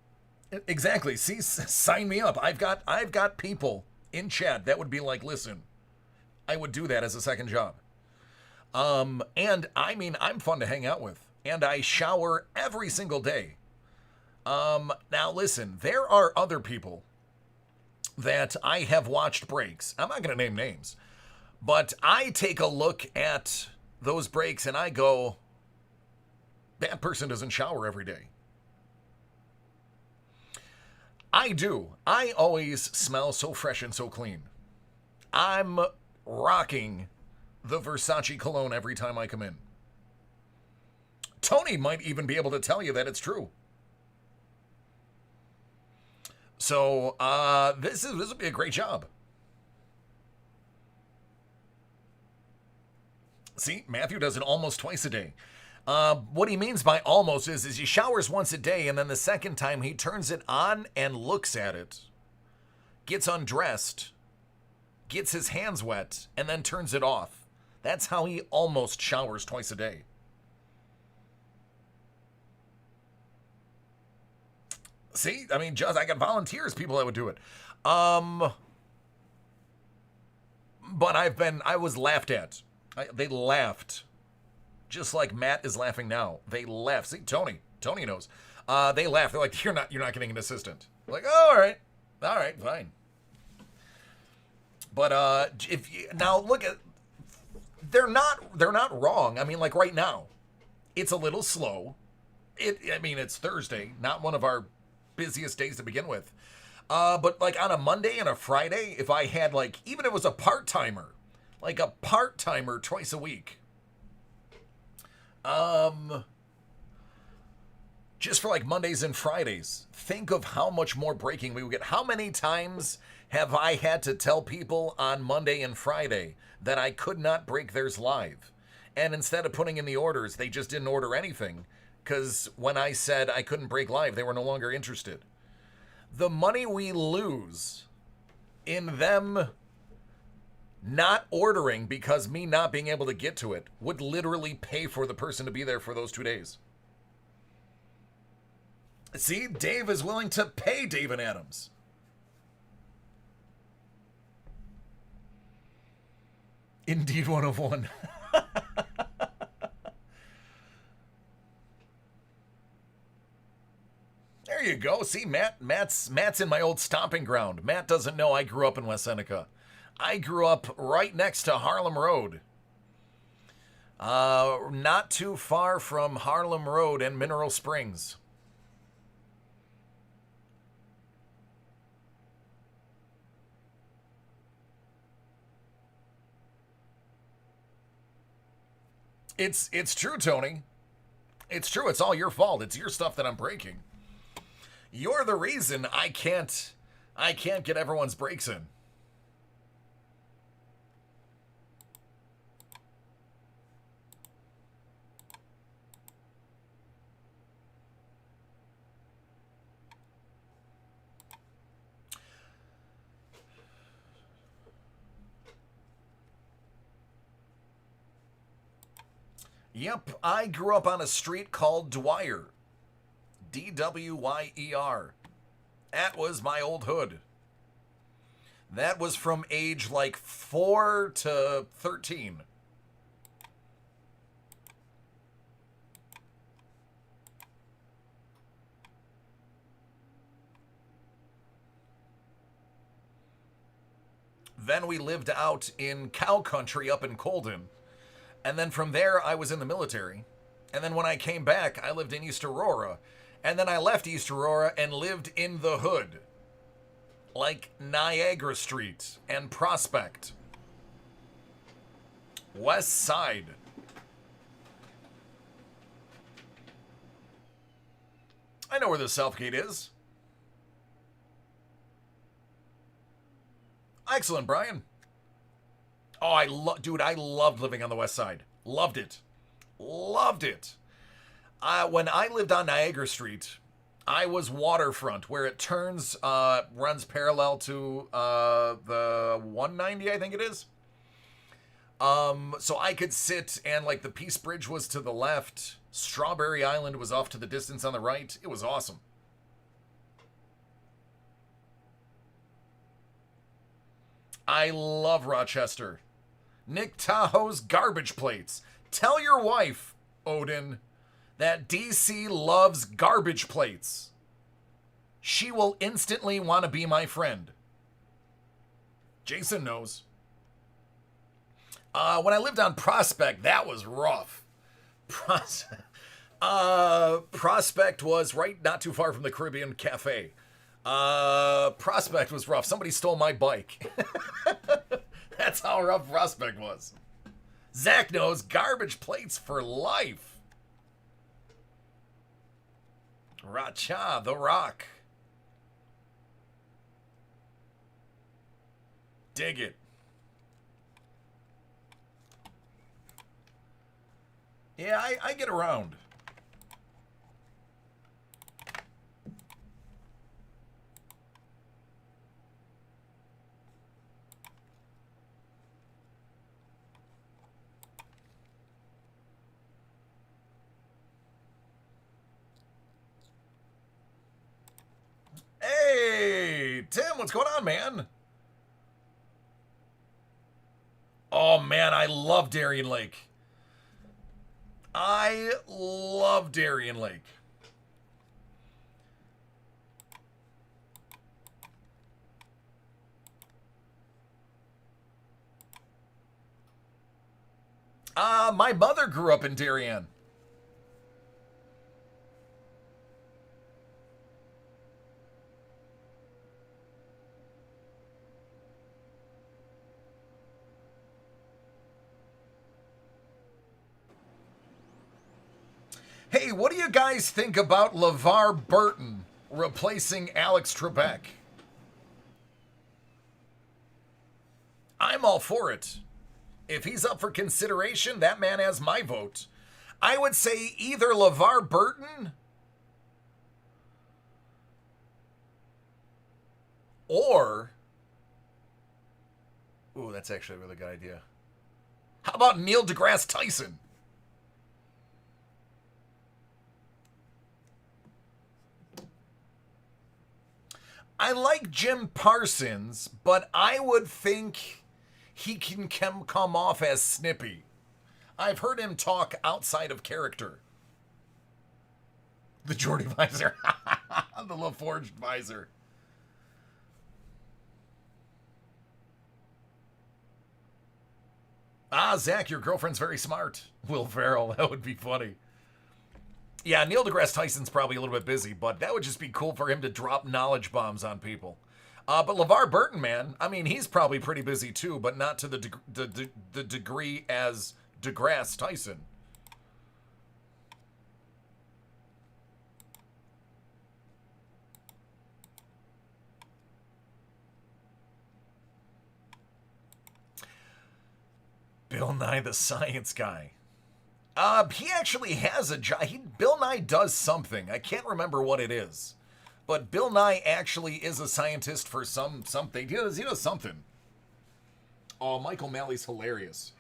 Exactly. See, sign me up. I've got people in chat that would be like, listen, I would do that as a second job. And I mean, I'm fun to hang out with, and I shower every single day. Now listen, there are other people that I have watched breaks. I'm not going to name names, but I take a look at those breaks and I go, that person doesn't shower every day. I do. I always smell so fresh and so clean. I'm rocking the Versace cologne every time I come in. Tony might even be able to tell you that it's true. So this will be a great job. See, Matthew does it almost twice a day. What he means by almost is he showers once a day, and then the second time he turns it on and looks at it, gets undressed, gets his hands wet, and then turns it off. That's how he almost showers twice a day. See, I mean, just I got volunteers, people that would do it. But I was laughed at. They laughed, just like Matt is laughing now. They laughed. See, Tony knows. They laughed. They're like, you're not getting an assistant. I'm like, oh, all right, fine. But if you, now look at, they're not wrong. I mean, like right now, it's a little slow. It's Thursday, not one of our busiest days to begin with. But like on a Monday and a Friday, if I had like, even if it was a part-timer, like a part-timer twice a week, just for like Mondays and Fridays, think of how much more breaking we would get. How many times have I had to tell people on Monday and Friday that I could not break theirs live? And instead of putting in the orders, they just didn't order anything, because when I said I couldn't break live, they were no longer interested. The money we lose in them not ordering because me not being able to get to it would literally pay for the person to be there for those 2 days. See, Dave is willing to pay David Adams. Indeed 101. There you go. See, Matt's in my old stomping ground. Matt doesn't know I grew up in West Seneca. I grew up right next to Harlem Road. Not too far from Harlem Road and Mineral Springs. It's true, Tony. It's true. It's all your fault. It's your stuff that I'm breaking. You're the reason I can't get everyone's breaks in. Yep, I grew up on a street called Dwyer. D-W-Y-E-R. That was my old hood. That was from age like 4 to 13. Then we lived out in cow country up in Colden. And then from there, I was in the military. And then when I came back, I lived in East Aurora. And then I left East Aurora and lived in the hood. Like Niagara Street and Prospect. West Side. I know where the Southgate is. Excellent, Brian. Oh, I loved living on the West Side. Loved it. Loved it. When I lived on Niagara Street, I was waterfront, where it turns, runs parallel to the 190, I think it is. So I could sit, and like the Peace Bridge was to the left, Strawberry Island was off to the distance on the right. It was awesome. I love Rochester. Nick Tahoe's garbage plates. Tell your wife, Odin, that DC loves garbage plates. She will instantly want to be my friend. Jason knows. When I lived on Prospect, that was rough. Prospect was right not too far from the Caribbean Cafe. Prospect was rough. Somebody stole my bike. That's how rough Prospect was. Zach knows, garbage plates for life. Racha, The Rock. Dig it. Yeah, I get around. Hey, Tim, what's going on, man? Oh, man, I love Darien Lake. I love Darien Lake. My mother grew up in Darien. Hey, what do you guys think about LeVar Burton replacing Alex Trebek? I'm all for it. If he's up for consideration, that man has my vote. I would say either LeVar Burton or... Ooh, that's actually a really good idea. How about Neil deGrasse Tyson? I like Jim Parsons, but I would think he can come off as snippy. I've heard him talk outside of character. The Jordy visor. The LaForged visor. Zach, your girlfriend's very smart. Will Ferrell, that would be funny. Yeah, Neil deGrasse Tyson's probably a little bit busy, but that would just be cool for him to drop knowledge bombs on people. But LeVar Burton, man, I mean, he's probably pretty busy too, but not to the degree as deGrasse Tyson. Bill Nye the Science Guy. He actually has a job. Bill Nye does something. I can't remember what it is. But Bill Nye actually is a scientist for something. He does something. Oh, Michael Malley's hilarious.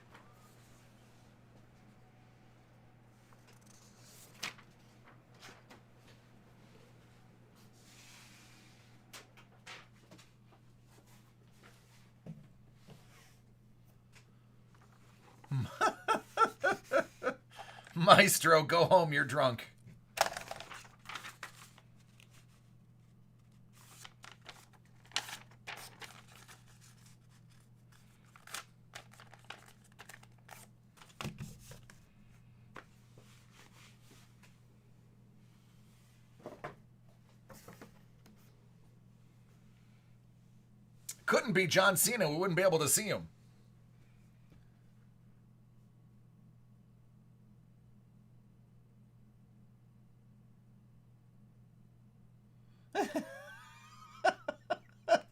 Maestro, go home. You're drunk. Couldn't be John Cena. We wouldn't be able to see him.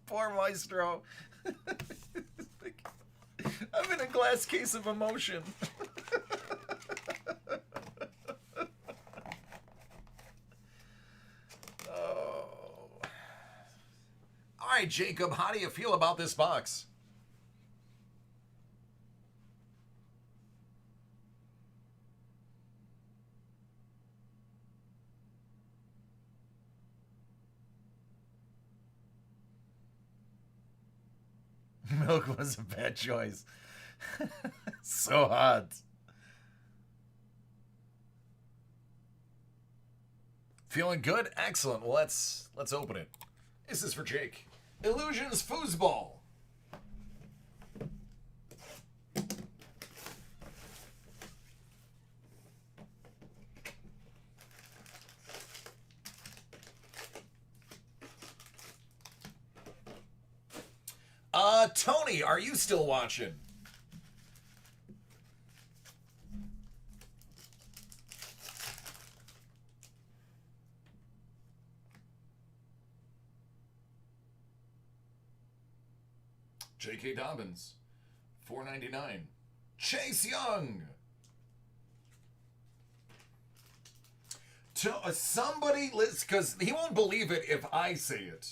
Poor Maestro. I'm in a glass case of emotion. Oh. All right, Jacob, how do you feel about this box? Milk was a bad choice. So hot. Feeling good? Excellent. Well, let's open it. This is for Jake. Illusions Foosball. Tony, are you still watching? J.K. Dobbins, $4.99. Chase Young. Somebody, because he won't believe it if I say it.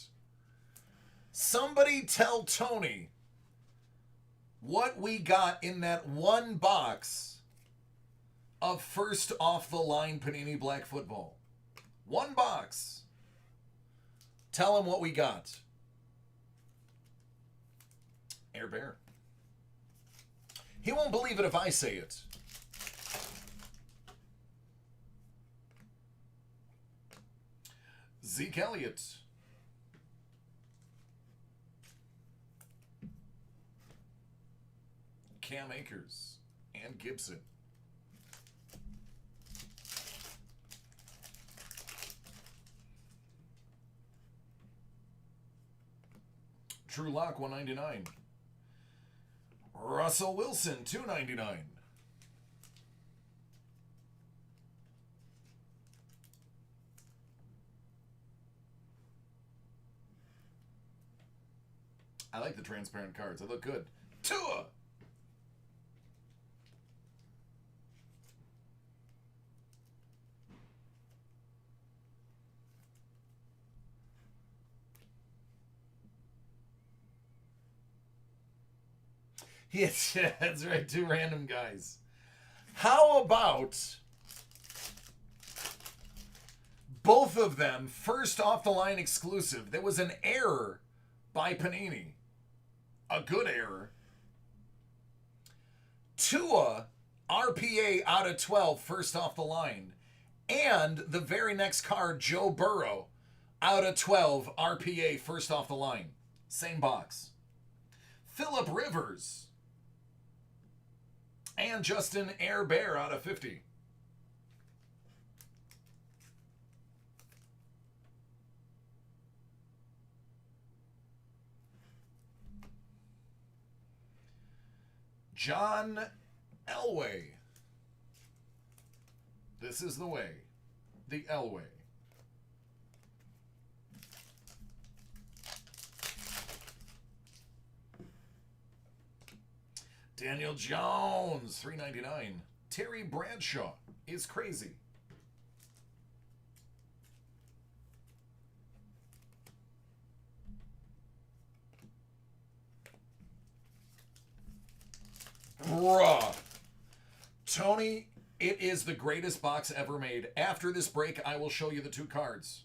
Somebody tell Tony what we got in that one box of first off the line Panini Black Football. One box. Tell him what we got. Air Bear. He won't believe it if I say it. Zeke Elliott. Cam Akers and Gibson. Drew Lock, $1.99. Russell Wilson, $2.99. I like the transparent cards. They look good. Tua. Yes, that's right. Two random guys. How about both of them first off the line exclusive? There was an error by Panini. A good error. Tua, RPA out of 12, first off the line. And the very next card, Joe Burrow, out of 12, RPA, first off the line. Same box. Phillip Rivers. And Justin Air Bear out of 50. John Elway. This is the way. The Elway. Daniel Jones, $3.99. Terry Bradshaw is crazy. Bruh. Tony, it is the greatest box ever made. After this break, I will show you the two cards.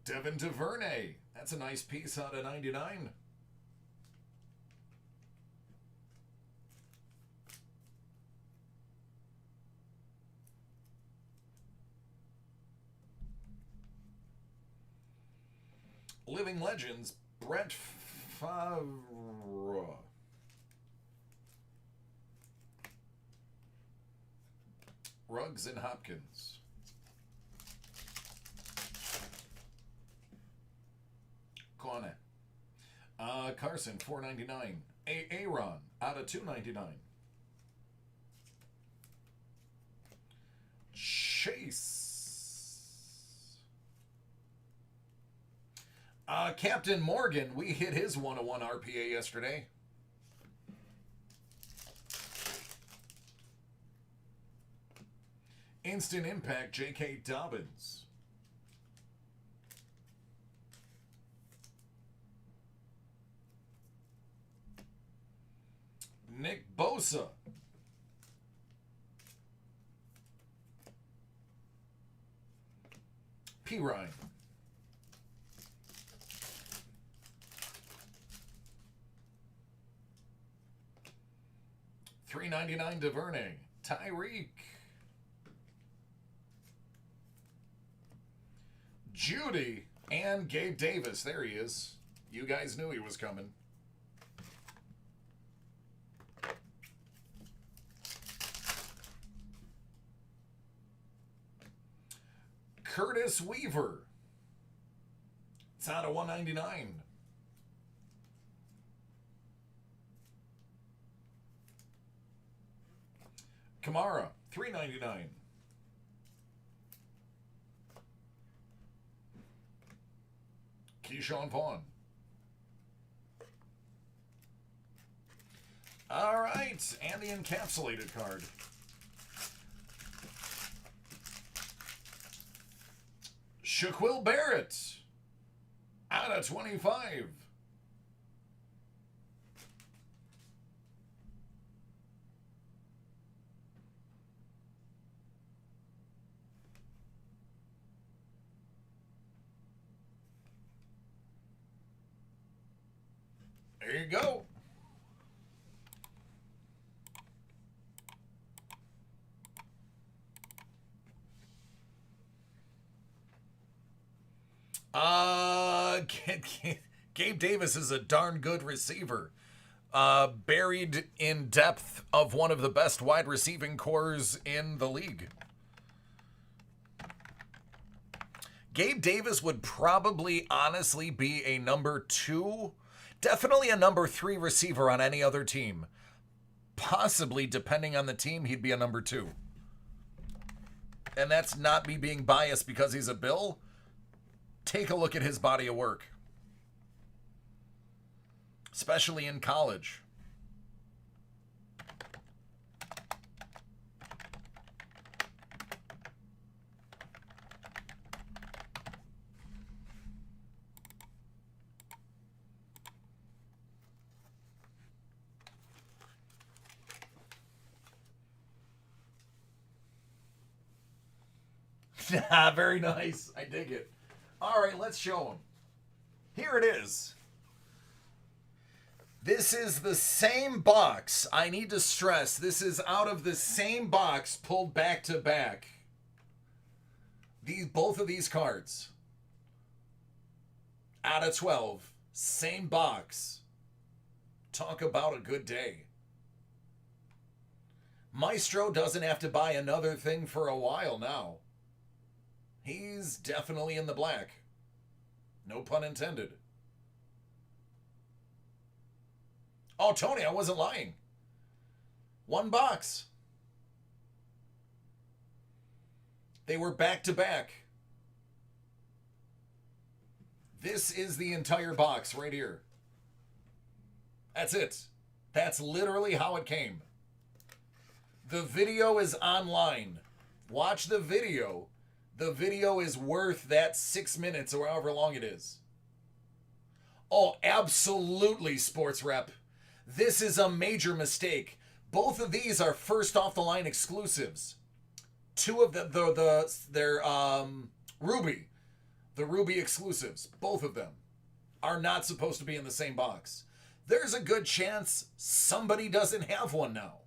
Devin DuVernay. That's a nice piece out of 99. Living Legends, Brett Favre. Ruggs and Hopkins. Kone. Carson, $4.99. Aaron, out of $2.99. Chase. Captain Morgan, we hit his 101 RPA yesterday. Instant Impact, J.K. Dobbins. Nick Bosa. P. Ryan. $3.99 DuVernay. Tyreek. Judy and Gabe Davis. There he is. You guys knew he was coming. Curtis Weaver. It's out of $199. Kamara, $3.99. Keyshawn Vaughn. All right, and the encapsulated card. Shaquille Barrett out of 25. There you go. Gabe Davis is a darn good receiver. Buried in depth of one of the best wide receiving cores in the league. Gabe Davis would probably honestly be a number 2, definitely a number 3 receiver on any other team. Possibly, depending on the team, he'd be a number 2. And that's not me being biased because he's a Bill. Take a look at his body of work. Especially in college. Very nice. I dig it. All right, let's show them. Here it is. This is the same box. I need to stress, this is out of the same box pulled back to back. Both of these cards. Out of 12. Same box. Talk about a good day. Maestro doesn't have to buy another thing for a while now. He's definitely in the black. No pun intended. Oh, Tony, I wasn't lying. One box. They were back to back. This is the entire box right here. That's it. That's literally how it came. The video is online. Watch the video. The video is worth that 6 minutes or however long it is. Oh, absolutely, sports rep. This is a major mistake. Both of these are first off the line exclusives. Two of they're Ruby. The Ruby exclusives, both of them, are not supposed to be in the same box. There's a good chance somebody doesn't have one now.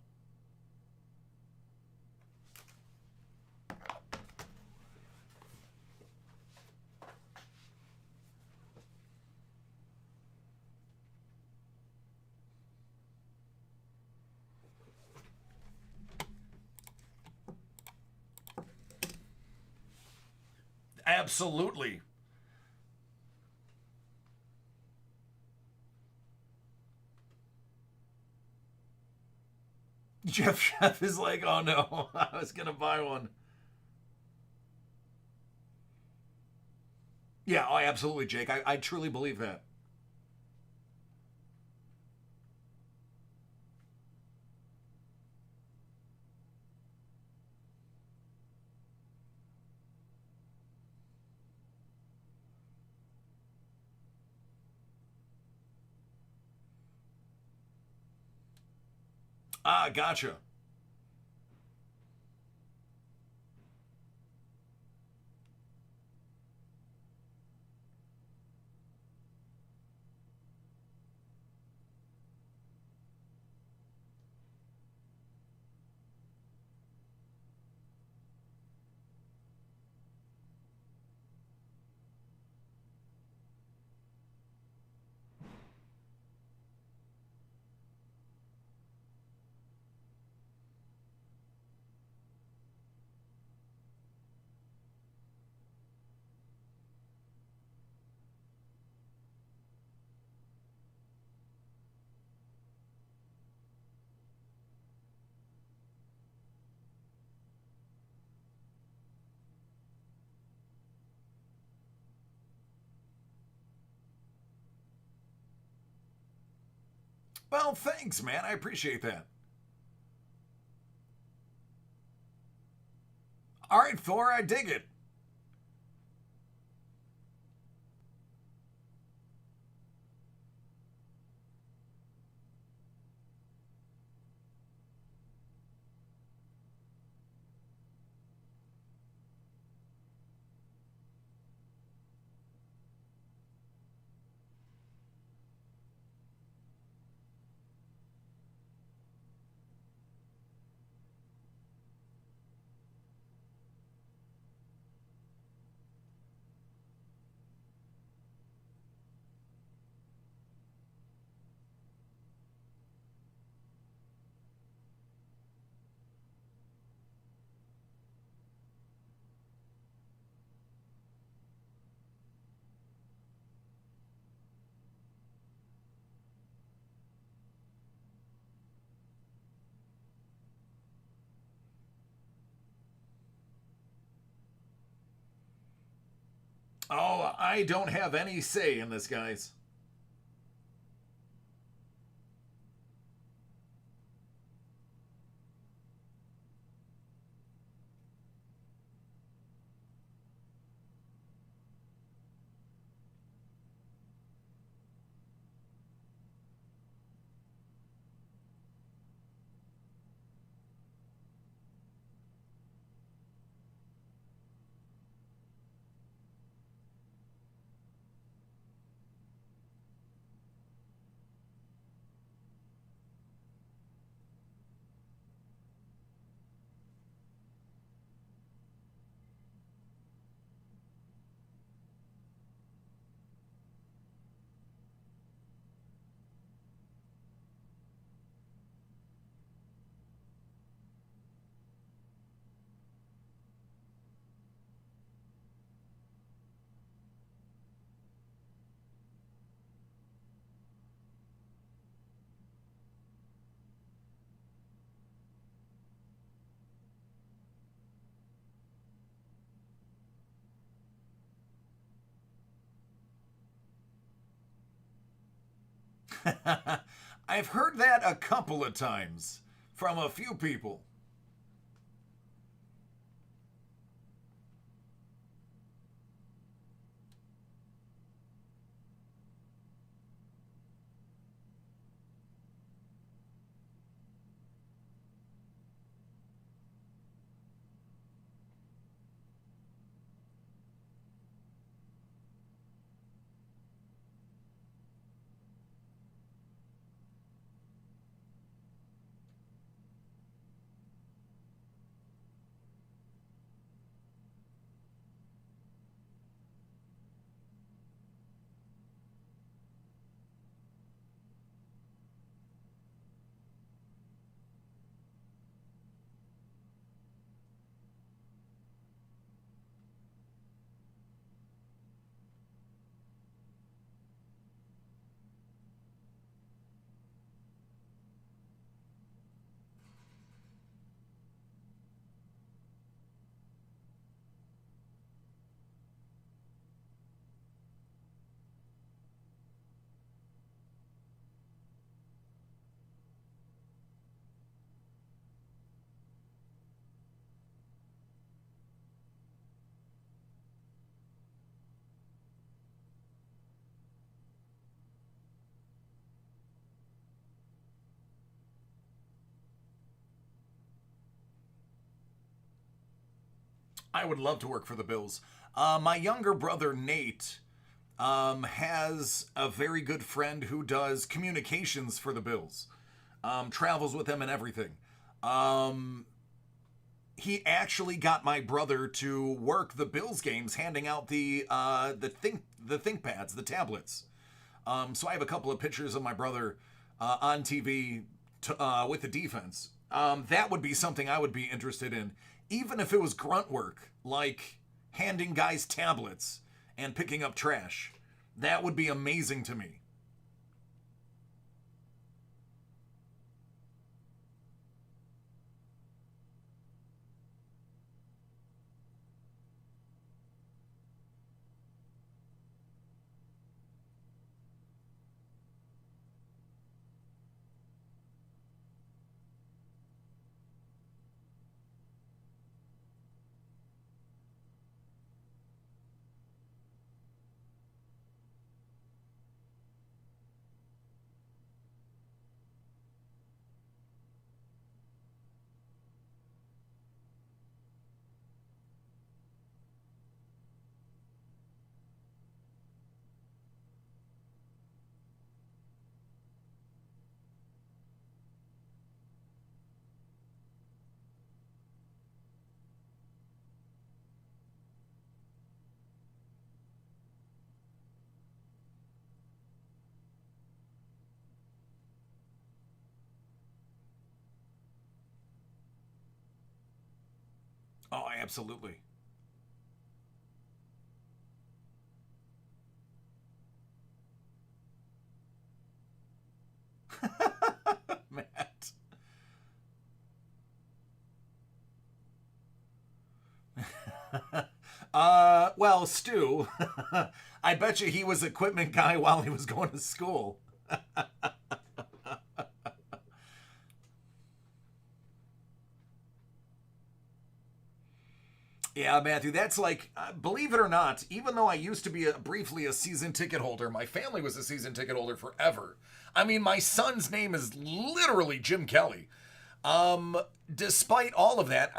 Absolutely. Jeff is like, oh no, I was going to buy one. Yeah, oh, absolutely, Jake. I truly believe that. Ah, gotcha. Well, thanks, man. I appreciate that. All right, Thor, I dig it. Oh, I don't have any say in this, guys. I've heard that a couple of times from a few people. I would love to work for the Bills. My younger brother, Nate, has a very good friend who does communications for the Bills, travels with them and everything. Um, he actually got my brother to work the Bills games, handing out the think pads, the tablets. So I have a couple of pictures of my brother on TV with the defense. That would be something I would be interested in, even if it was grunt work, like handing guys tablets and picking up trash. That would be amazing to me. Oh, absolutely. Matt. Well, Stu, I bet you he was equipment guy while he was going to school. Yeah, Matthew, that's like, believe it or not, even though I used to be briefly a season ticket holder, my family was a season ticket holder forever. I mean, my son's name is literally Jim Kelly. Um, Despite all of that,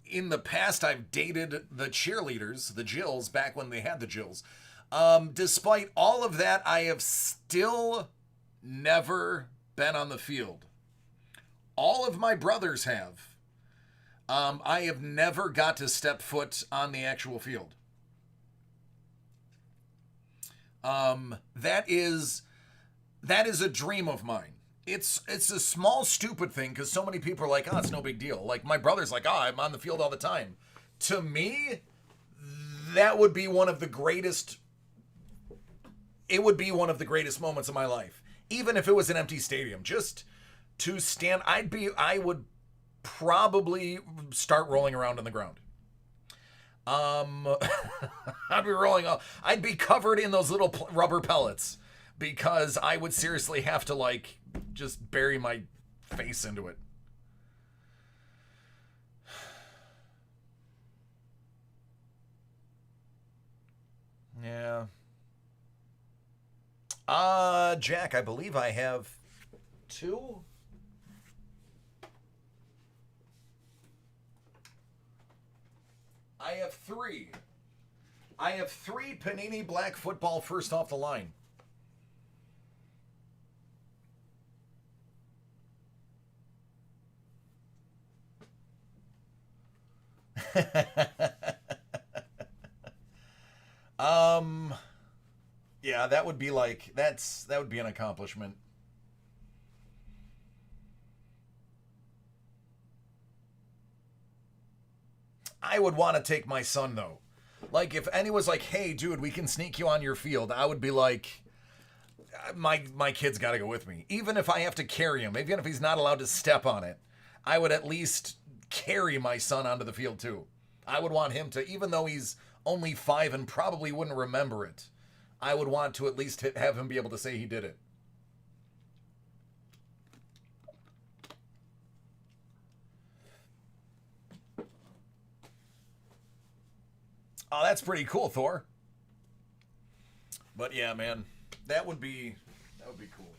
in the past I've dated the cheerleaders, the Jills, back when they had the Jills. Despite all of that, I have still never been on the field. All of my brothers have. I have never got to step foot on the actual field. That is a dream of mine. It's a small stupid thing because so many people are like, oh, it's no big deal. Like my brother's like, oh, I'm on the field all the time. To me, that would be one of the greatest. It would be one of the greatest moments of my life, even if it was an empty stadium. Just to stand, I would probably start rolling around on the ground. Um, I'd be rolling off. I'd be covered in those little rubber pellets because I would seriously have to like just bury my face into it. Yeah. Jack, I believe I have two. I have three. I have three Panini Black Football first off the line. um, yeah, that would be like that would be an accomplishment. I would want to take my son though. Like if anyone was like, "Hey, dude, we can sneak you on your field," I would be like, "My kid's got to go with me, even if I have to carry him. Even if he's not allowed to step on it, I would at least carry my son onto the field too. I would want him to, even though he's only 5 and probably wouldn't remember it. I would want to at least have him be able to say he did it. Oh, that's pretty cool, Thor. But yeah, man, that would be cool.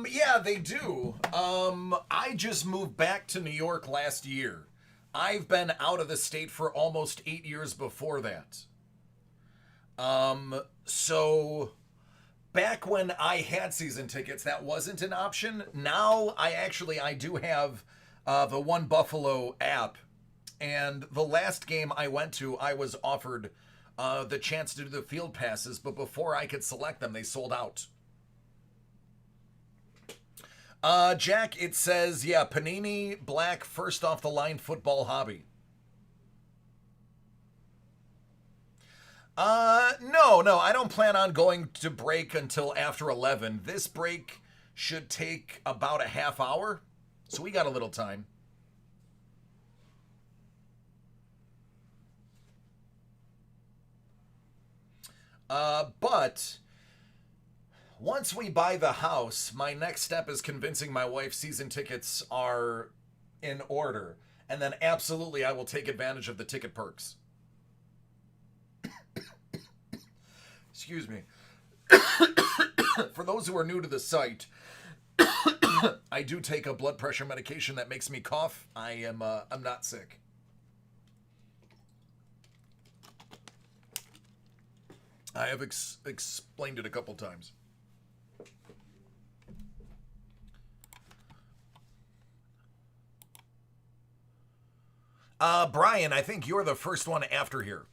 Yeah, they do. I just moved back to New York last year. I've been out of the state for almost 8 years before that. So back when I had season tickets, that wasn't an option. Now I do have the One Buffalo app, and the last game I went to, I was offered the chance to do the field passes, but before I could select them, they sold out. Jack, it says, yeah, Panini Black first off the line football hobby. No, I don't plan on going to break until after 11. This break should take about a half hour, so we got a little time. But once we buy the house, my next step is convincing my wife season tickets are in order. And then absolutely I will take advantage of the ticket perks. Excuse me. For those who are new to the site, I do take a blood pressure medication that makes me cough. I'm not sick. I have explained it a couple times. Brian, I think you're the first one after here.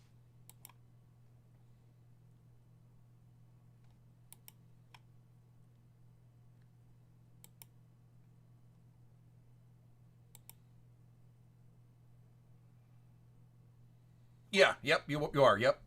Yeah, yep, you are, yep.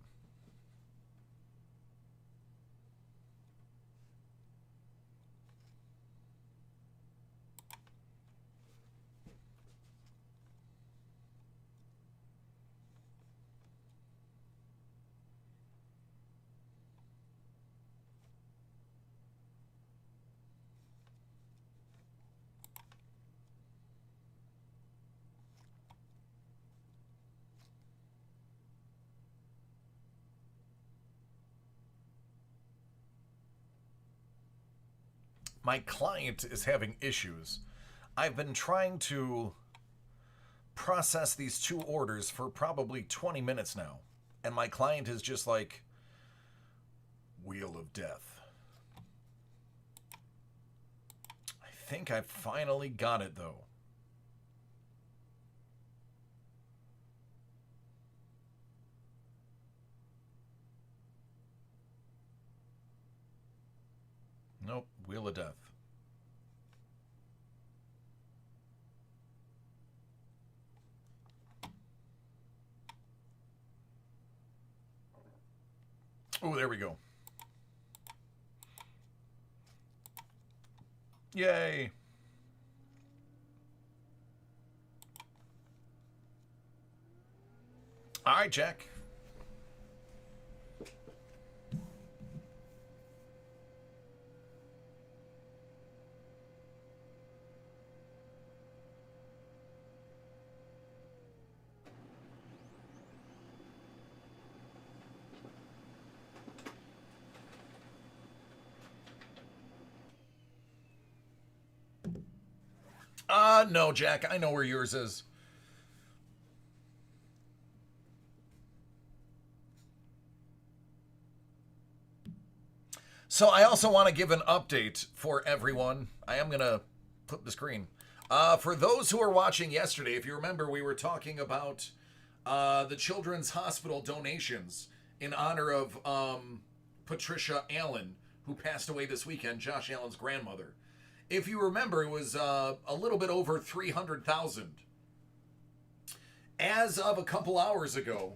My client is having issues. I've been trying to process these two orders for probably 20 minutes now. And my client is just like, Wheel of Death. I think I finally got it, though. Nope, Wheel of Death. Oh, there we go. Yay. All right, Jack. No, Jack. I know where yours is. So I also want to give an update for everyone. I am going to flip the screen. For those who were watching yesterday, if you remember, we were talking about the Children's Hospital donations in honor of Patricia Allen, who passed away this weekend, Josh Allen's grandmother. If you remember, it was a little bit over 300,000. As of a couple hours ago,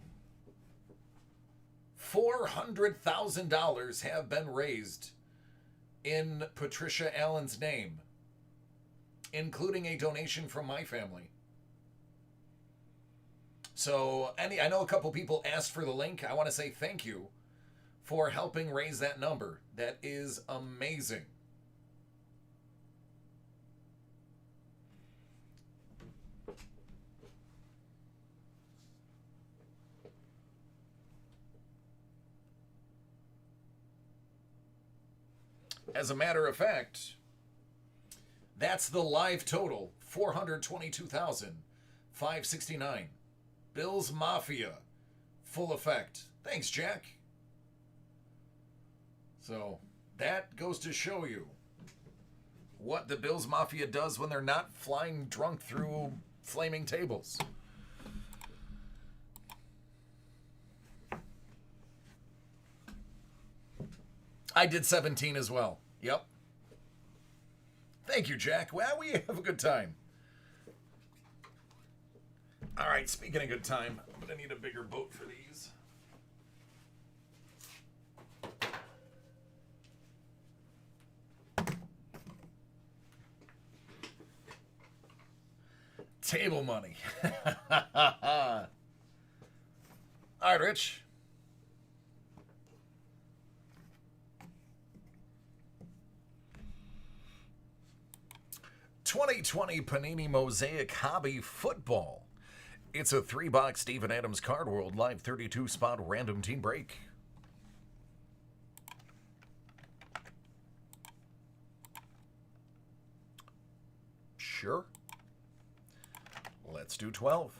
$400,000 have been raised in Patricia Allen's name, including a donation from my family. So, I know a couple people asked for the link. I want to say thank you for helping raise that number. That is amazing. As a matter of fact, that's the live total, 422,569. Bills Mafia, full effect. Thanks, Jack. So, that goes to show you what the Bills Mafia does when they're not flying drunk through flaming tables. I did 17 as well. Yep. Thank you, Jack. Well, we have a good time. All right, speaking of good time, I'm going to need a bigger boat for these. Table money. All right, Rich. '20 Panini Mosaic Hobby Football. It's a 3-box Steven Adams Card World Live 32-spot random team break. Sure. Let's do 12.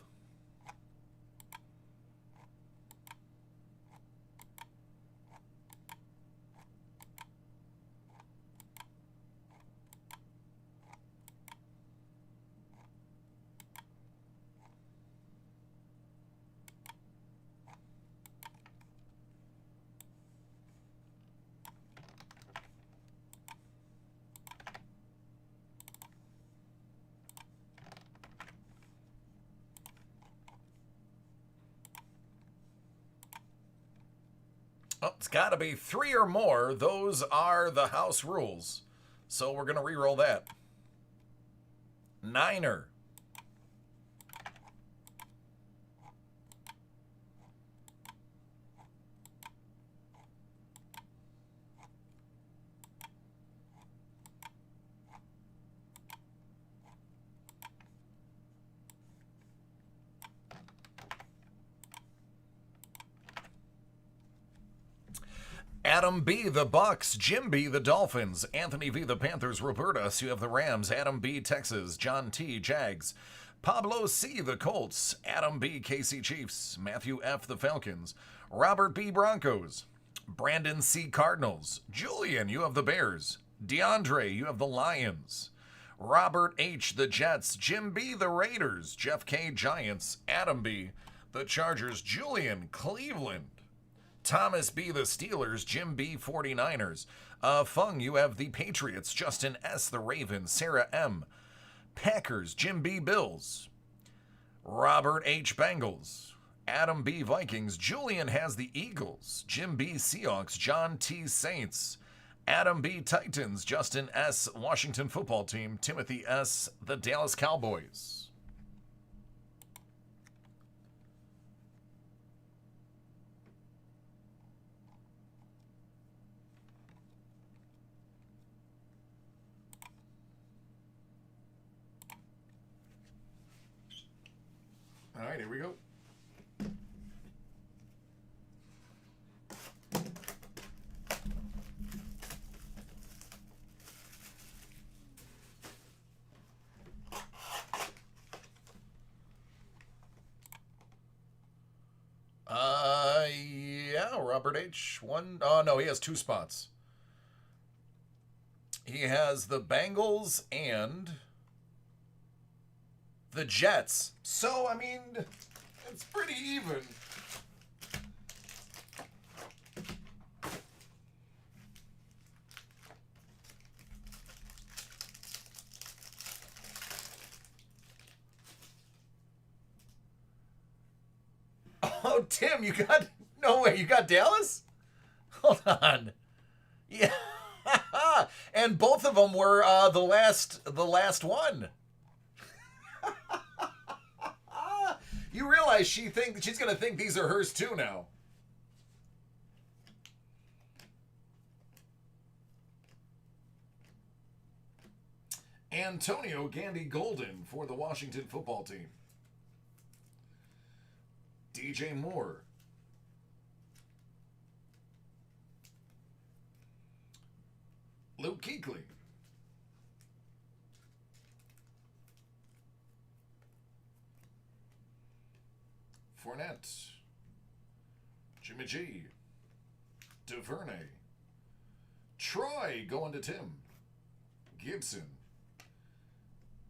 Oh, it's got to be 3 or more. Those are the house rules. So we're going to re-roll that. Niner. Adam B, the Bucks. Jim B, the Dolphins. Anthony V, the Panthers. Roberta, you have the Rams. Adam B, Texas. John T, Jags. Pablo C, the Colts. Adam B, KC Chiefs. Matthew F, the Falcons. Robert B, Broncos. Brandon C, Cardinals. Julian, you have the Bears. DeAndre, you have the Lions. Robert H, the Jets. Jim B, the Raiders. Jeff K, Giants. Adam B, the Chargers. Julian, Cleveland. Thomas B, the Steelers. Jim B, 49ers. Fung, you have the Patriots. Justin S, the Ravens. Sarah M, Packers. Jim B, Bills. Robert H, Bengals. Adam B, Vikings. Julian has the Eagles. Jim B, Seahawks. John T, Saints. Adam B, Titans. Justin S, Washington Football Team. Timothy S, the Dallas Cowboys. All right, here we go. Yeah, Robert H. One. Oh, no, he has 2 spots. He has the Bengals and the Jets. So, I mean, it's pretty even. Oh, Tim, you got... No way, you got Dallas? Hold on. Yeah. And both of them were the last one. You realize she's going to think these are hers too now. Antonio Gandy Golden for the Washington Football Team. DJ Moore. Luke Kuechly. Fournette. Jimmy G. DuVernay. Troy going to Tim. Gibson.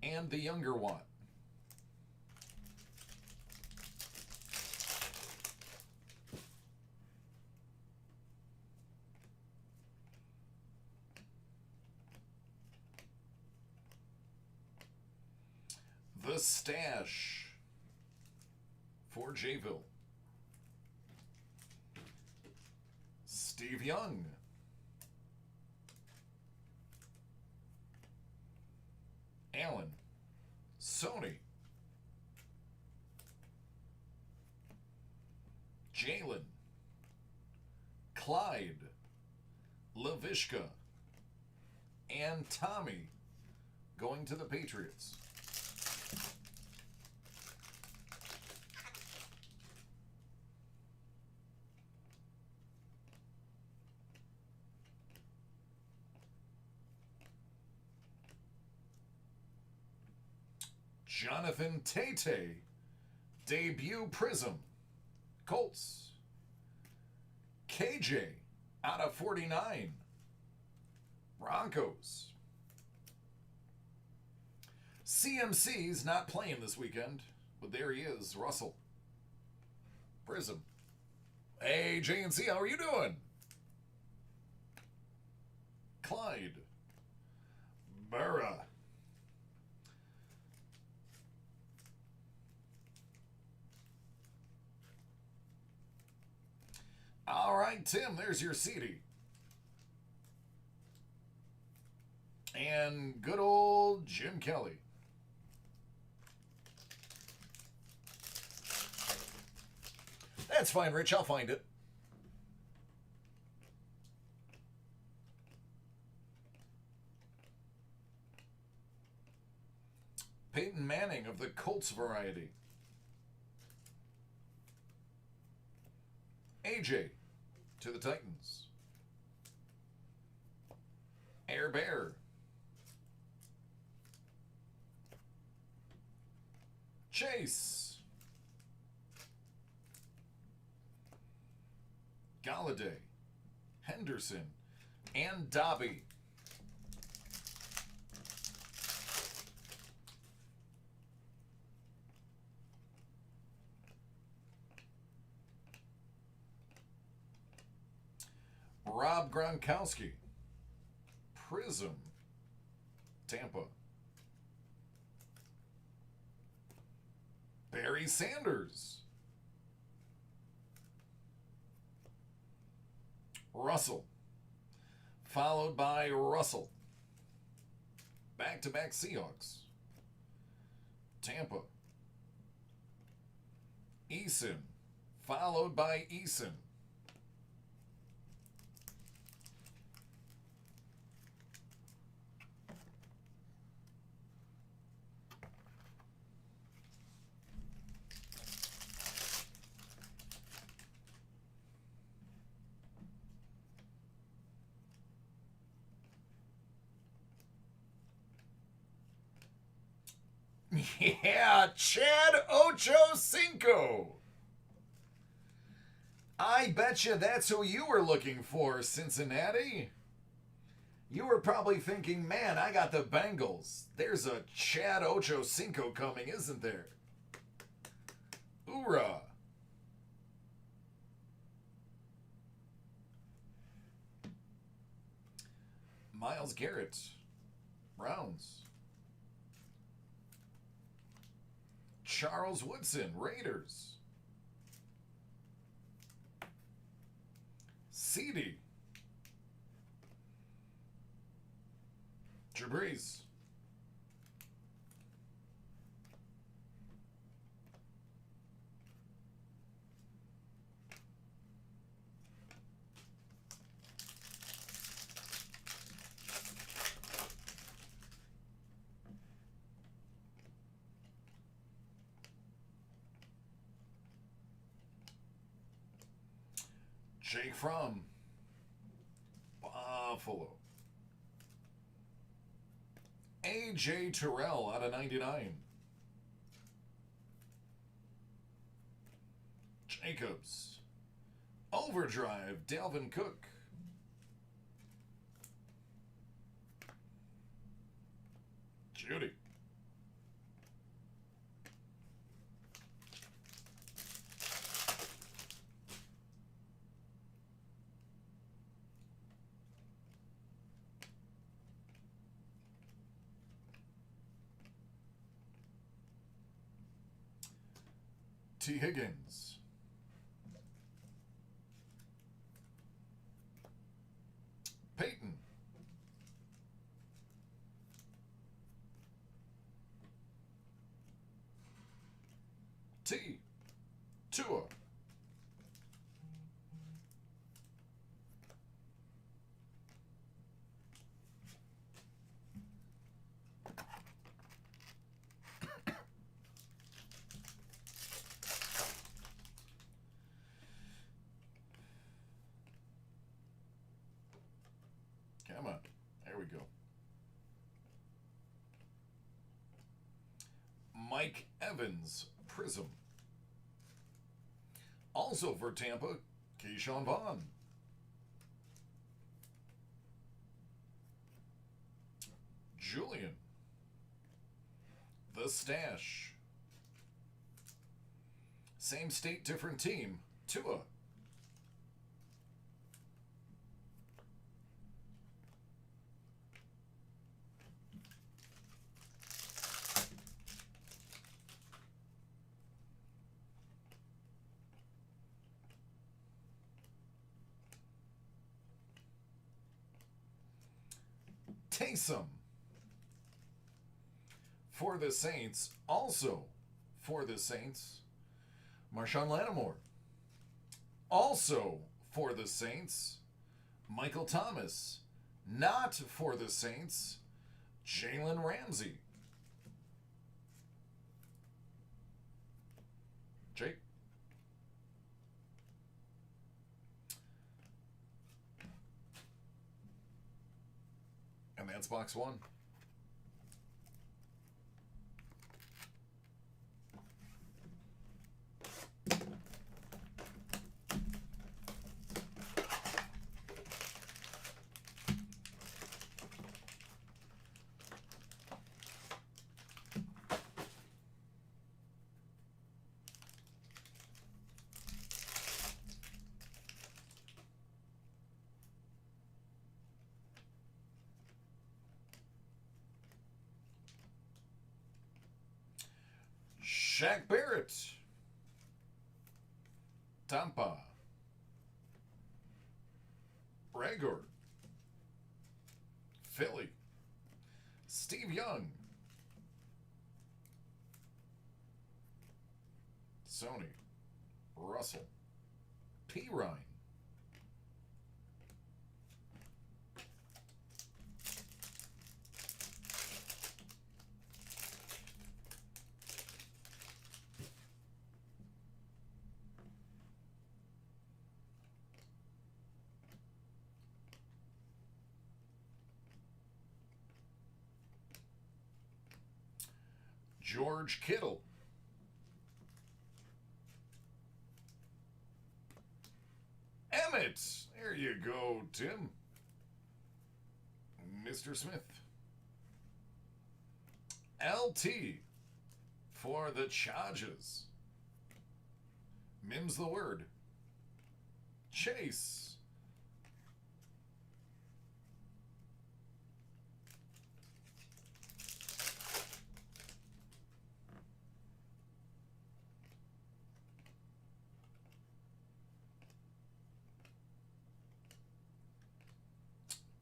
And the younger Watt. The Stash for Jayville. Steve Young. Allen. Sony. Jalen. Clyde. Lavishka. And Tommy going to the Patriots. Jonathan Tate, debut Prism, Colts. KJ, out of 49, Broncos. CMC's not playing this weekend, but there he is, Russell. Prism. Hey, JNC, how are you doing? Clyde. Burra. All right. right, Tim, there's your CD. And good old Jim Kelly. That's fine, Rich. I'll find it. Peyton Manning of the Colts variety. AJ to the Titans. Air Bear. Chase. Galladay. Henderson. And Dobby. Rob Gronkowski. Prism. Tampa. Barry Sanders. Russell. Followed by Russell. Back-to-back Seahawks. Tampa. Eason. Followed by Eason. Yeah, Chad Ochocinco. I betcha that's who you were looking for, Cincinnati. You were probably thinking, man, I got the Bengals. There's a Chad Ochocinco coming, isn't there? Hoorah. Myles Garrett. Browns. Charles Woodson, Raiders. CD. Jabreeze. Jake Fromm. Buffalo. A.J. Terrell out of 99. Jacobs. Overdrive, Dalvin Cook. Judy. T. Higgins. Peyton. T. Tua. Come on. There we go. Mike Evans, Prism. Also for Tampa, Keyshawn Vaughn. Julian. The Stash. Same state, different team, Tua. Taysom. For the Saints, also for the Saints, Marshawn Lattimore. Also for the Saints, Michael Thomas. Not for the Saints, Jalen Ramsey. Jake. And that's box one. Shaq Barrett. Tampa. Raygor. Philly. Steve Young. Sony. Russell. P. Ryan. George Kittle. Emmett. There you go, Tim. Mr. Smith. LT for the Chargers. Mims the word. Chase.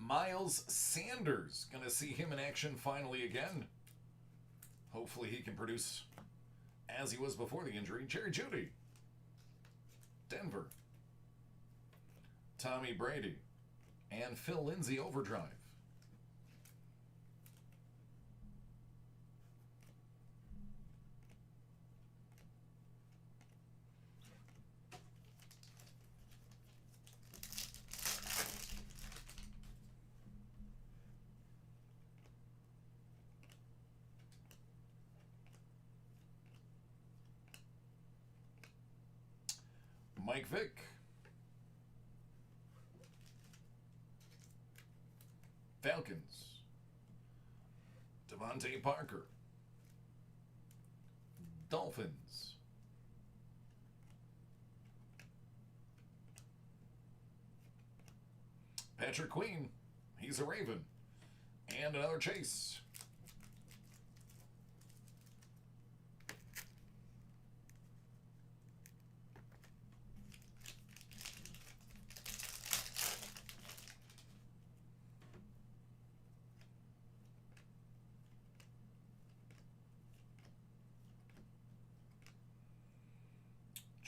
Miles Sanders. Gonna see him in action finally again. Hopefully he can produce as he was before the injury. Jerry Jeudy. Denver. Tommy Brady. And Phil Lindsay overdrive. Mike Vick. Falcons. Devontae Parker. Dolphins. Patrick Queen. He's a Raven. And another Chase.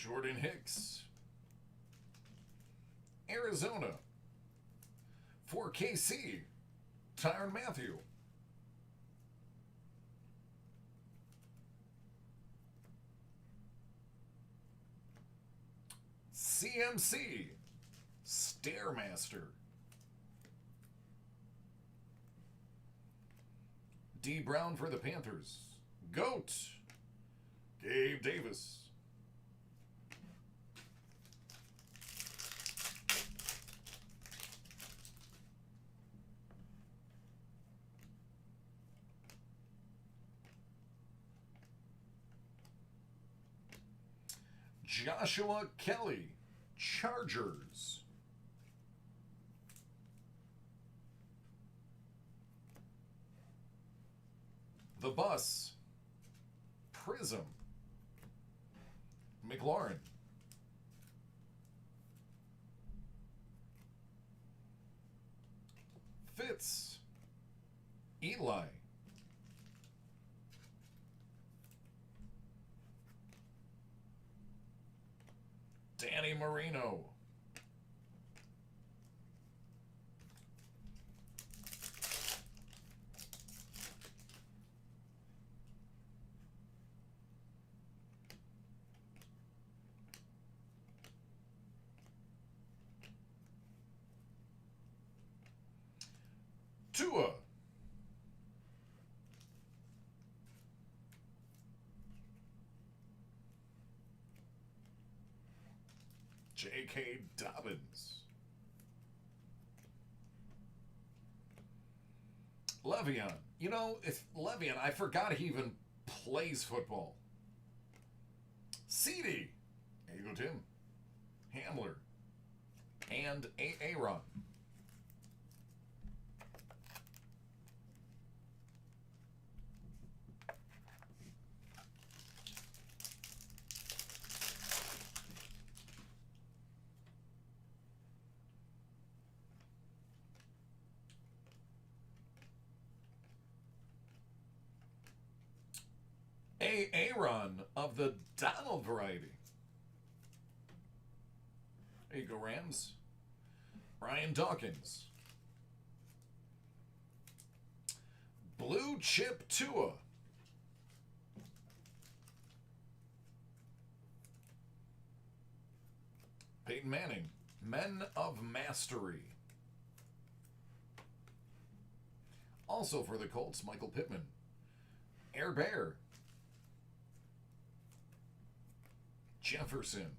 Jordan Hicks. Arizona. For KC, Tyrann Mathieu. CMC, Stairmaster. D. Brown for the Panthers. GOAT, Gabe Davis. Joshua Kelly, Chargers. The Bus, Prism. McLaurin. Fitz, Eli. Danny Marino. Tua. J.K. Dobbins. Le'Veon. You know, if Le'Veon, I forgot he even plays football. CD. There you go, Tim. Hamler. And Aaron. Aaron of the Donald variety. There you go, Rams. Ryan Dawkins. Blue Chip Tua. Peyton Manning. Men of Mastery. Also for the Colts, Michael Pittman. Air Bear. Jefferson.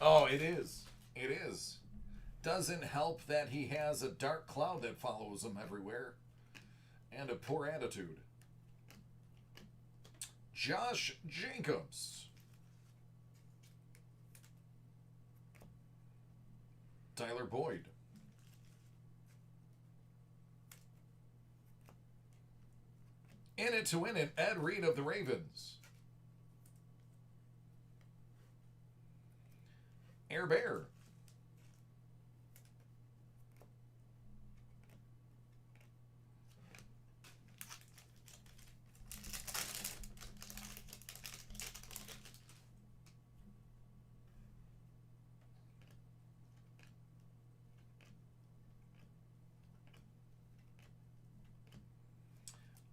Oh, it is. It is. Doesn't help that he has a dark cloud that follows him everywhere. And a poor attitude. Josh Jacobs. Tyler Boyd. In it to win it, Ed Reed of the Ravens. Air Bear.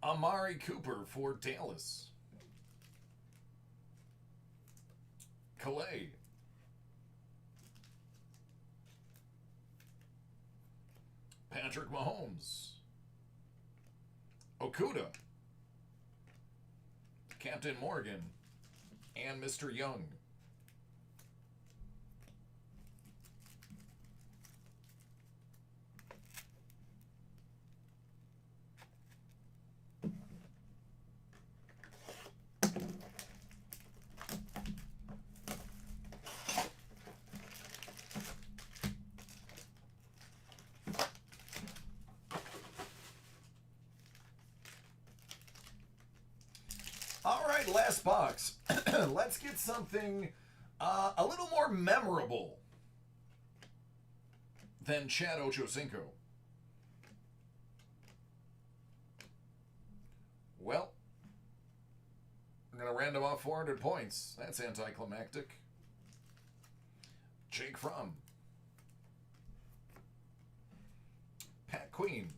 Amari Cooper for Dallas. Calais. Patrick Mahomes. Okuda. Captain Morgan. And Mr. Young. All right, last box. Let's get something a little more memorable than Chad Ochocinco. Well, we're going to random off 400 points. That's anticlimactic. Jake Fromm. Pat Queen.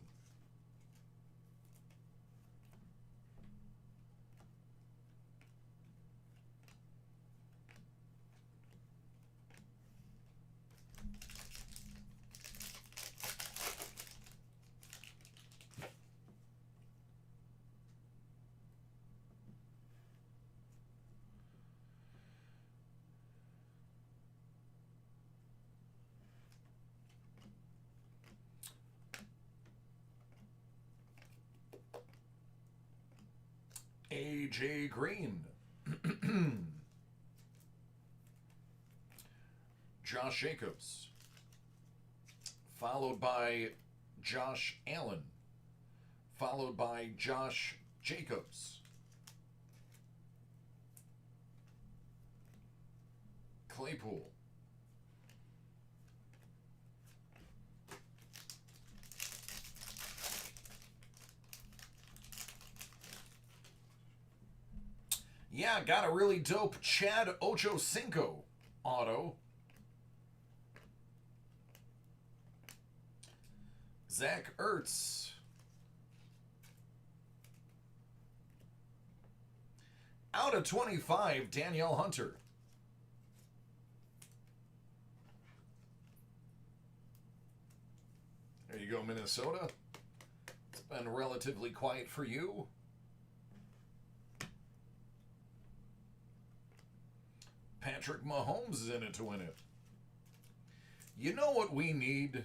A.J. Green. Josh Jacobs. Followed by Josh Allen. Followed by Josh Jacobs. Claypool. Yeah, got a really dope Chad Ochocinco auto. Zach Ertz. Out of 25, Danielle Hunter. There you go, Minnesota. It's been relatively quiet for you. Patrick Mahomes is in it to win it. You know what we need?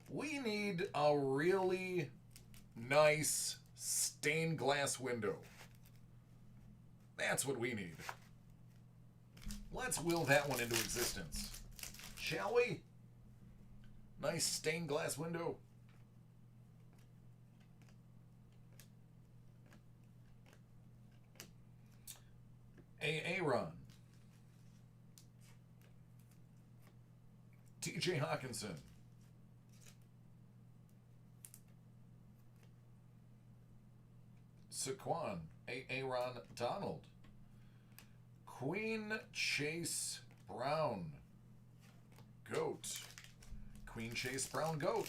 We need a really nice stained glass window. That's what we need. Let's will that one into existence. Shall we? Nice stained glass window. Aaron. TJ Hawkinson. Saquon. Aaron Donald. Queen Chase Brown. Goat. Queen Chase Brown Goat.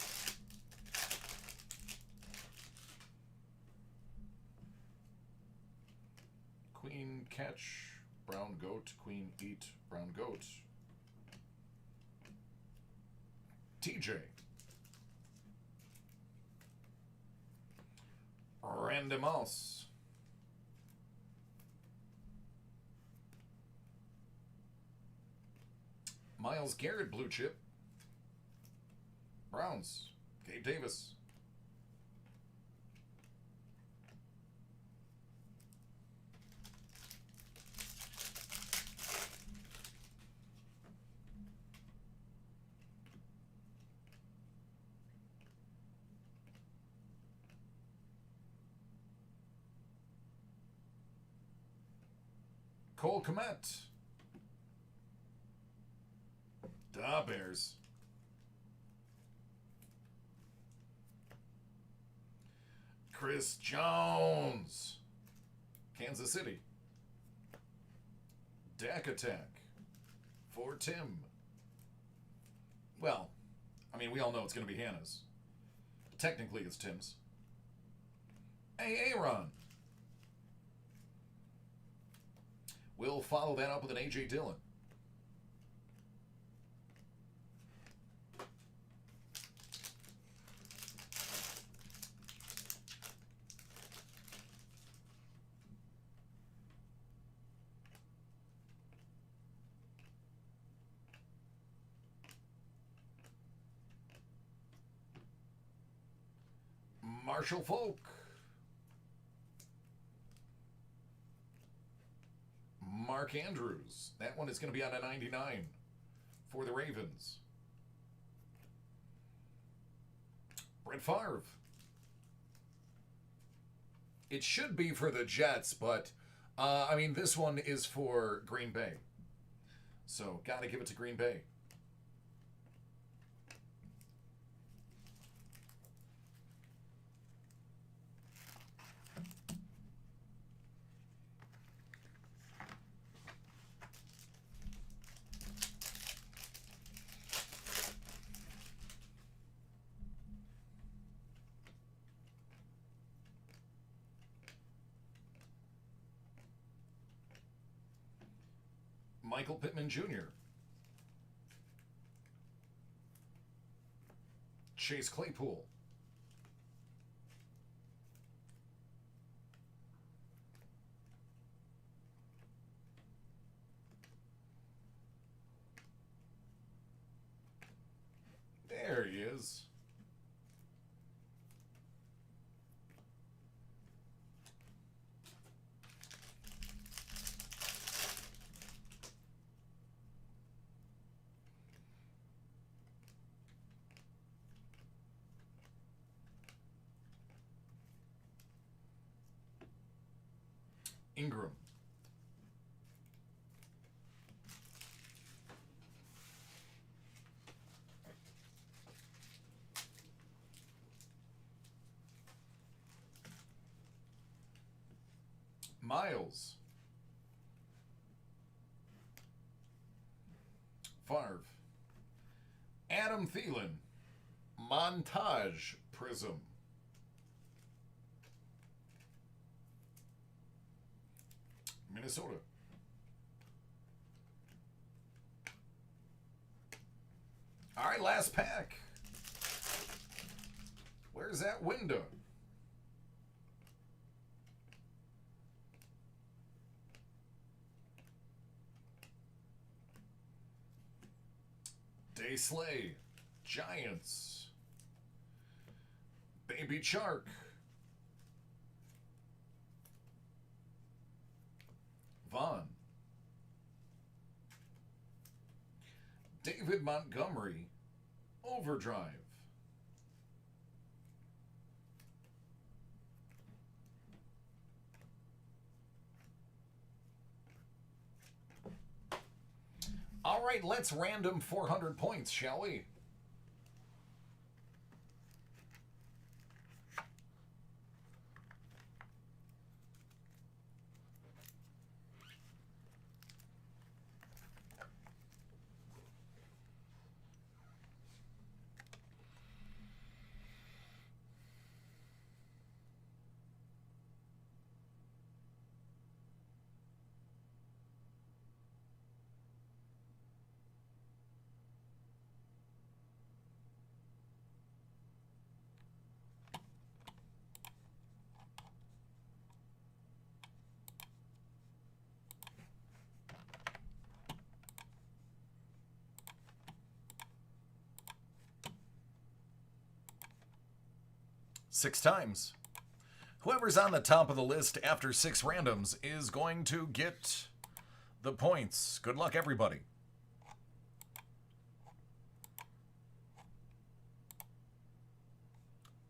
Queen Catch Brown Goat. Queen Eat Brown Goat. TJ. Randy Moss. Myles Garrett Blue Chip. Browns. Gabe Davis. Cole Kmet. Da Bears. Chris Jones. Kansas City. Dak Attack. For Tim. Well, I mean, we all know it's going to be Hannah's. Technically, it's Tim's. Aaron. We'll follow that up with an A.J. Dillon. Marshall Falk. Mark Andrews. That one is going to be on a 99 for the Ravens. Brett Favre. It should be for the Jets, but I mean, this one is for Green Bay. So, got to give it to Green Bay. Michael Pittman Jr. Chase Claypool. There he is. Ingram. Miles. Favre. Adam Thielen. Montage Prism. Minnesota. All right, last pack. Where's that window? Day Slay. Giants. Baby Shark. Vaughn. David Montgomery. Overdrive. All right, let's random 400 points, shall we? Six times. Whoever's on the top of the list after 6 randoms is going to get the points. Good luck, everybody.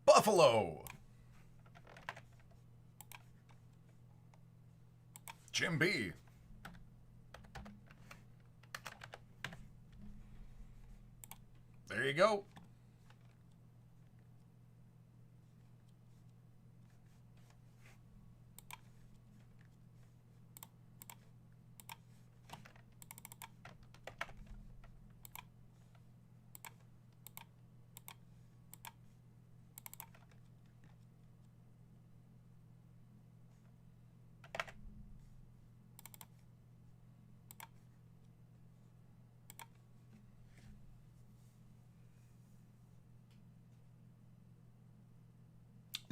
Buffalo. Jim B. There you go.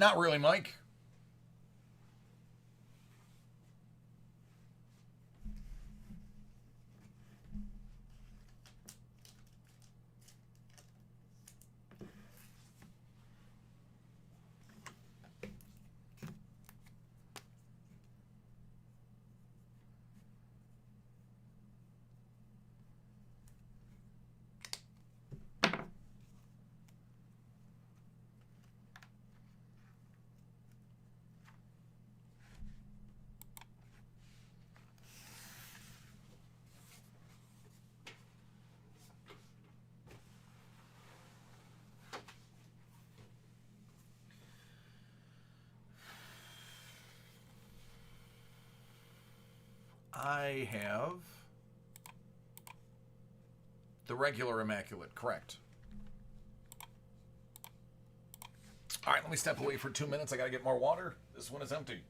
Not really, Mike. I have the regular Immaculate, correct. All right, let me step away for 2 minutes. I got to get more water. This one is empty.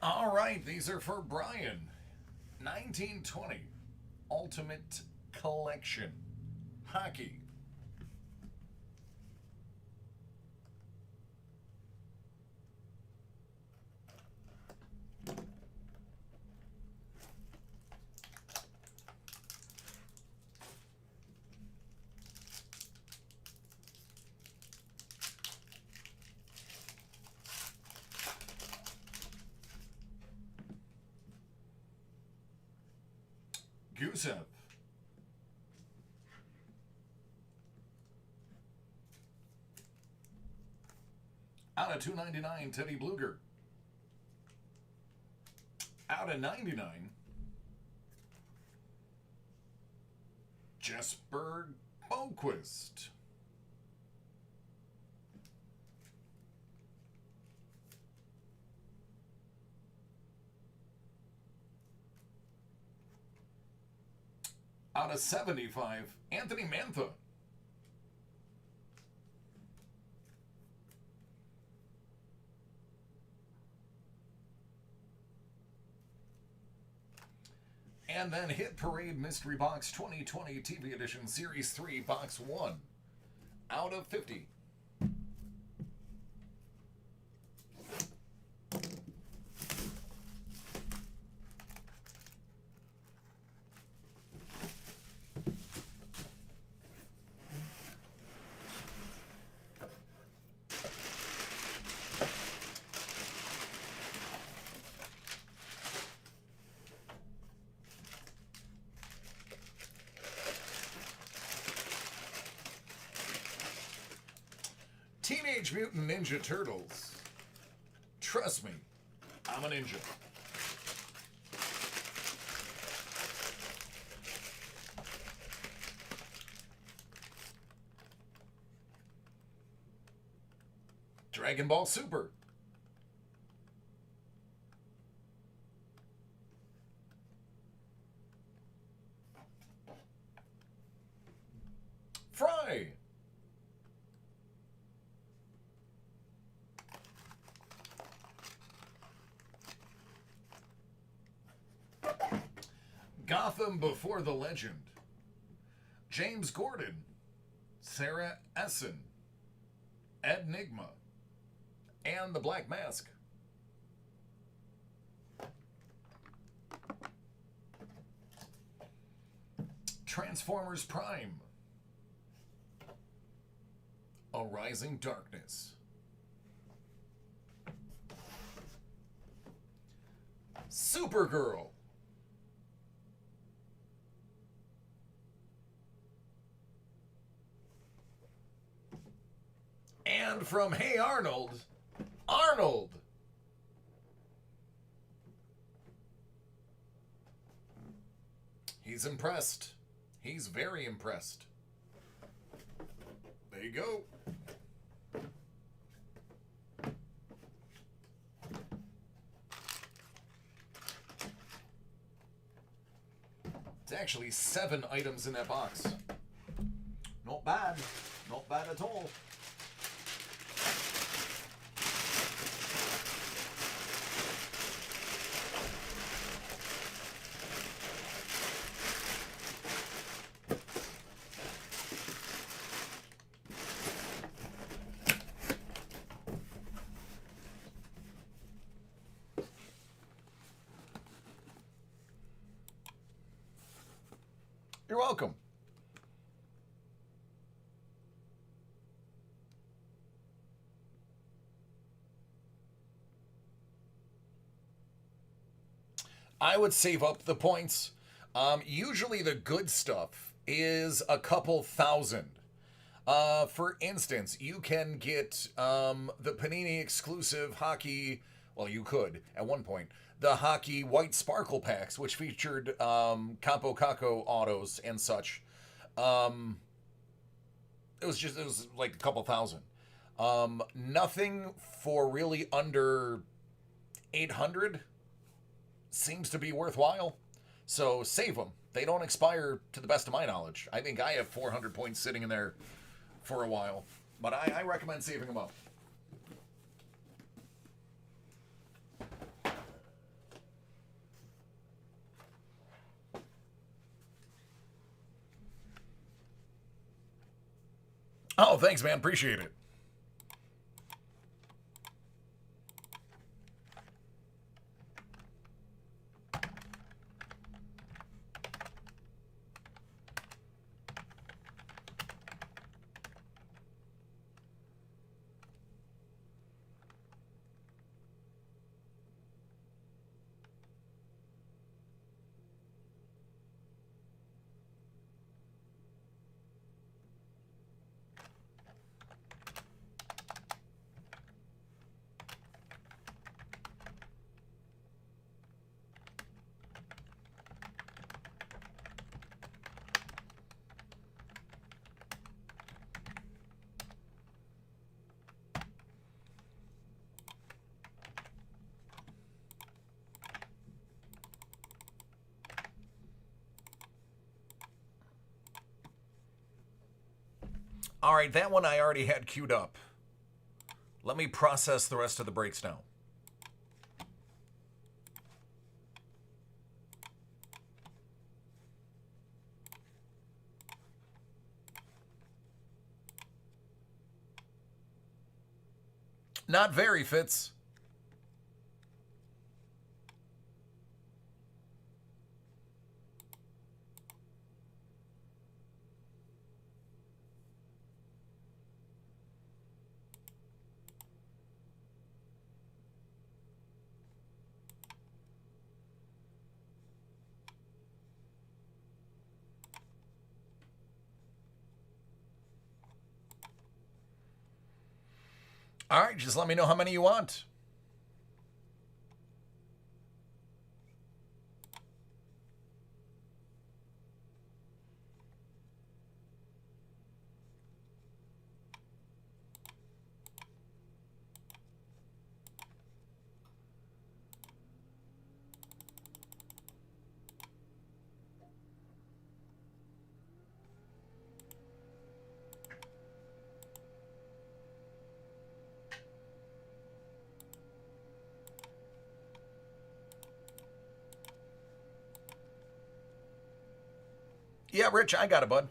All right, these are for Brian. 1920 Ultimate Collection Hockey. Gusev. Out of 299, Teddy Bluger. Out of 99, Jesper Boquist. Out of 75, Anthony Mantha. And then Hit Parade Mystery Box 2020 TV Edition Series 3 Box 1. Out of 50. Teenage Mutant Ninja Turtles. Trust me, I'm a ninja. Dragon Ball Super. Fry. Gotham Before the Legend. James Gordon. Sarah Essen. Enigma. And the Black Mask. Transformers Prime. A Rising Darkness. Supergirl. And from Hey Arnold, Arnold. He's impressed. He's very impressed. There you go. It's actually 7 items in that box. Not bad. Not bad at all. You're welcome. I would save up the points. Usually the good stuff is a couple thousand. For instance, you can get the Panini exclusive hockey, well, you could at one point, the hockey white sparkle packs, which featured Capo Caco autos and such. It was like a couple thousand. Nothing for really under 800 seems to be worthwhile. So save them. They don't expire to the best of my knowledge. I think I have 400 points sitting in there for a while. But I recommend saving them up. Oh, thanks, man. Appreciate it. All right, that one I already had queued up. Let me process the rest of the breaks now. Not very, Fitz. All right, just let me know how many you want. Yeah, Rich, I got it, bud.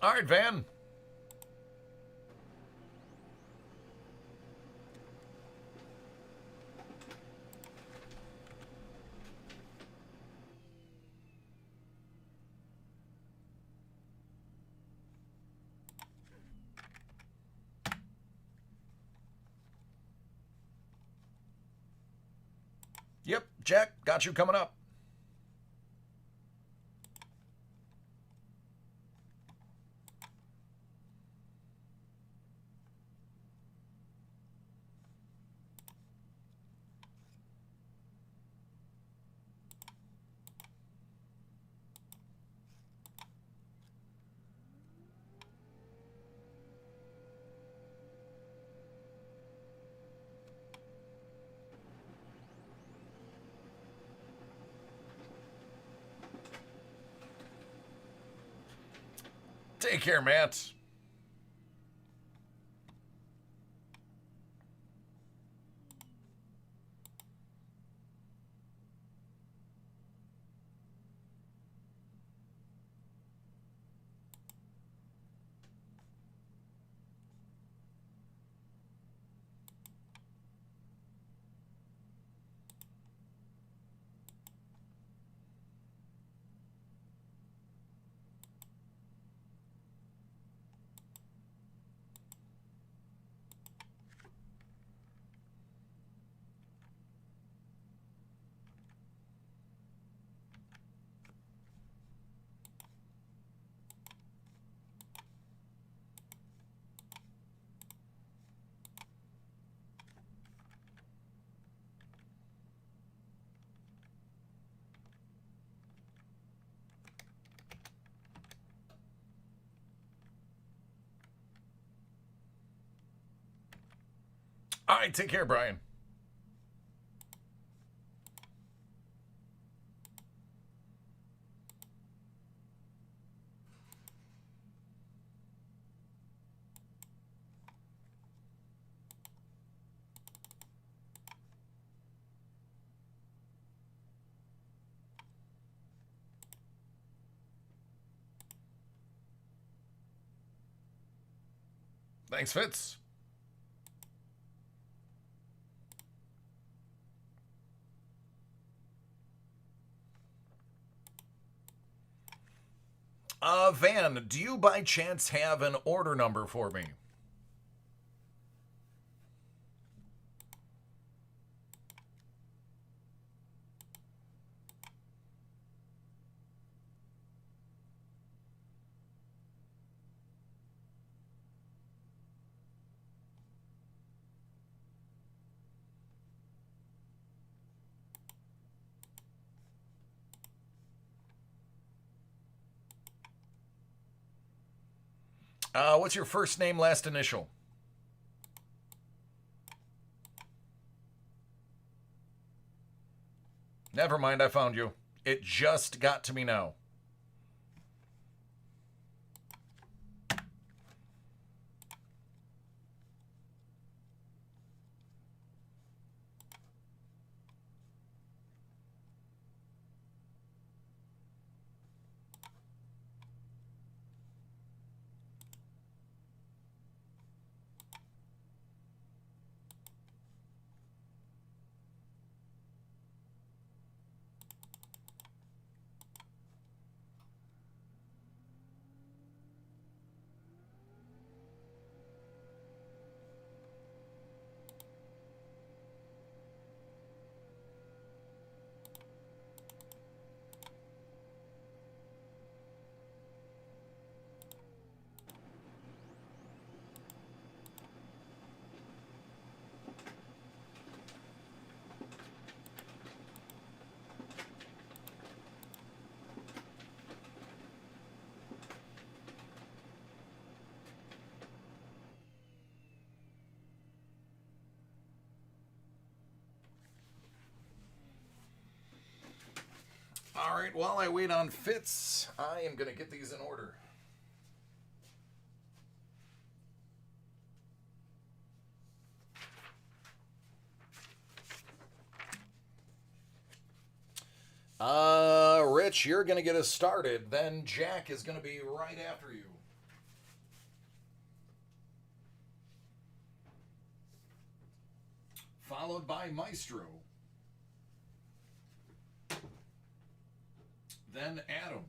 All right, Van. Yep, Jack, got you coming up. Take care, Matt. All right, take care, Brian. Thanks, Fitz. Van, do you by chance have an order number for me? What's your first name, last initial? Never mind, I found you. It just got to me now. All right, while I wait on Fitz, I am going to get these in order. Rich, you're going to get us started. Then Jack is going to be right after you. Followed by Maestro. Then Adam.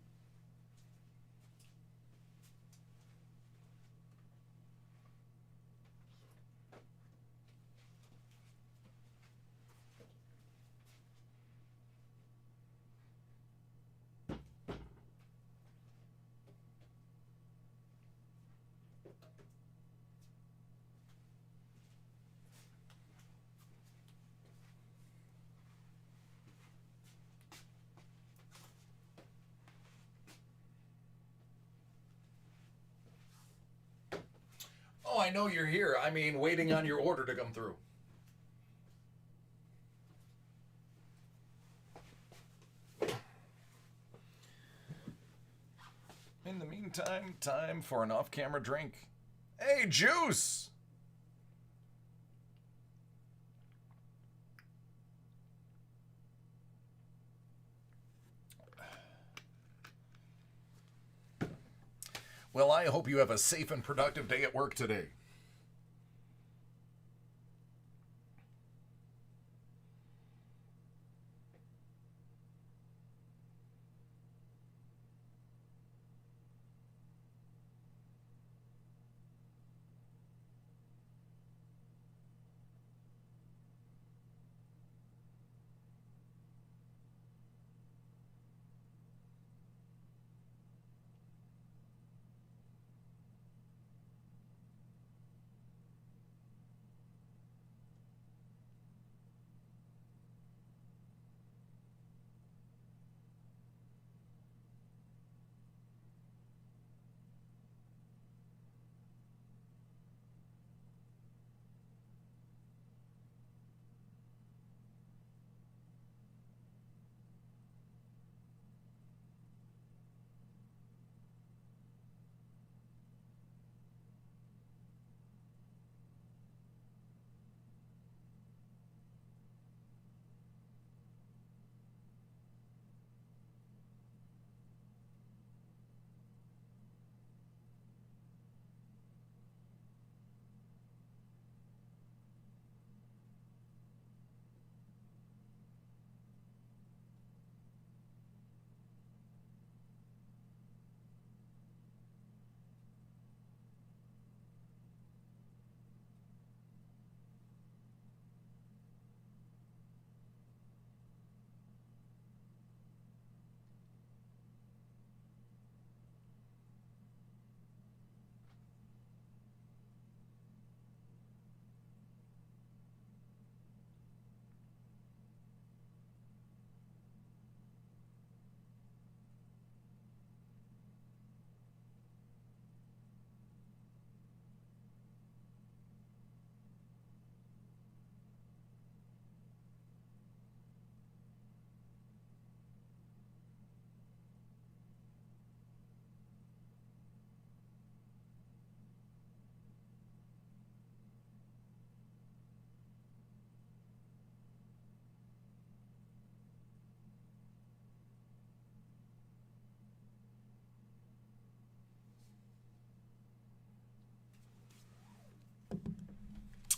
Oh, I know you're here. I mean, waiting on your order to come through. In the meantime, time for an off-camera drink. Hey, Juice! Well, I hope you have a safe and productive day at work today.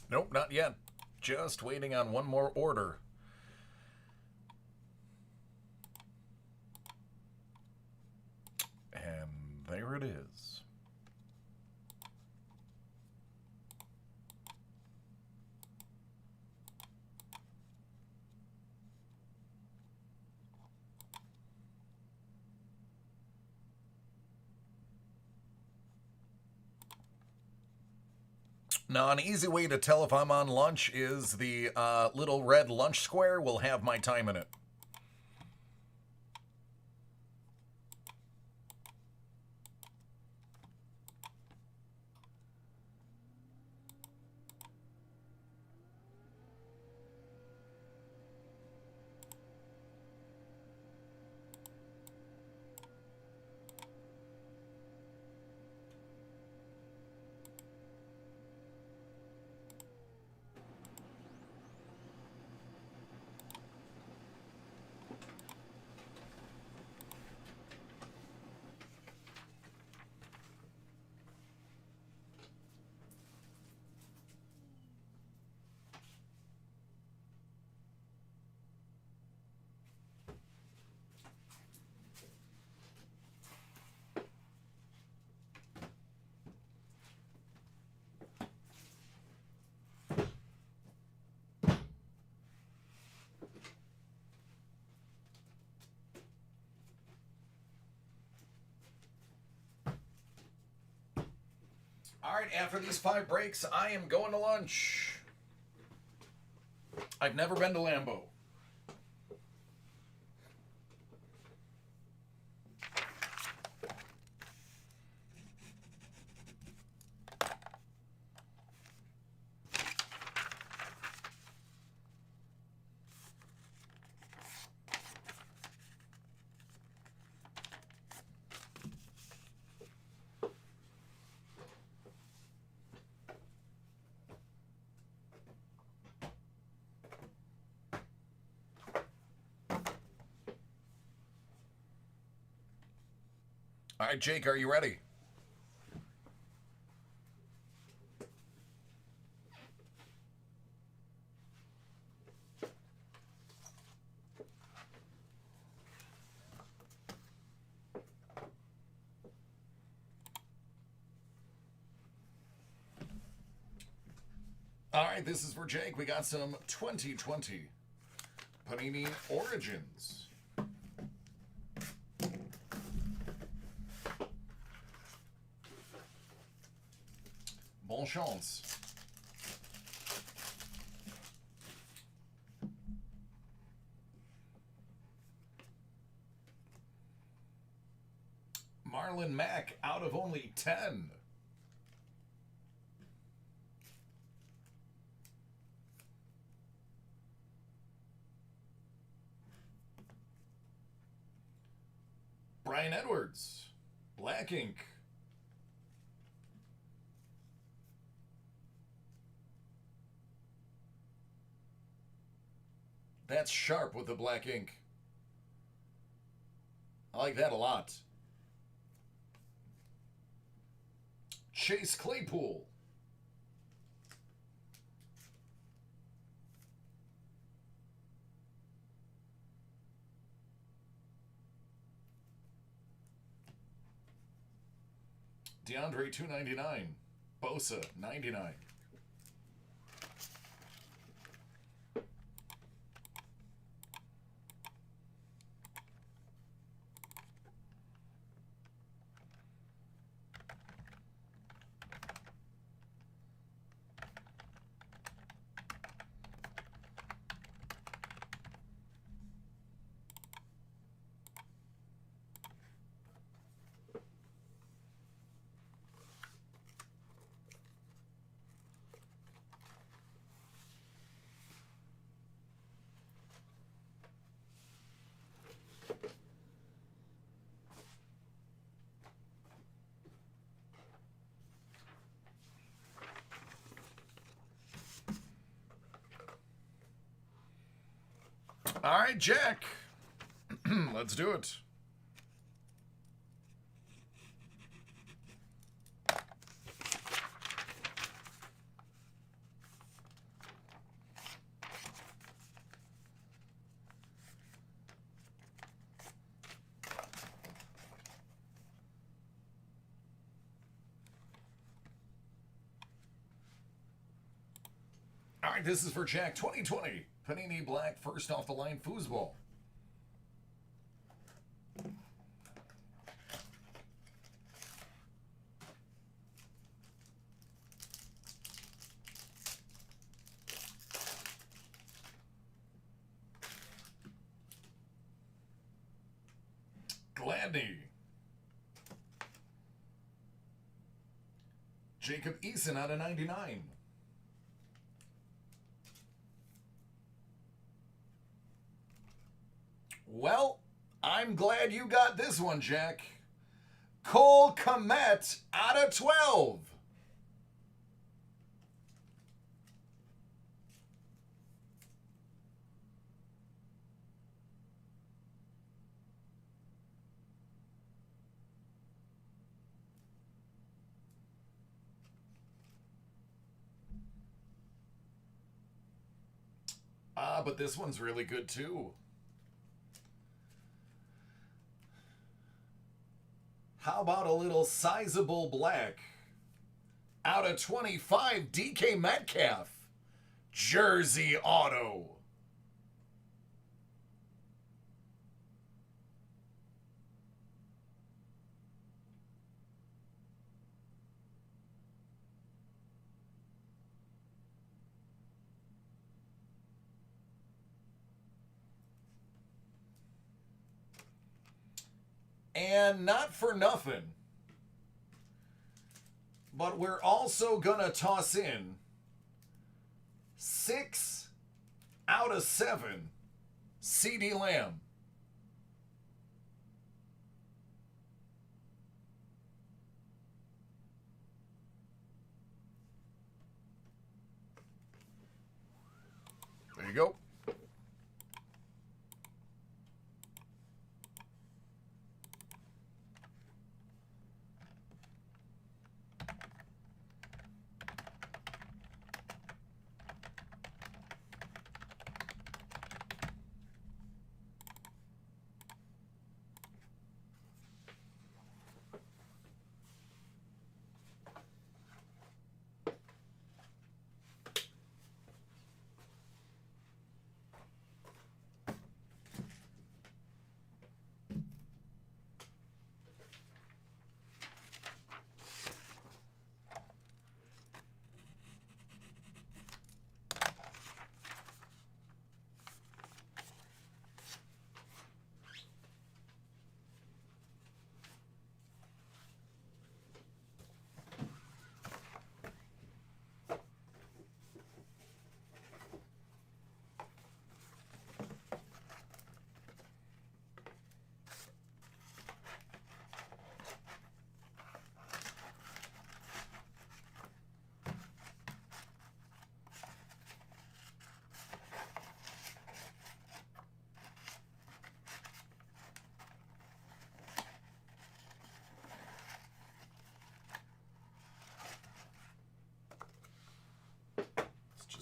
Nope, not yet. Just waiting on one more order. And there it is. Now, an easy way to tell if I'm on lunch is the little red lunch square will have my time in it. All right, after these 5 breaks, I am going to lunch. I've never been to Lambeau. All right, Jake, are you ready? All right, this is for Jake. We got some 2020 Panini Origins. Bon chance. Marlon Mack out of only 10. Brian Edwards, black ink. That's sharp with the black ink. I like that a lot. Chase Claypool. DeAndre 299. Bosa 99. All right, Jack. Let's do it. right, this is for Jack 2020. Panini Black, first off the line, foosball. Gladney. Jacob Eason out of 99. Well, I'm glad you got this one, Jack. Cole Kmet out of 12. But this one's really good too. How about a little sizable black? Out of 25, DK Metcalf. Jersey Auto. And not for nothing, but we're also going to toss in 6 out of 7 CD Lamb. There you go.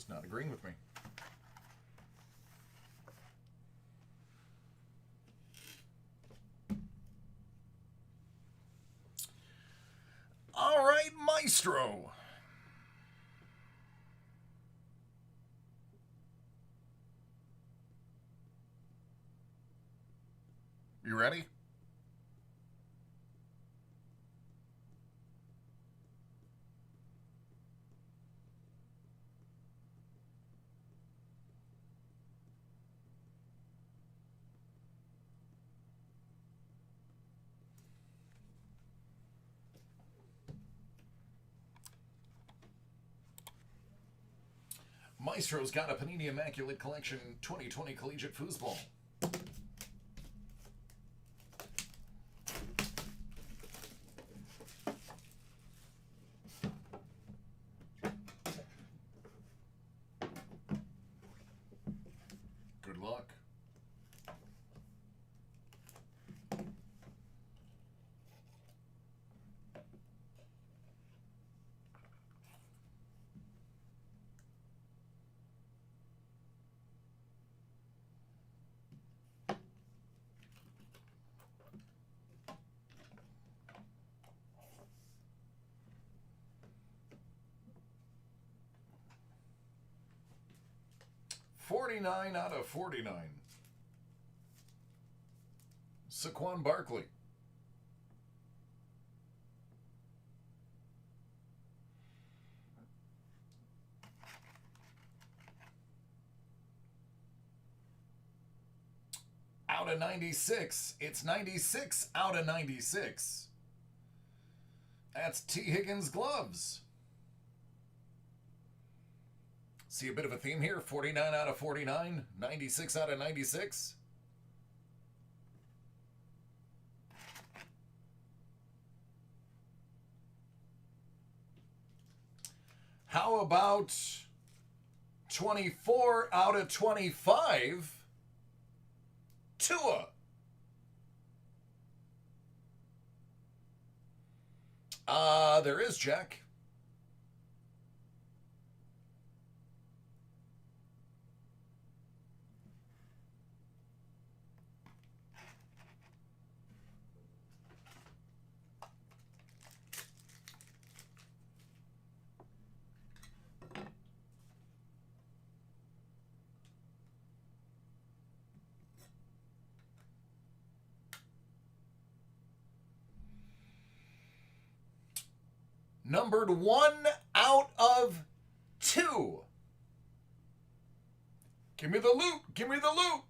Not agreeing with me. All right, Maestro. You ready? Maestro's got a Panini Immaculate Collection 2020 Collegiate Foosball. Good luck. 49 out of 49. Saquon Barkley. Out of 96. It's 96 out of 96. That's T. Higgins gloves. See a bit of a theme here. 49 out of 49. 96 out of 96. How about 24 out of 25? Tua. There is, Jack. Numbered 1 out of 2. Give me the loot. Give me the loot.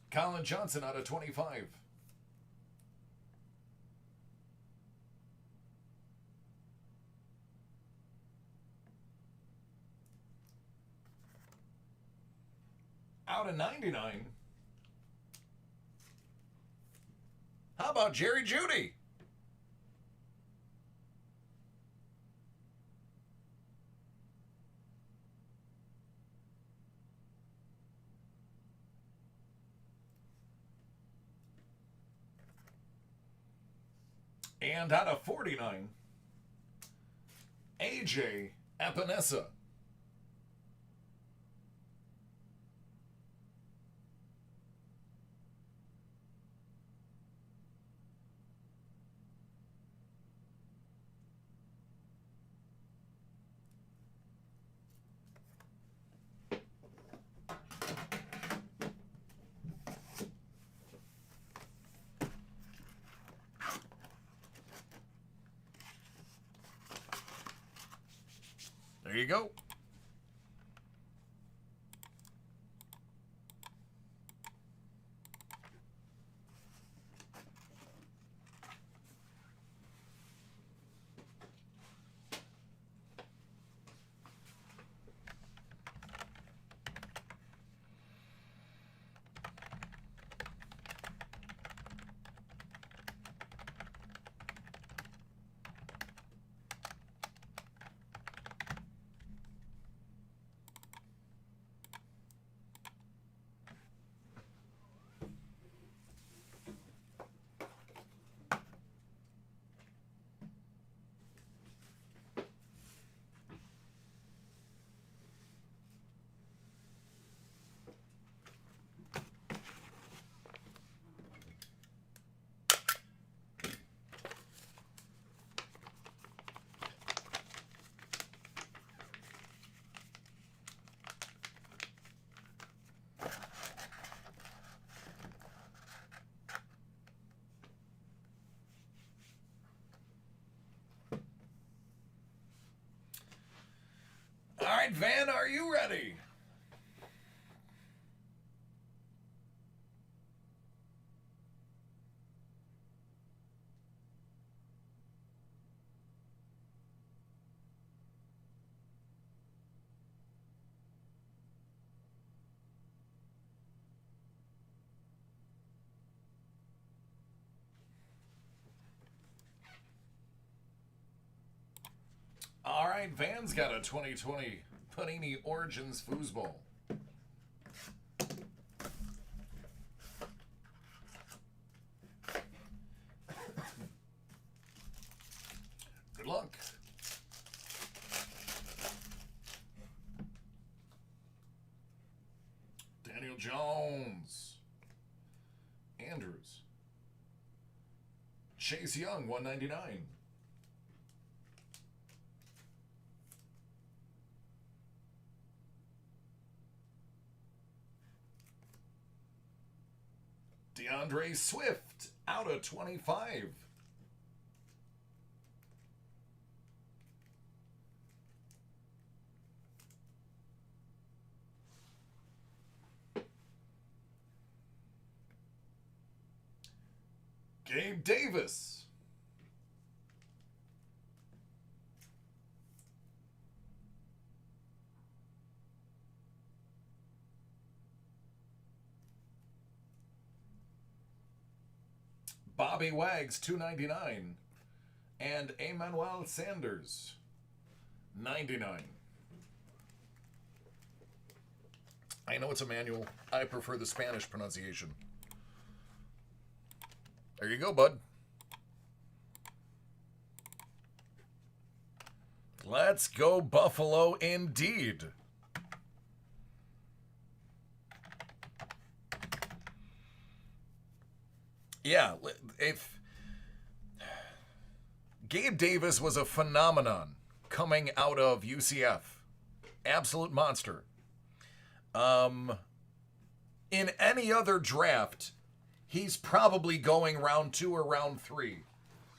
Colin Johnson out of 25. Out of 99. How about Jerry Jeudy? And out of 49, AJ Epinesa. There you go. All right, Van's got a 2020 Panini Origins foosball. Good luck. Daniel Jones. Andrews. Chase Young, 199. DeAndre Swift, out of 25. Gabe Davis. Bobby Wags, 299. And Emmanuel Sanders, 99. I know it's a manual. I prefer the Spanish pronunciation. There you go, bud. Let's go Buffalo indeed. Yeah, if Gabe Davis was a phenomenon coming out of UCF. Absolute monster. In any other draft, he's probably going round 2 or round 3.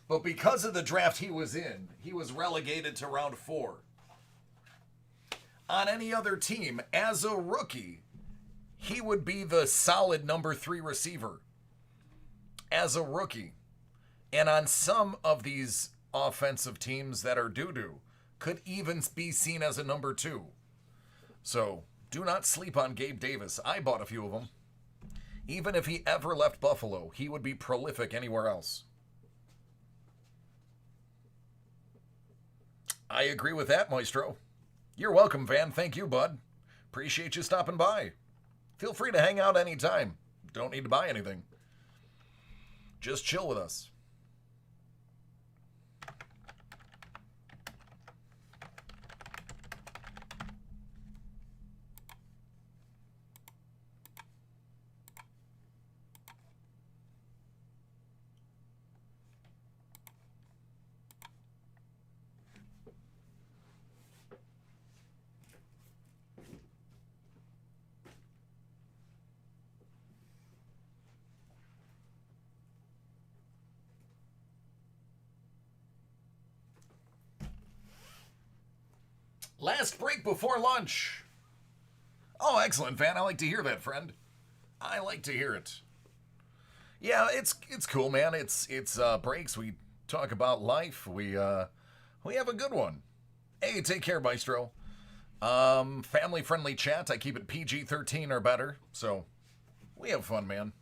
But because of the draft he was in, he was relegated to round 4. On any other team, as a rookie, he would be the solid number 3 receiver. As a rookie. And on some of these offensive teams that are doo-doo, could even be seen as a number 2. So, do not sleep on Gabe Davis. I bought a few of them. Even if he ever left Buffalo, he would be prolific anywhere else. I agree with that, Maestro. You're welcome, Van. Thank you, bud. Appreciate you stopping by. Feel free to hang out anytime. Don't need to buy anything. Just chill with us. Last break before lunch. Oh, excellent, Van. I like to hear that, friend. I like to hear it. Yeah, it's cool, man. It's breaks. We talk about life. We have a good one. Hey, take care, Maestro. Family friendly chat. I keep it PG-13 or better. So we have fun, man.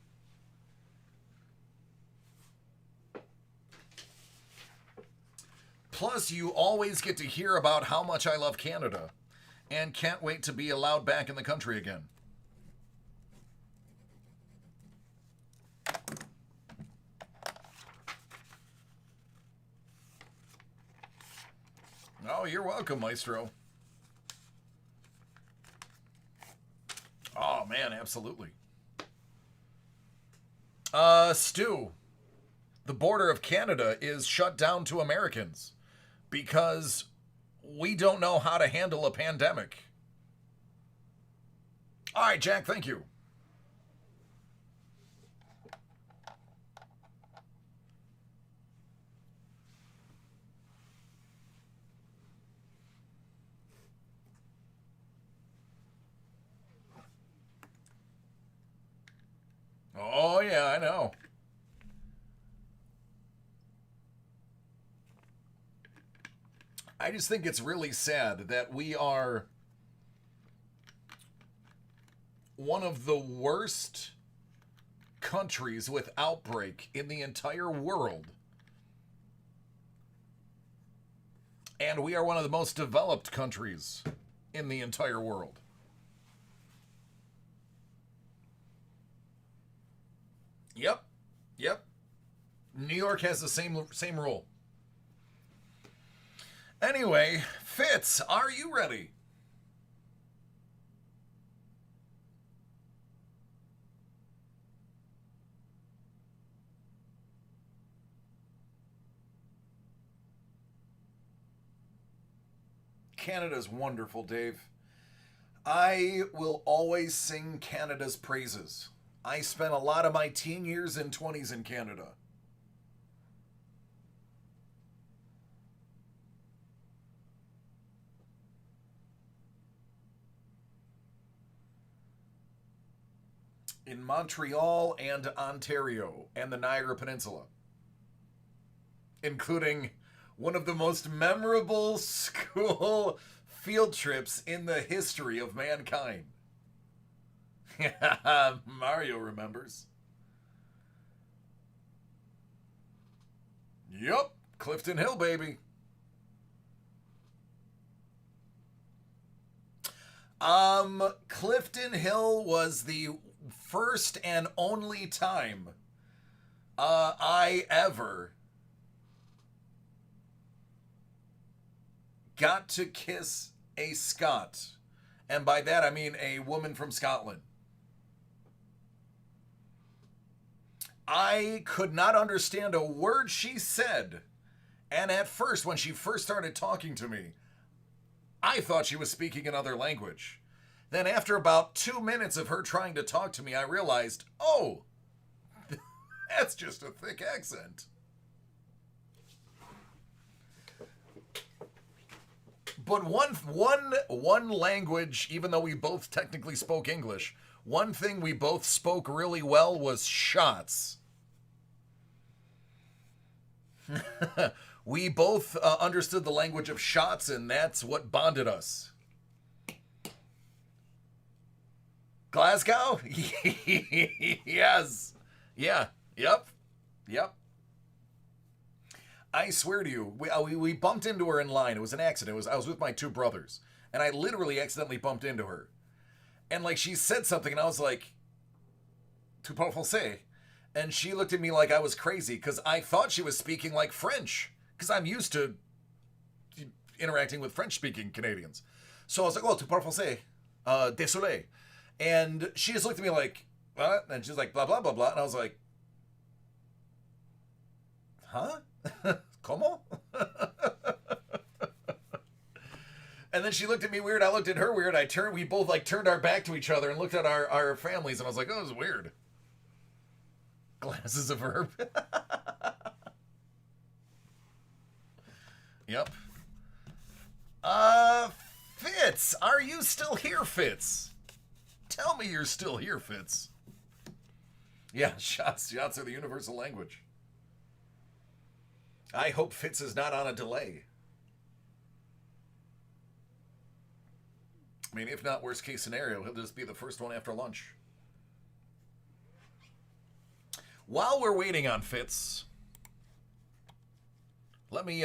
Plus, you always get to hear about how much I love Canada and can't wait to be allowed back in the country again. Oh, you're welcome, Maestro. Oh, man, absolutely. Stu, the border of Canada is shut down to Americans because we don't know how to handle a pandemic. All right, Jack, thank you. Oh, yeah, I know. I just think it's really sad that we are one of the worst countries with outbreak in the entire world. And we are one of the most developed countries in the entire world. Yep. Yep. New York has the same rule. Anyway, Fitz, are you ready? Canada's wonderful, Dave. I will always sing Canada's praises. I spent a lot of my teen years and 20s in Canada. In Montreal and Ontario and the Niagara Peninsula, including one of the most memorable school field trips in the history of mankind. Mario remembers. Yup, Clifton Hill, baby. Clifton Hill was the first and only time I ever got to kiss a Scot. And by that I mean a woman from Scotland. I could not understand a word she said. And at first, when she first started talking to me, I thought she was speaking another language. Then after about 2 minutes of her trying to talk to me, I realized, oh, that's just a thick accent. But one language, even though we both technically spoke English, one thing we both spoke really well was shots. We both understood the language of shots, and that's what bonded us. Glasgow? Yes. Yeah. Yep. Yep. I swear to you, we bumped into her in line. It was an accident. I was with my two brothers, and I literally accidentally bumped into her. And like she said something, and I was like, "Tu parles français?" And she looked at me like I was crazy because I thought she was speaking like French because I'm used to interacting with French-speaking Canadians. So I was like, "Oh, tu parles français? Désolé." And she just looked at me like, "What?" And she's like, "Blah blah blah blah," and I was like, "Huh? Como?" And then she looked at me weird. I looked at her weird. We both like turned our back to each other and looked at our families, and I was like, "Oh, this is weird." Glasses of herb. Yep. Fitz, are you still here, Fitz? Tell me you're still here, Fitz. Yeah, shots are the universal language. I hope Fitz is not on a delay. I mean, if not, worst case scenario, he'll just be the first one after lunch. While we're waiting on Fitz, let me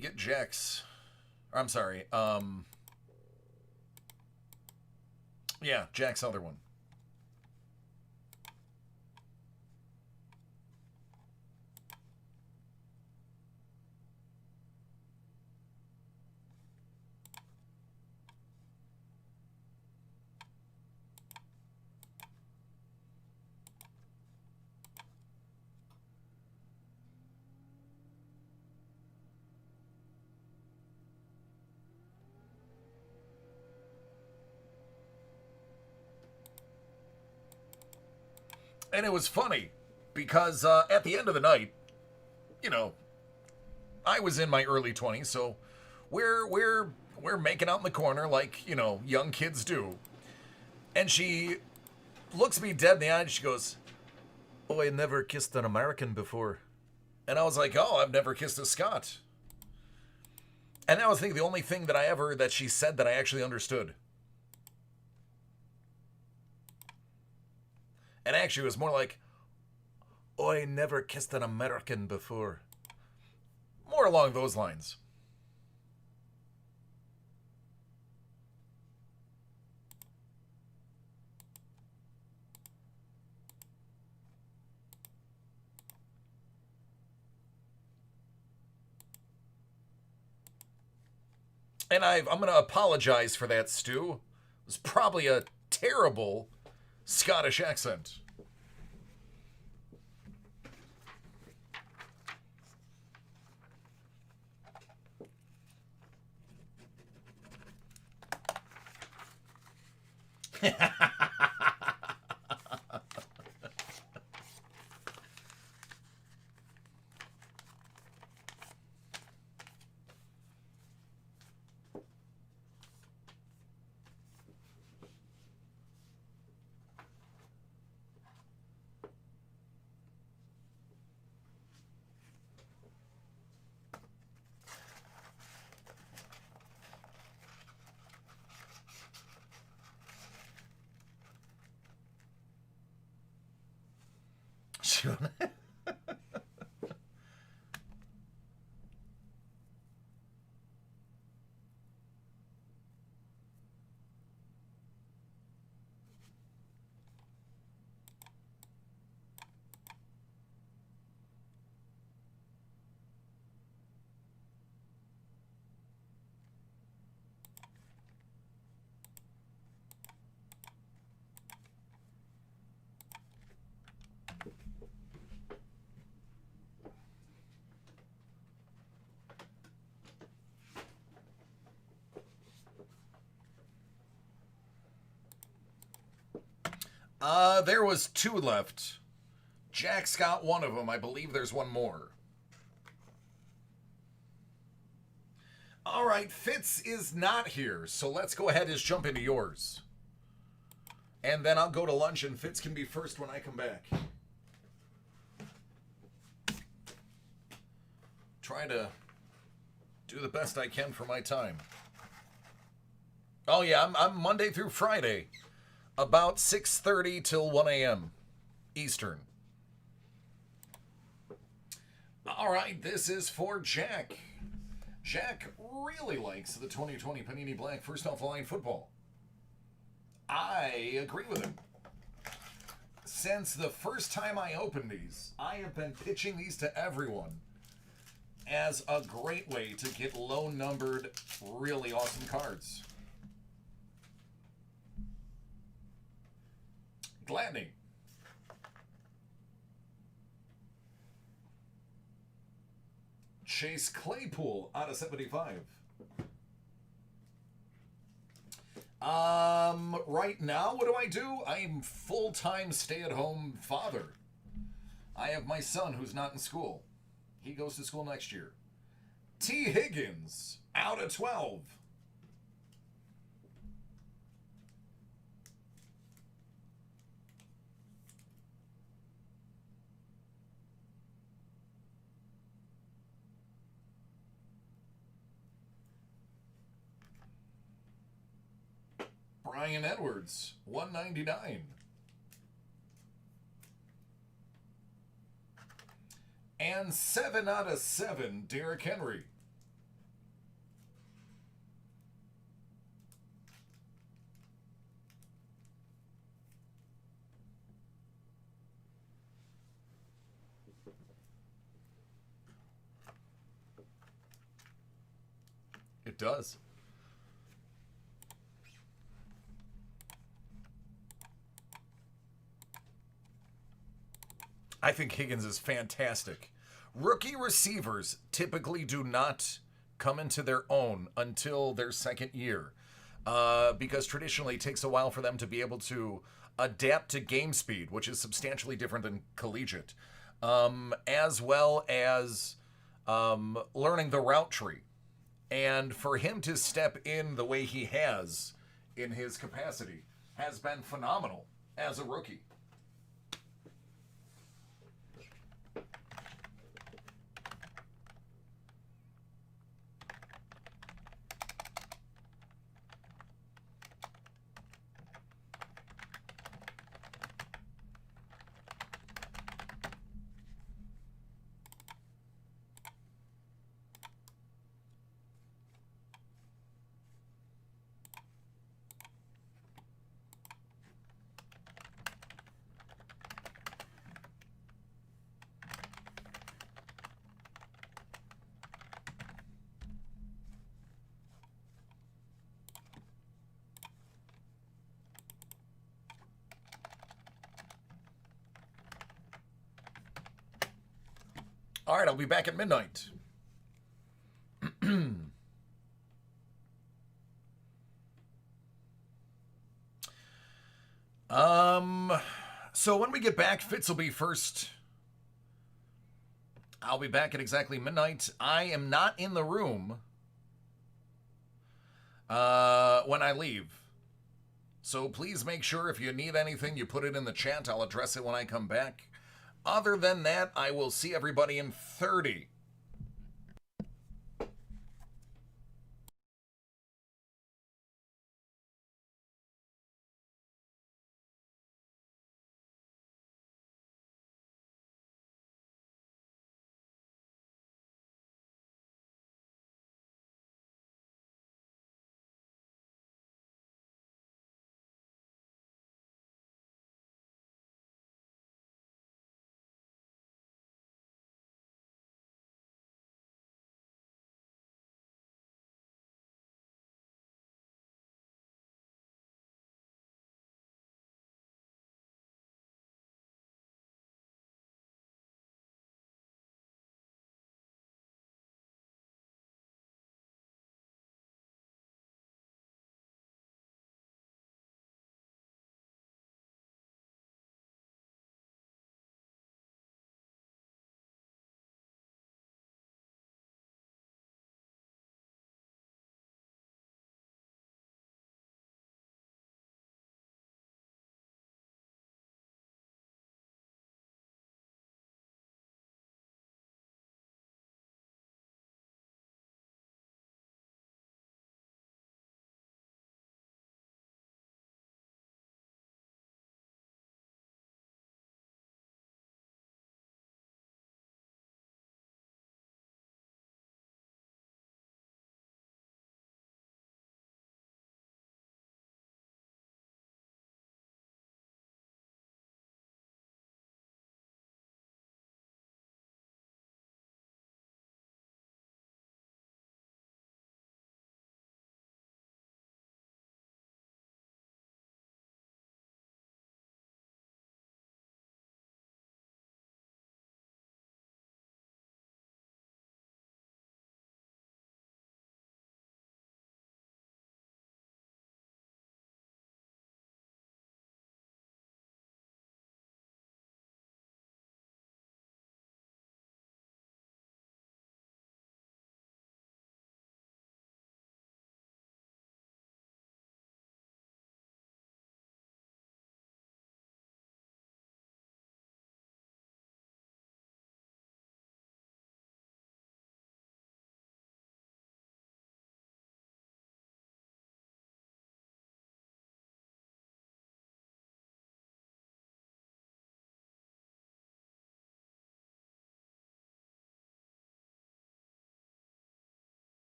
get Jack's. Or I'm sorry. Yeah, Jack's other one. And it was funny because at the end of the night, you know, I was in my early 20s, so we're making out in the corner like, you know, young kids do. And she looks me dead in the eye and she goes, "Oh, I never kissed an American before." And I was like, "Oh, I've never kissed a Scot." And that was the only thing that she said that I actually understood. And actually, it was more like, "Oh, I never kissed an American before." Somewhere along those lines. And I'm going to apologize for that, Stu. It was probably a terrible Scottish accent. There was 2 left. Jack's got one of them. I believe there's one more. All right, Fitz is not here, so let's go ahead and jump into yours. And then I'll go to lunch, and Fitz can be first when I come back. Try to do the best I can for my time. Oh, yeah, I'm Monday through Friday. About 6:30 till 1 a.m. Eastern. All right, this is for Jack. Jack really likes the 2020 Panini Black First Off the Line football. I agree with him. Since the first time I opened these, I have been pitching these to everyone as a great way to get low-numbered, really awesome cards. Gladney. Chase Claypool out of 75. Right now, what do? I'm full-time stay-at-home father. I have my son who's not in school. He goes to school next year. T. Higgins out of 12. Brian Edwards, 199. And 7 out of 7, Derrick Henry. It does. I think Higgins is fantastic. Rookie receivers typically do not come into their own until their second year because traditionally it takes a while for them to be able to adapt to game speed, which is substantially different than collegiate, as well as learning the route tree. And for him to step in the way he has in his capacity has been phenomenal as a rookie. All right, I'll be back at midnight. um, so when we get back, Fitz will be first. I'll be back at exactly midnight. I am not in the room when I leave. So please make sure if you need anything, you put it in the chat. I'll address it when I come back. Other than that, I will see everybody in 30.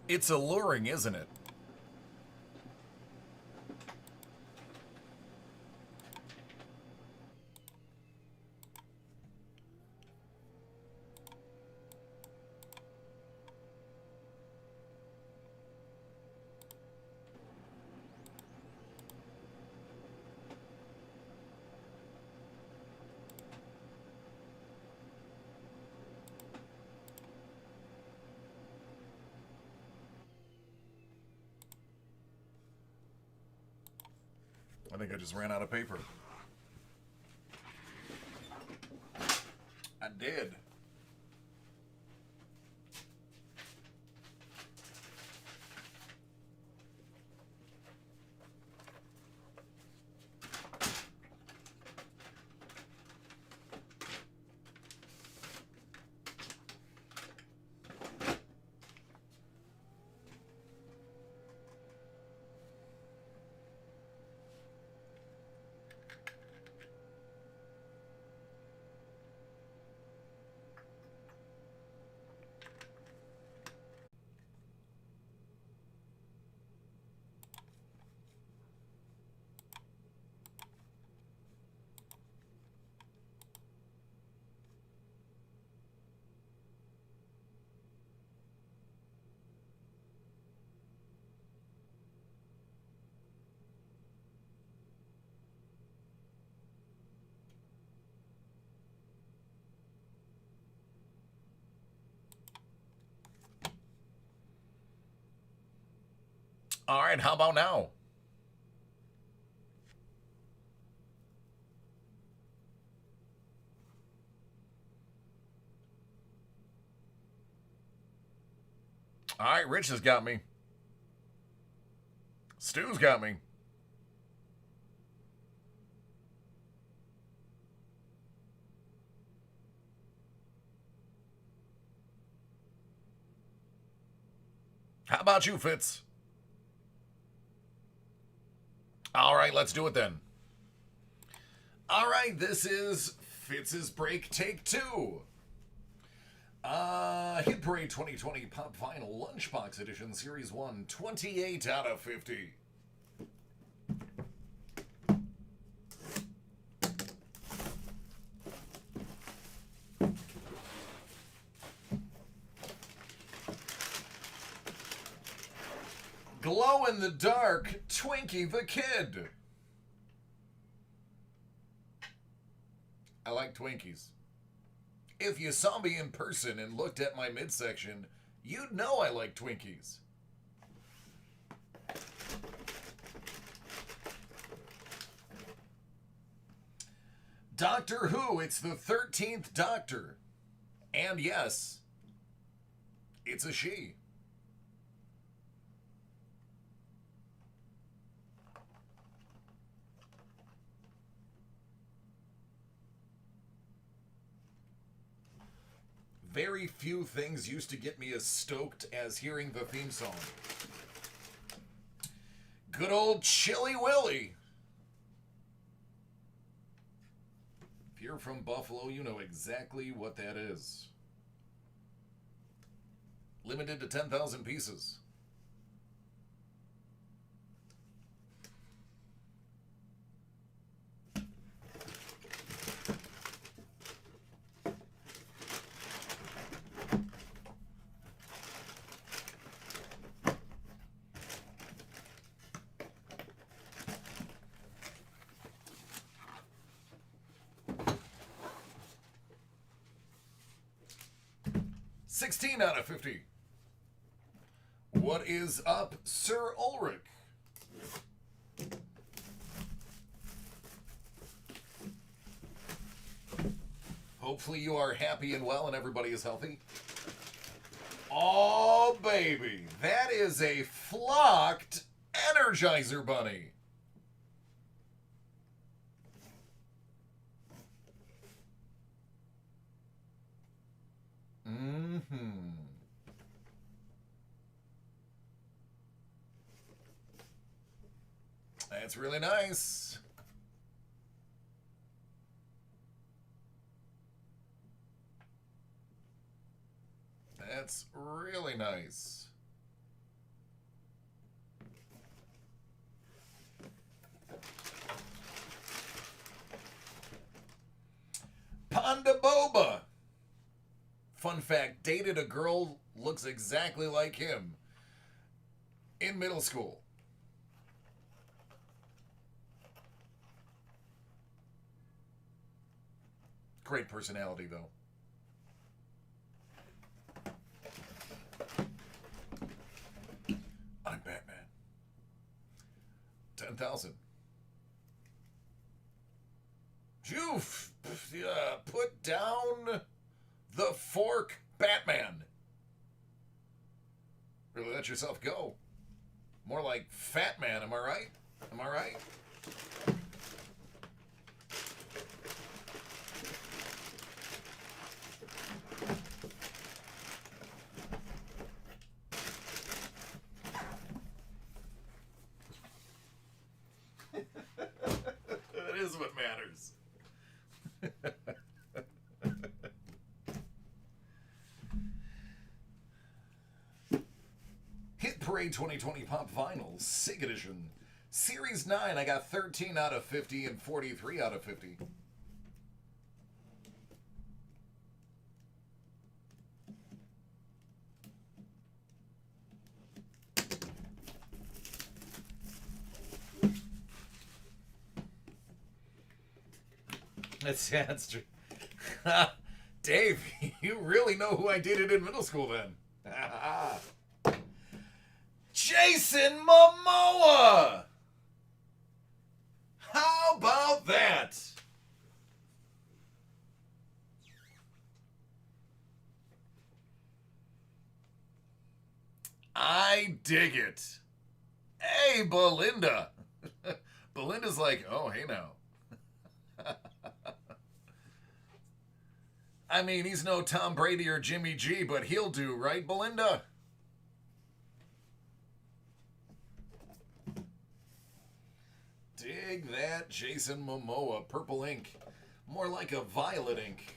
It's alluring, isn't it? I think I just ran out of paper. I did. All right, how about now? All right, Rich has got me. Stu's got me. How about you, Fitz? All right, let's do it then. All right, this is Fitz's Break Take 2. Hit Parade 2020 Pop Vinyl Lunchbox Edition Series 1, 28 out of 50. Glow in the Dark, Twinkie the Kid. I like Twinkies. If you saw me in person and looked at my midsection, you'd know I like Twinkies. Doctor Who, it's the 13th Doctor. And yes, it's a she. Very few things used to get me as stoked as hearing the theme song. Good old Chilly Willy. If you're from Buffalo, you know exactly what that is. Limited to 10,000 pieces. $16 out of 50. What is up, Sir Ulrich? Hopefully you are happy and well and everybody is healthy. Oh, baby. That is a flocked Energizer Bunny. That's really nice. That's really nice. Belinda Boba. Fun fact, dated a girl looks exactly like him in middle school. Great personality, though. I'm Batman. 10,000. You put down the fork, Batman. Really let yourself go. More like Fat Man, am I right? Am I right? That is what matters. Hit Parade 2020 Pop Vinyls, SIG Edition. Series 9, I got 13 out of 50 and 43 out of 50. That's true. Dave, you really know who I dated in middle school then. Jason Momoa! How about that? I dig it. Hey, Belinda. Belinda's like, oh, hey now. I mean, he's no Tom Brady or Jimmy G, but he'll do, right, Belinda? Dig that Jason Momoa. Purple ink. More like a violet ink.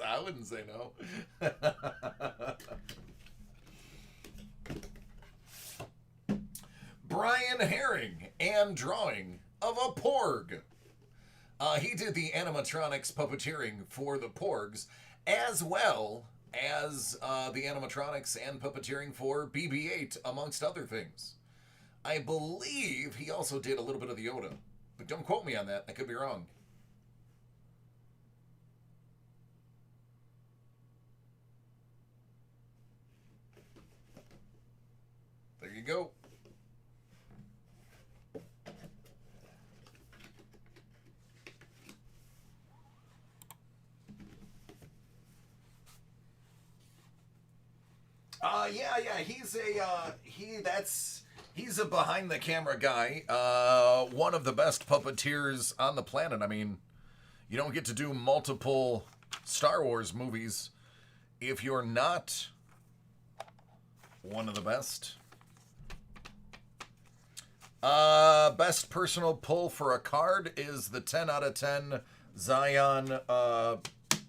I wouldn't say no. Brian Herring and drawing of a porg. He did the animatronics puppeteering for the porgs, as well as the animatronics and puppeteering for BB-8, amongst other things. I believe he also did a little bit of the Yoda, but don't quote me on that. I could be wrong. There you go. Yeah, he's a behind the camera guy. One of the best puppeteers on the planet. I mean, you don't get to do multiple Star Wars movies if you're not one of the best. Best personal pull for a card is the 10 out of 10 Zion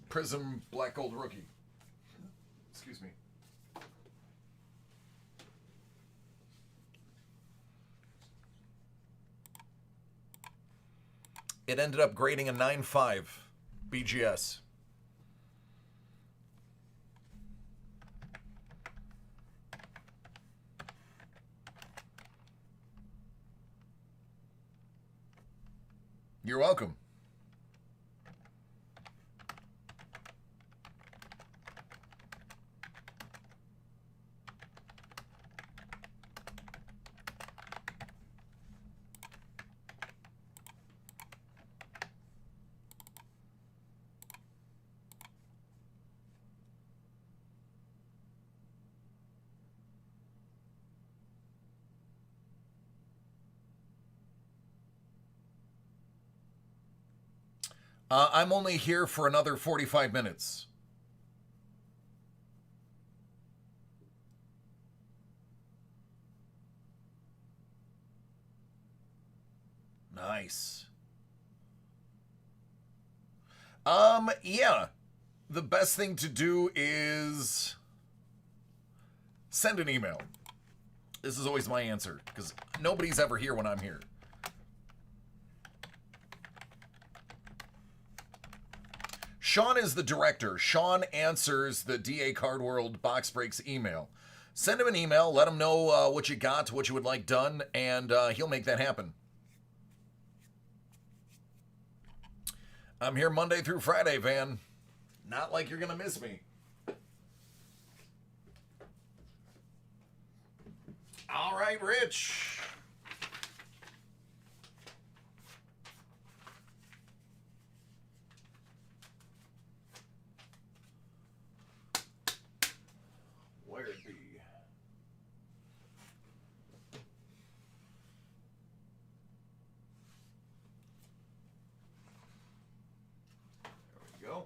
Prism Black Gold Rookie. Excuse me. It ended up grading a 9.5 BGS. You're welcome. I'm only here for another 45 minutes. Nice. Yeah. The best thing to do is send an email. This is always my answer, because nobody's ever here when I'm here. Sean is the director. Sean answers the DA Card World Box Breaks email. Send him an email. Let him know what you got, what you would like done, and he'll make that happen. I'm here Monday through Friday, Van. Not like you're going to miss me. All right, Rich. Where it be? There we go.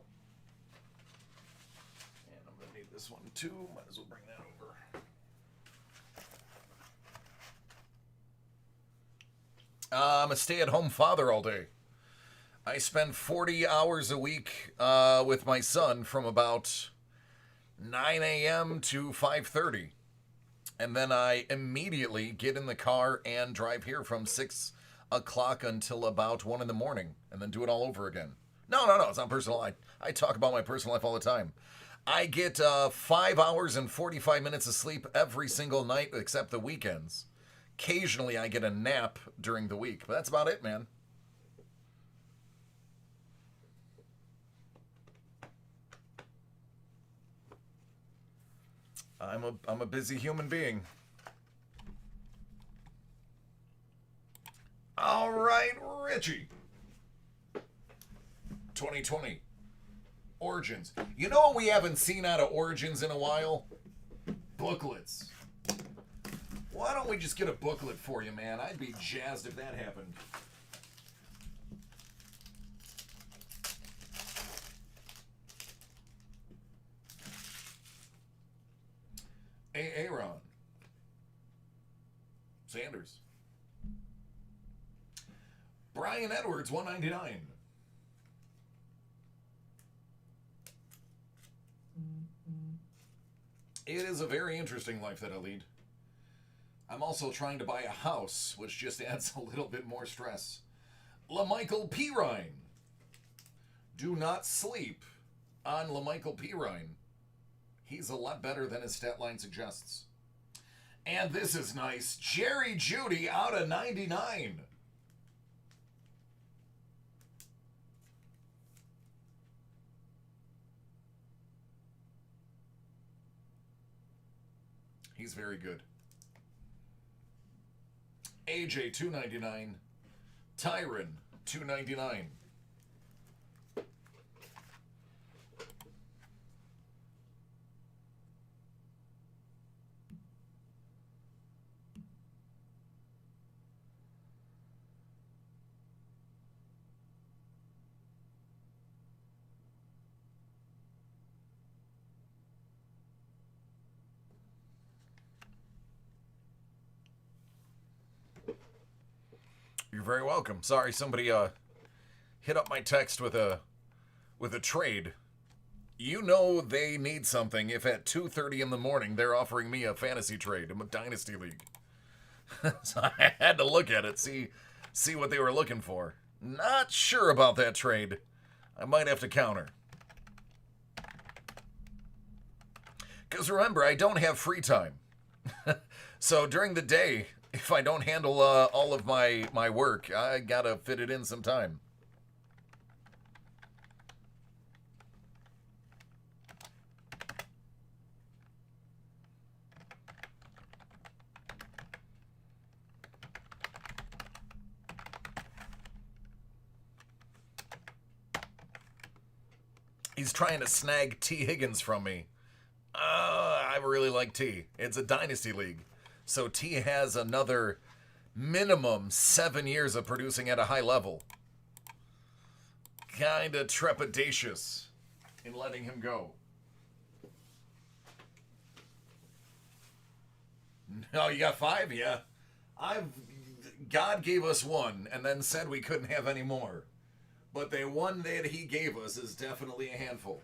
And I'm going to need this one too. Might as well bring that over. I'm a stay-at-home father all day. I spend 40 hours a week with my son from about 9 a.m. to 5:30. And then I immediately get in the car and drive here from 6 o'clock until about 1 in the morning, and then do it all over again. No, it's not personal. I talk about my personal life all the time. I get 5 hours and 45 minutes of sleep every single night except the weekends. Occasionally I get a nap during the week, but that's about it, man. I'm a busy human being. All right, Richie. 2020. Origins. You know what we haven't seen out of Origins in a while? Booklets. Why don't we just get a booklet for you, man? I'd be jazzed if that happened. Aaron. Sanders. Brian Edwards, 199. It is a very interesting life that I lead. I'm also trying to buy a house, which just adds a little bit more stress. LaMichael Pirine. Do not sleep on LaMichael Pirine. He's a lot better than his stat line suggests. And this is nice. Jerry Jeudy out of 99. He's very good. AJ, 299. Tyron, 299. You're very welcome. Sorry, somebody hit up my text with a trade. You know they need something if at 2:30 in the morning they're offering me a fantasy trade in a dynasty league. So I had to look at it, see what they were looking for. Not sure about that trade. I might have to counter. Because remember, I don't have free time. So during the day, if I don't handle all of my work, I gotta fit it in some time. He's trying to snag T. Higgins from me. I really like T. It's a dynasty league. So T has another minimum 7 years of producing at a high level. Kinda trepidatious in letting him go. No, you got 5? Yeah. God gave us 1 and then said we couldn't have any more. But the 1 that he gave us is definitely a handful.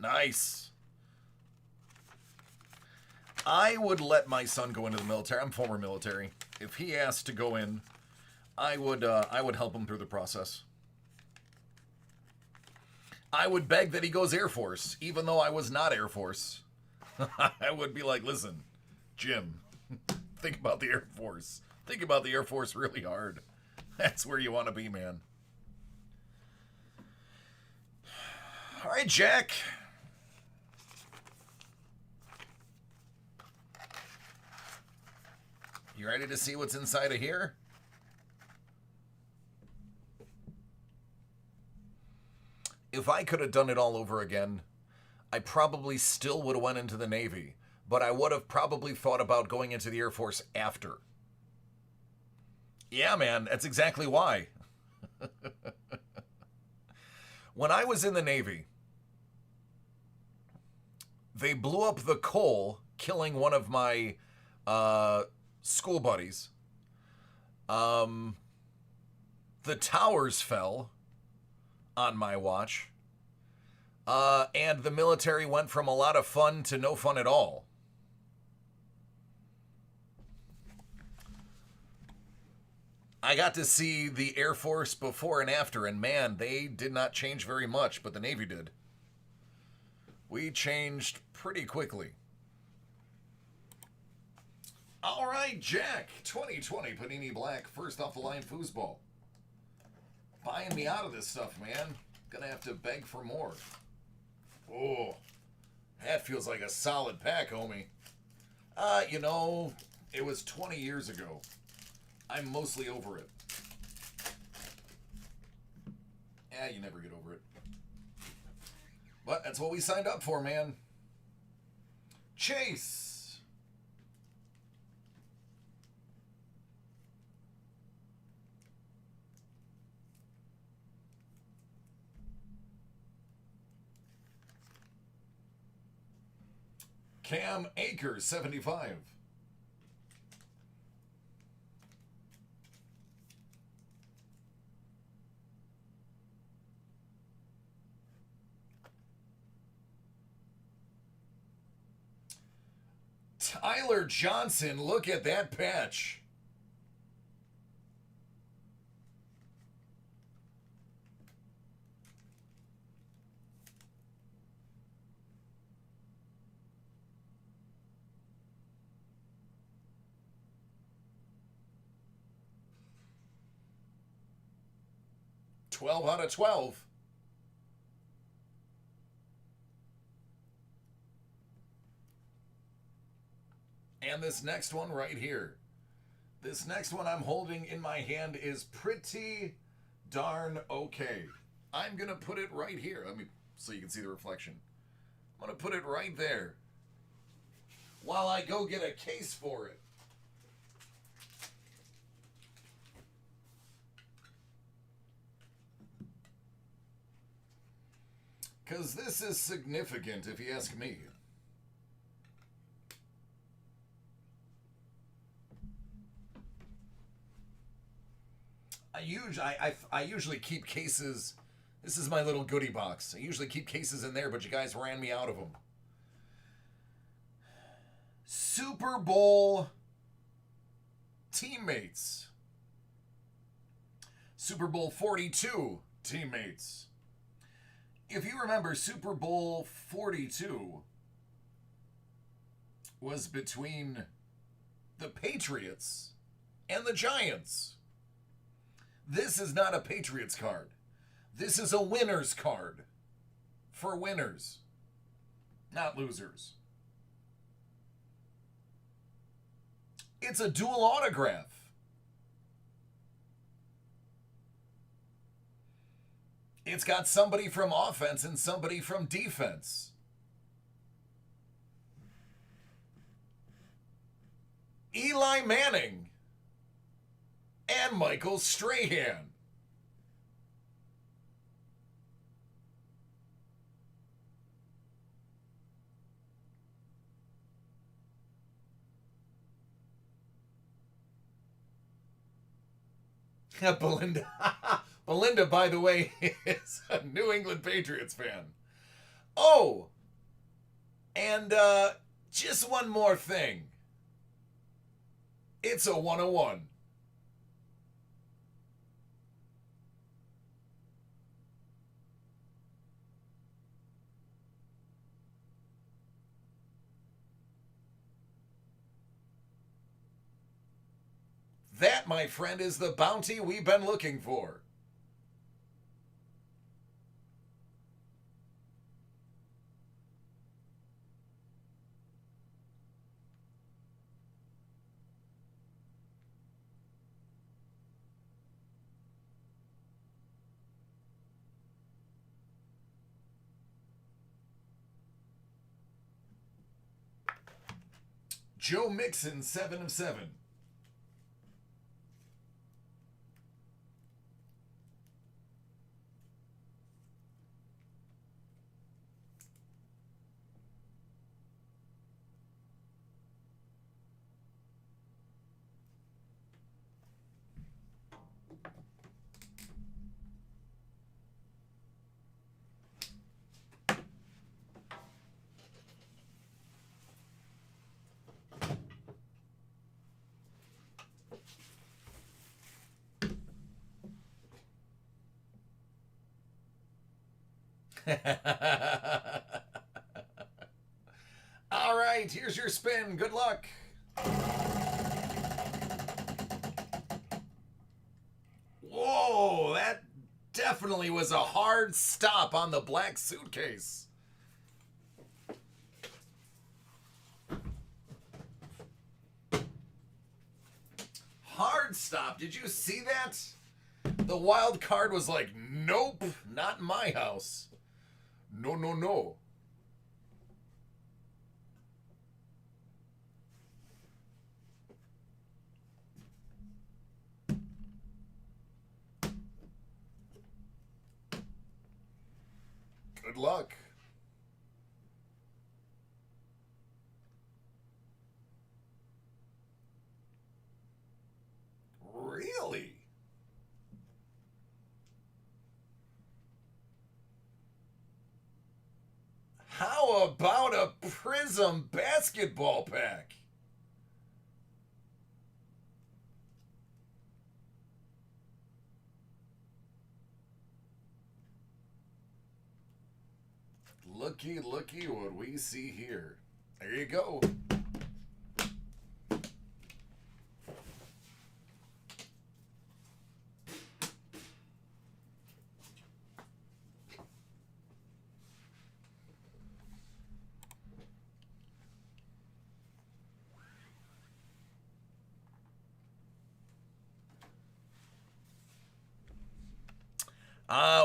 Nice. I would let my son go into the military. I'm former military. If he asked to go in, I would help him through the process. I would beg that he goes Air Force, even though I was not Air Force. I would be like, listen, Jim, think about the Air Force. Think about the Air Force really hard. That's where you want to be, man. All right, Jack. You ready to see what's inside of here? If I could have done it all over again, I probably still would have went into the Navy, but I would have probably thought about going into the Air Force after. Yeah, man, that's exactly why. When I was in the Navy, they blew up the coal, killing one of my school buddies. The towers fell on my watch. And the military went from a lot of fun to no fun at all. I got to see the Air Force before and after, and man, they did not change very much, but the Navy did. We changed pretty quickly. All right, Jack, 2020 Panini Black, first off the line foosball. Buying me out of this stuff, man. Gonna have to beg for more. Oh, that feels like a solid pack, homie. You know, it was 20 years ago. I'm mostly over it. Yeah, you never get over it. But that's what we signed up for, man. Chase. Cam Akers, 75. Tyler Johnson, look at that patch. $12 out of 12. And this next one right here. This next one I'm holding in my hand is pretty darn okay. I'm going to put it right here. Let me, so you can see the reflection. I'm going to put it right there while I go get a case for it. Because this is significant, if you ask me. I usually keep cases. This is my little goodie box. I usually keep cases in there, but you guys ran me out of them. Super Bowl teammates. Super Bowl 42 teammates. If you remember, Super Bowl 42 was between the Patriots and the Giants. This is not a Patriots card. This is a winner's card for winners, not losers. It's a dual autograph. It's got somebody from offense and somebody from defense. Eli Manning and Michael Strahan. Belinda. Belinda, by the way, is a New England Patriots fan. Oh, And just one more thing. It's a 101. That, my friend, is the bounty we've been looking for. Joe Mixon, 7 of 7. All right, here's your spin. Good luck. Whoa, that definitely was a hard stop on the black suitcase. Hard stop. Did you see that? The wild card was like, nope, not in my house. No, no, no. Good luck. Really? How about a Prism basketball pack? Looky, looky what we see here. There you go.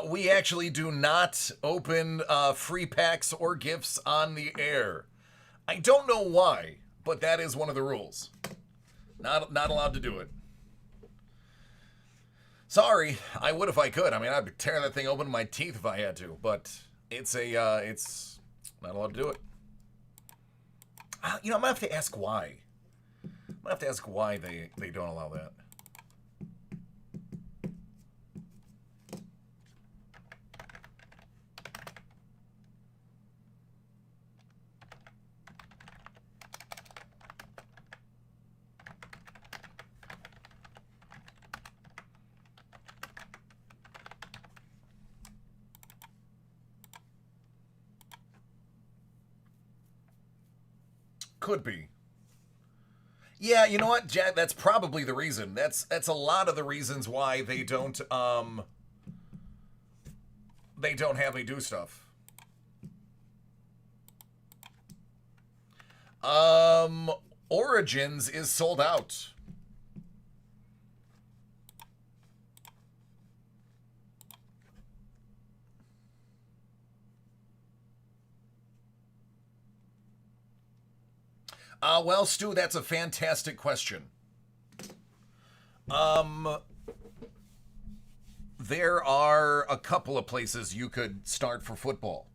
We actually do not open free packs or gifts on the air. I don't know why, but that is one of the rules. Not allowed to do it. Sorry, I would if I could. I mean, I'd tear that thing open with my teeth if I had to, but it's not allowed to do it. You know, I'm gonna have to ask why. I'm gonna have to ask why they don't allow that. Could be. Yeah, you know what, Jack? That's probably the reason. That's a lot of the reasons why they don't have me do stuff. Origins is sold out. Well, Stu, that's a fantastic question. There are a couple of places you could start for football.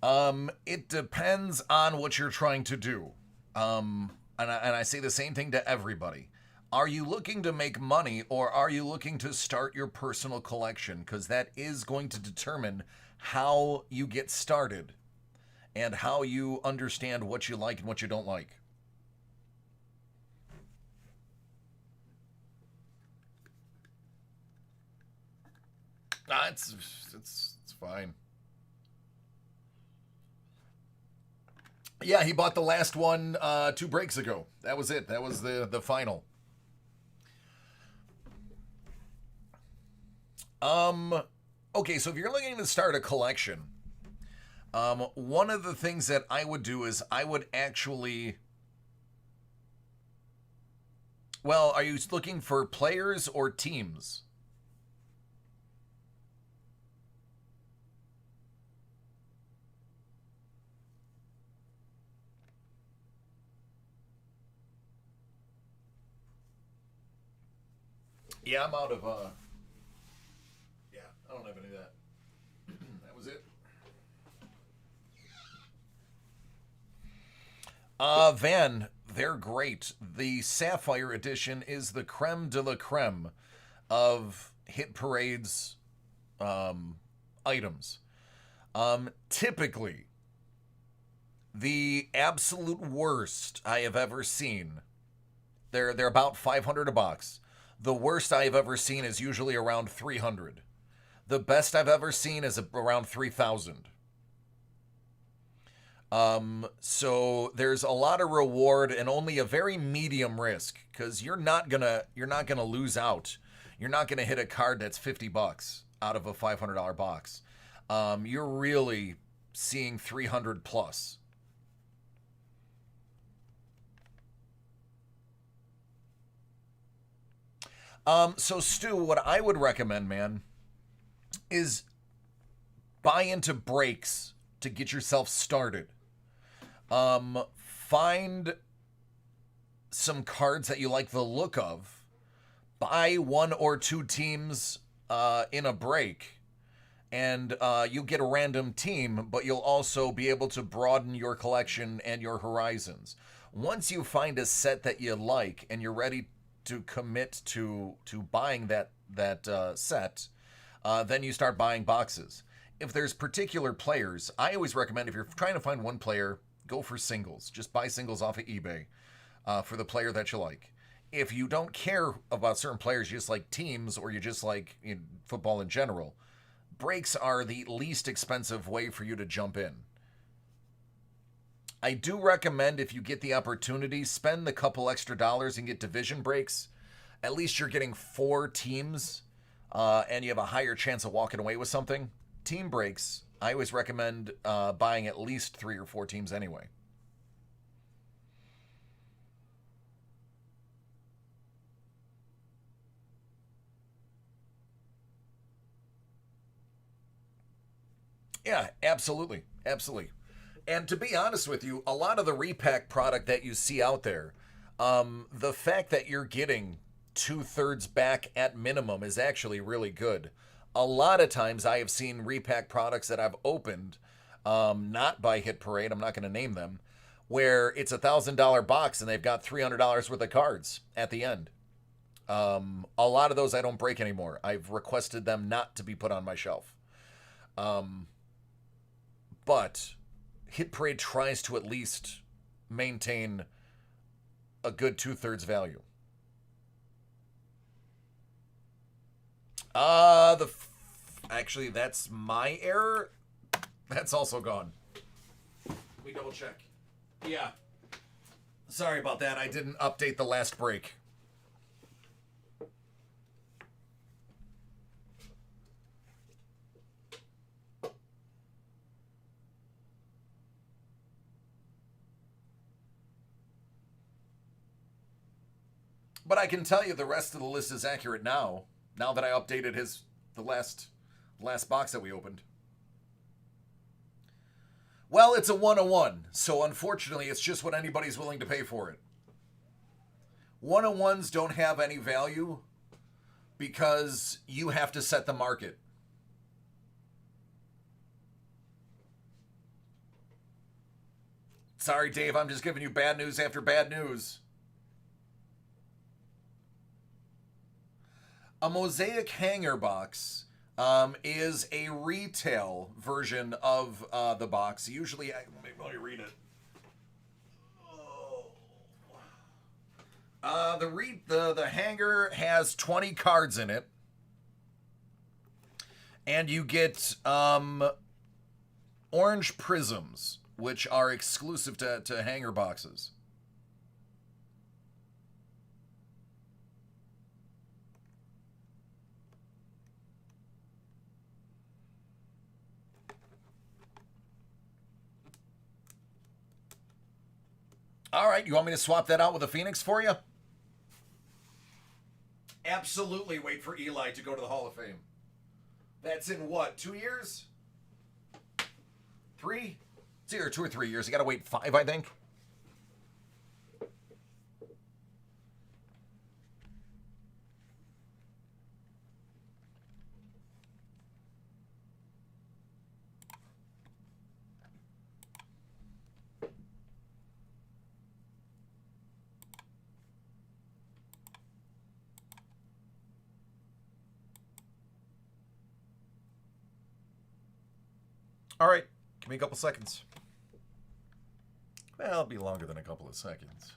It depends on what you're trying to do. And I say the same thing to everybody. Are you looking to make money or are you looking to start your personal collection? Because that is going to determine how you get started. and how you understand what you like and what you don't like. It's fine. Yeah, he bought the last one 2 breaks ago. That was it. That was the final. Okay, so if you're looking to start a collection, one of the things that I would do is I would actually. Well, are you looking for players or teams? Yeah, I'm out of yeah, I don't have any of that. That was it. Van, they're great. The Sapphire Edition is the creme de la creme of Hit Parade's items. Typically, the absolute worst I have ever seen. They're about 500 a box. The worst I have ever seen is usually around 300. The best I've ever seen is around 3,000. So there's a lot of reward and only a very medium risk because you're not gonna lose out. You're not gonna hit a card that's $50 out of a $500 box. You're really seeing 300 plus. So Stu, what I would recommend, man, is buy into breaks to get yourself started. Find some cards that you like the look of. Buy 1 or 2 teams in a break, and you'll get a random team, but you'll also be able to broaden your collection and your horizons. Once you find a set that you like and you're ready to commit to buying that set, then you start buying boxes. If there's particular players, I always recommend if you're trying to find one player, go for singles. Just buy singles off of eBay for the player that you like. If you don't care about certain players, you just like teams or you just like football in general, breaks are the least expensive way for you to jump in. I do recommend if you get the opportunity, spend the couple extra dollars and get division breaks. At least you're getting 4 teams and you have a higher chance of walking away with something. Team breaks, I always recommend buying at least 3 or 4 teams anyway. Yeah, absolutely. Absolutely. And to be honest with you, a lot of the repack product that you see out there, the fact that you're getting 2/3 back at minimum is actually really good. A lot of times I have seen repack products that I've opened, not by Hit Parade, I'm not going to name them, where it's $1,000 box and they've got $300 worth of cards at the end. A lot of those I don't break anymore. I've requested them not to be put on my shelf. But Hit Parade tries to at least maintain a good 2/3 value. Actually, that's my error. That's also gone. Let me double check. Yeah. Sorry about that. I didn't update the last break. But I can tell you the rest of the list is accurate now. Now that I updated the last box that we opened. Well, it's a 101, so unfortunately it's just what anybody's willing to pay for it. 101s don't have any value because you have to set the market. Sorry, Dave, I'm just giving you bad news after bad news. A mosaic hanger box is a retail version of the box. Usually, let me read it. The hanger has 20 cards in it, and you get orange prisms, which are exclusive to hanger boxes. All right, you want me to swap that out with a Phoenix for you? Absolutely. Wait for Eli to go to the Hall of Fame. That's in what, 2 years? 3? It's either 2 or 3 years. You got to wait 5, I think. All right, give me a couple seconds. Well, it'll be longer than a couple of seconds.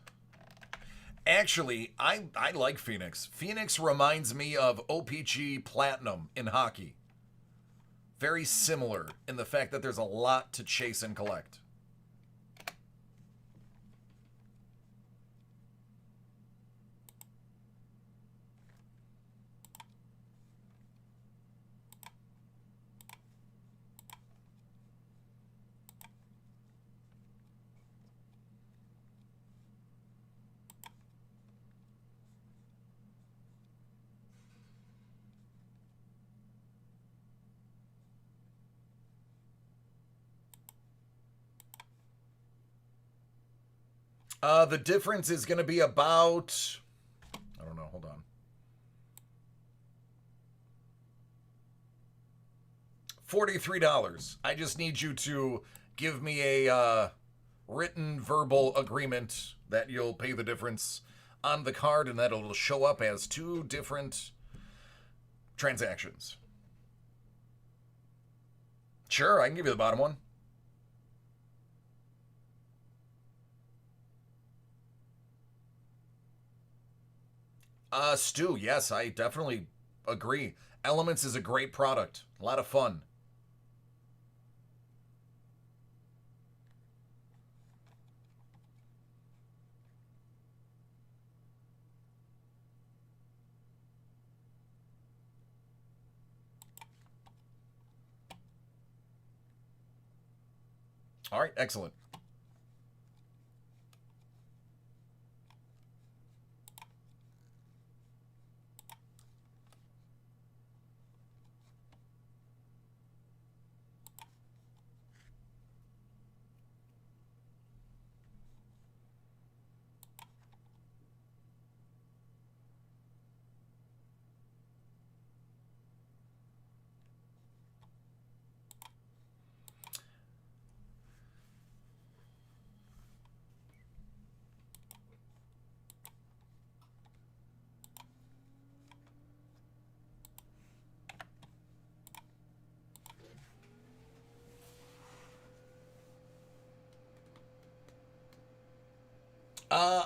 Actually, I like Phoenix. Phoenix reminds me of OPG Platinum in hockey. Very similar in the fact that there's a lot to chase and collect. The difference is going to be about, I don't know, hold on. $43. I just need you to give me a written verbal agreement that you'll pay the difference on the card and that it'll show up as 2 different transactions. Sure, I can give you the bottom one. Stu, yes, I definitely agree. Elements is a great product. A lot of fun. All right, excellent.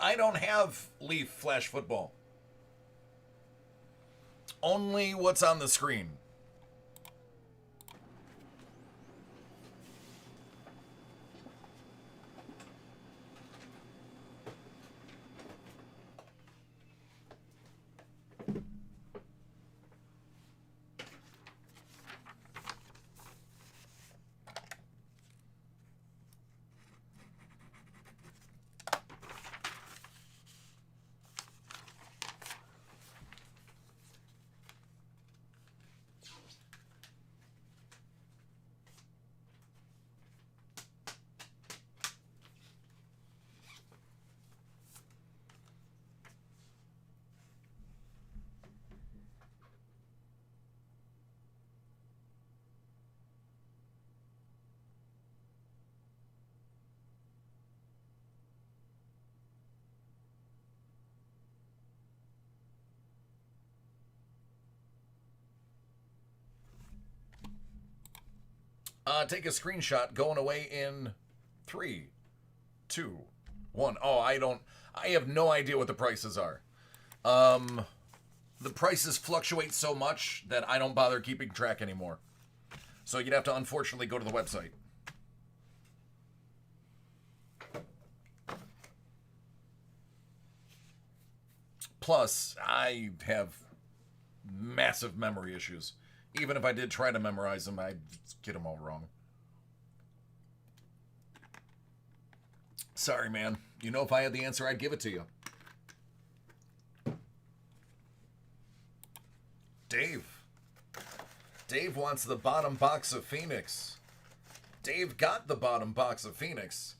I don't have Leaf Flash Football. Only what's on the screen. Take a screenshot. Going away in 3, 2, 1. Oh, I have no idea what the prices are. The prices fluctuate so much that I don't bother keeping track anymore. So you'd have to unfortunately go to the website. Plus, I have massive memory issues. Even if I did try to memorize them, I'd get them all wrong. Sorry, man. You know, if I had the answer, I'd give it to you. Dave. Dave wants the bottom box of Phoenix. Dave got the bottom box of Phoenix.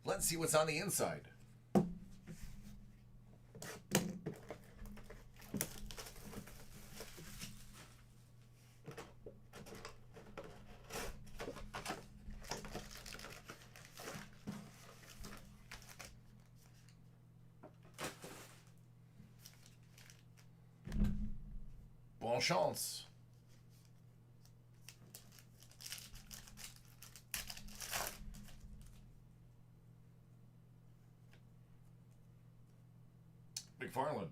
Let's see what's on the inside. Bonne chance. McFarland.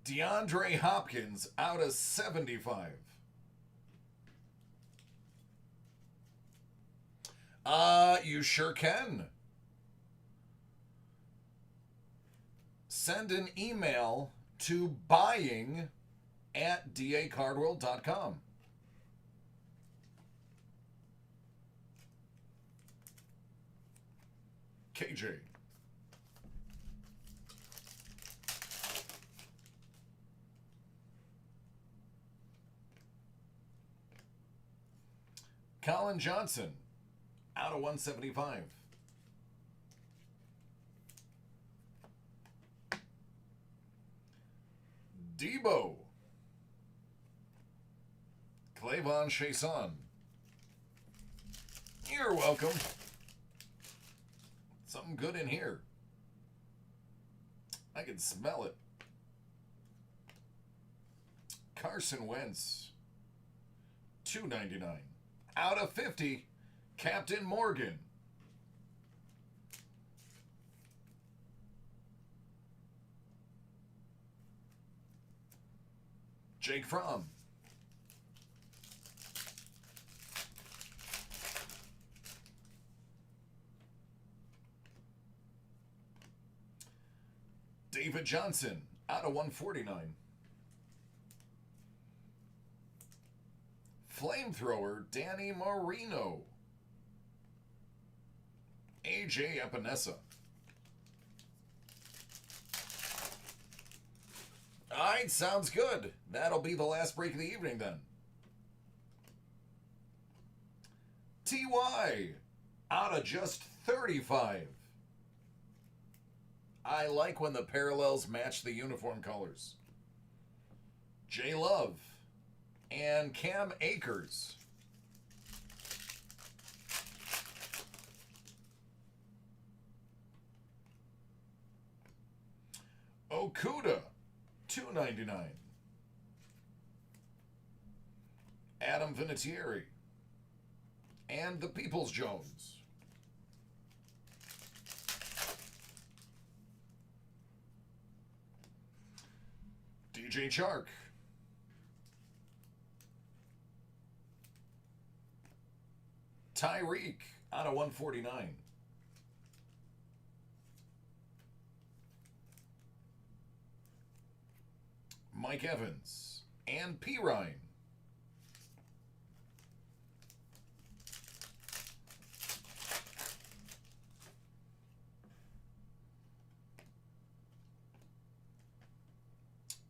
DeAndre Hopkins out of 75. You sure can. Send an email to buying@dacardworld.com. KJ. Colin Johnson out of 175. Debo. Clavon Chason. You're welcome. Something good in here. I can smell it. Carson Wentz. $2.99. Out of 50. Captain Morgan. Jake Fromm. David Johnson out of 149. Flamethrower Danny Marino. AJ Epinesa. Alright, sounds good. That'll be the last break of the evening then. TY out of just 35. I like when the parallels match the uniform colors. J Love and Cam Akers. Okuda, $2.99. Adam Vinatieri and the Peoples Jones. DJ Chark. Tyreek out of 149. Mike Evans and P. Ryan.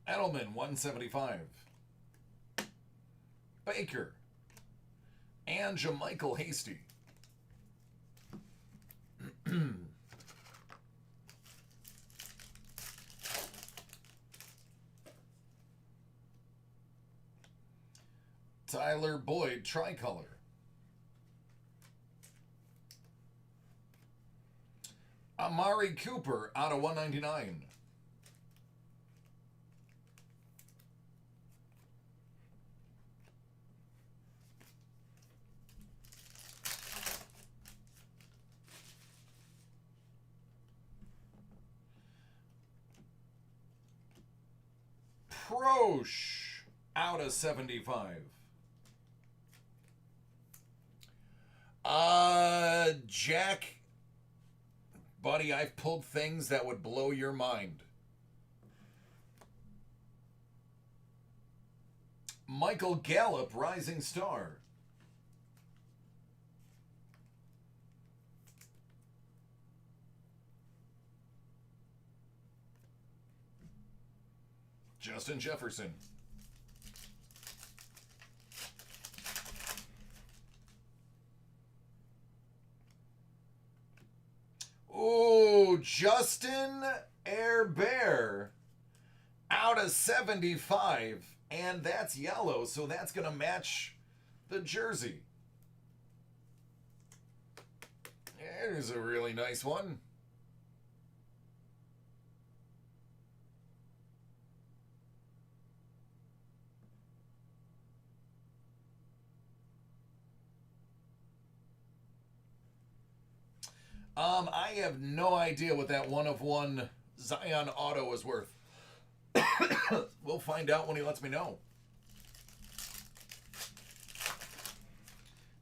Edelman, 175. Baker and JaMychal Hasty. Tyler Boyd, tricolor. Amari Cooper out of 199. Croche out of 75. Jack, buddy, I've pulled things that would blow your mind. Michael Gallup, Rising Star. Justin Jefferson. Oh, Justin Herbert out of 75. And that's yellow, so that's going to match the jersey. There's a really nice one. I have no idea what that 1/1 Zion auto is worth. We'll find out when he lets me know.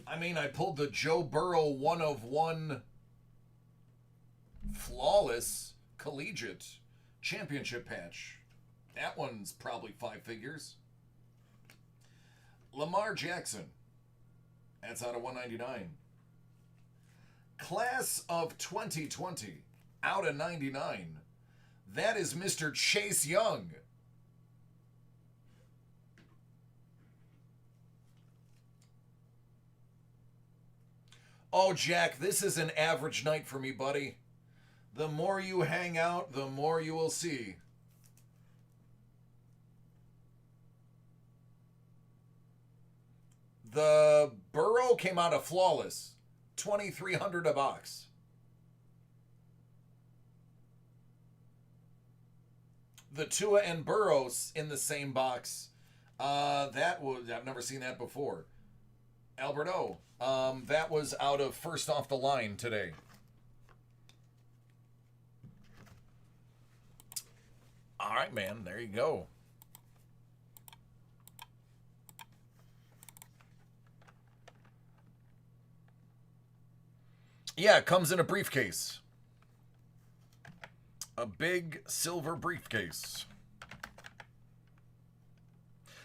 I mean, I pulled the Joe Burrow 1/1 flawless collegiate championship patch. That one's probably 5 figures. Lamar Jackson. That's out of 199. Class of 2020 out of 99. That is Mr. Chase Young. Oh, Jack, this is an average night for me, buddy. The more you hang out, the more you will see. The Burrow came out of flawless. $2,300 a box. The Tua and Burrows in the same box. That was, I've never seen that before. Alberto. That was out of first off the line today. All right, man. There you go. Yeah, it comes in a briefcase. A big silver briefcase.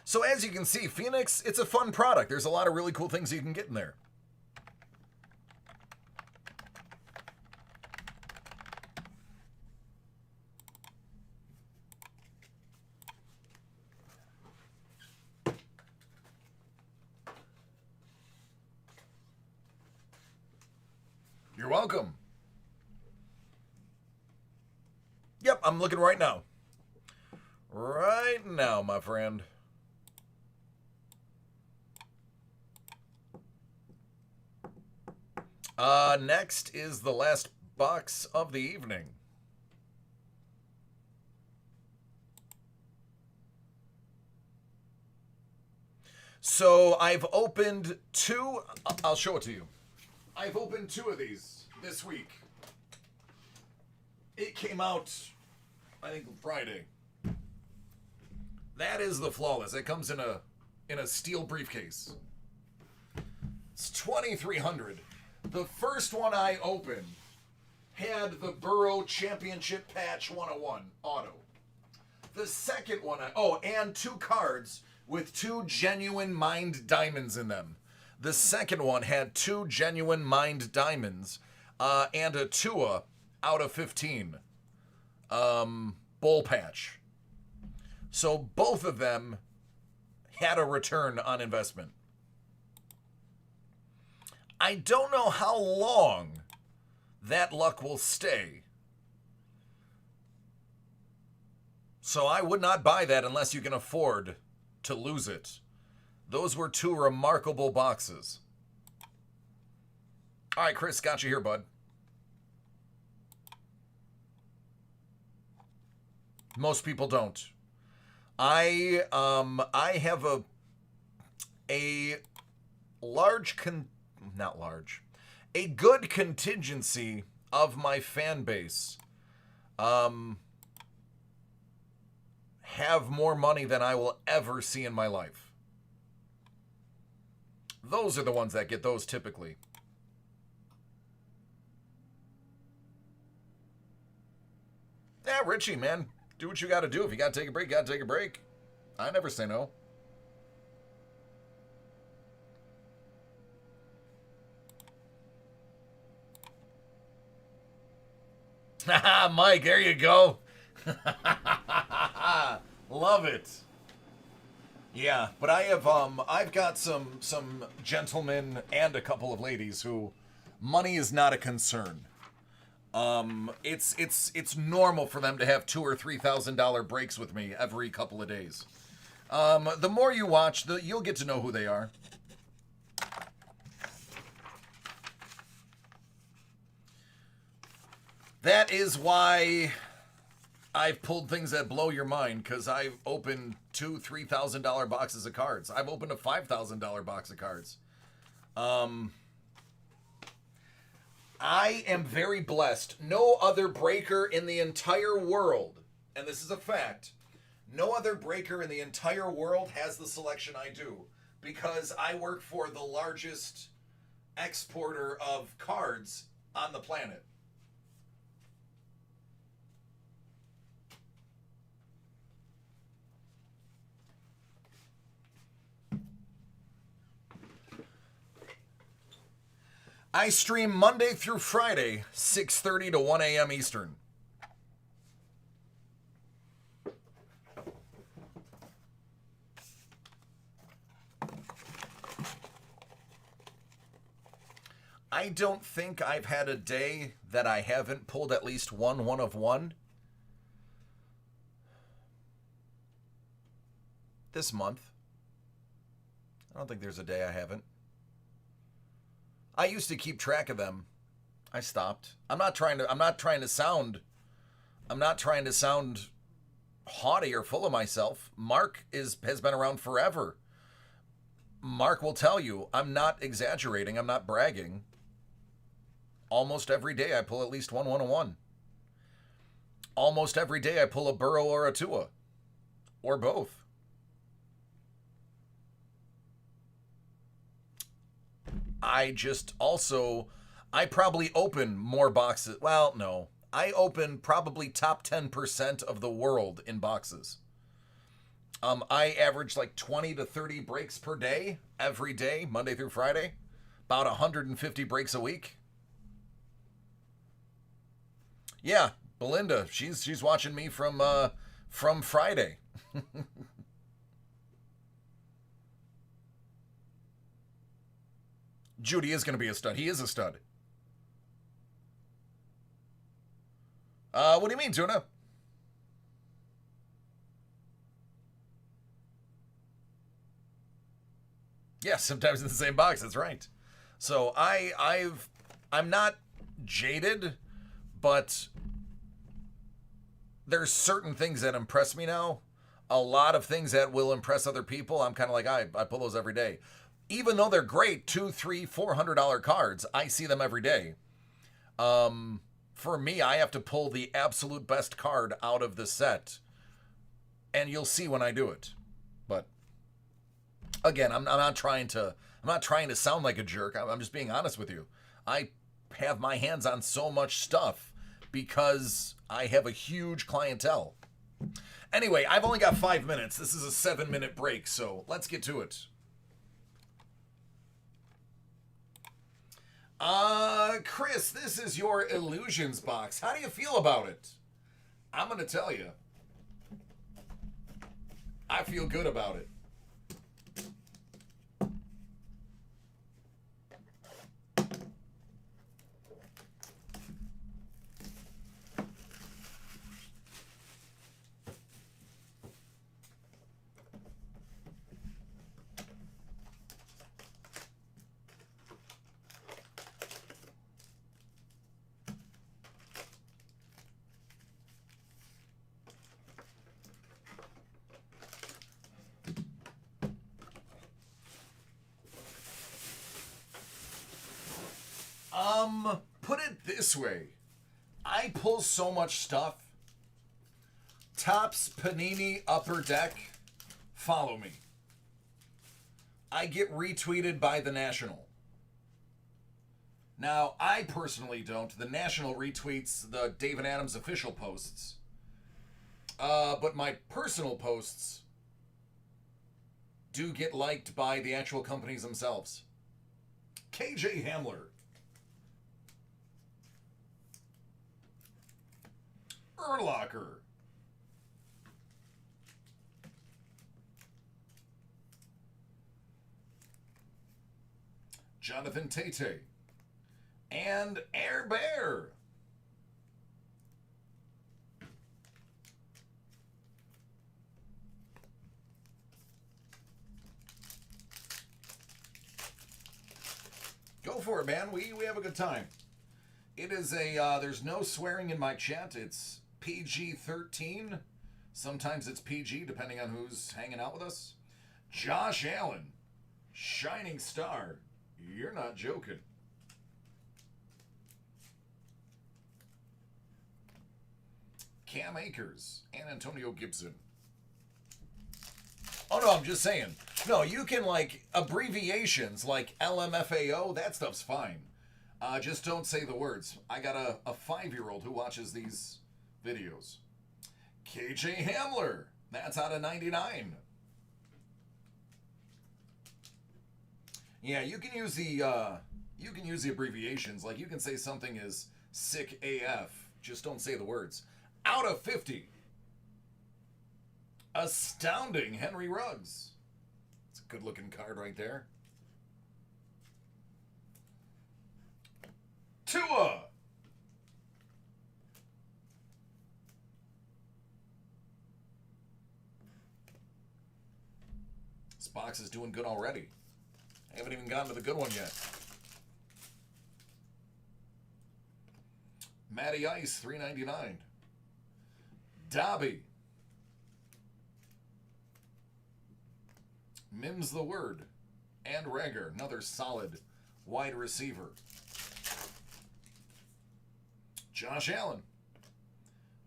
So as you can see, Phoenix, it's a fun product. There's a lot of really cool things you can get in there. You're welcome. Yep, I'm looking right now. Right now, my friend. Next is the last box of the evening. So I've opened 2. I'll show it to you. I've opened 2 of these this week. It came out, I think, Friday. That is the flawless. It comes in a steel briefcase. It's $2,300. The first one I opened had the Burrow Championship Patch 101 auto. The second one, and 2 cards with 2 genuine mined diamonds in them. The second one had 2 genuine mined diamonds and a Tua out of 15 bowl patch. So both of them had a return on investment. I don't know how long that luck will stay. So I would not buy that unless you can afford to lose it. Those were 2 remarkable boxes. All right, Chris, got you here, bud. Most people don't. I have a large a good contingency of my fan base have more money than I will ever see in my life. Those are the ones that get those typically. Yeah, Richie, man. Do what you got to do. If you got to take a break, you got to take a break. I never say no. Haha, Mike, there you go. Love it. Yeah, but I've got some gentlemen and a couple of ladies who money is not a concern. It's normal for them to have $2,000 or $3,000 breaks with me every couple of days. The more you watch, you'll get to know who they are. That is why I've pulled things that blow your mind, because I've opened $2,000, $3,000 boxes of cards. I've opened a $5,000 box of cards. I am very blessed. No other breaker in the entire world, and this is a fact, no other breaker in the entire world has the selection I do, because I work for the largest exporter of cards on the planet. I stream Monday through Friday, 6:30 to 1 a.m. Eastern. I don't think I've had a day that I haven't pulled at least one of one. This month. I don't think there's a day I haven't. I used to keep track of them. I stopped. I'm not trying to sound haughty or full of myself. Mark has been around forever. Mark will tell you, I'm not exaggerating, I'm not bragging. Almost every day I pull at least one 101. Almost every day I pull a Burrow or a Tua. Or both. I probably open more boxes. Well, no. I open probably top 10% of the world in boxes. I average like 20 to 30 breaks per day, every day, Monday through Friday. About 150 breaks a week. Yeah, Belinda, she's watching me from Friday. Judy is going to be a stud. He is a stud. What do you mean, Tuna? Yeah, sometimes in the same box. That's right. So I'm not jaded, but there's certain things that impress me now. A lot of things that will impress other people. I'm kind of like, I pull those every day. Even though they're great, $200, $300, $400 cards, I see them every day. For me, I have to pull the absolute best card out of the set, and you'll see when I do it. But again, I'm not trying to sound like a jerk. I'm just being honest with you. I have my hands on so much stuff because I have a huge clientele. Anyway, I've only got 5 minutes. This is a 7-minute break, so let's get to it. Chris, this is your Illusions box. How do you feel about it? I'm going to tell you. I feel good about it. Put it this way. I pull so much stuff. Topps Panini Upper Deck. Follow me. I get retweeted by the National. Now, I personally don't. The National retweets the David Adams official posts. But my personal posts do get liked by the actual companies themselves. KJ Hamler. Urlacher. Jonathan Tate. And Air Bear. Go for it, man. We have a good time. It is a, there's no swearing in my chat. It's PG-13. Sometimes it's PG, depending on who's hanging out with us. Josh Allen. Shining Star. You're not joking. Cam Akers and Antonio Gibson. Oh, no, I'm just saying. No, you can, like, abbreviations like LMFAO, that stuff's fine. Just don't say the words. I got a 5-year-old who watches these videos. KJ Hamler. That's out of 99. Yeah, you can use the abbreviations. Like, you can say something is sick AF. Just don't say the words. Out of 50. Astounding Henry Ruggs. It's a good-looking card right there. Tua. This box is doing good already. I haven't even gotten to the good one yet. Matty Ice, $3.99. Dobby. Mims the Word. And Rager, another solid wide receiver. Josh Allen.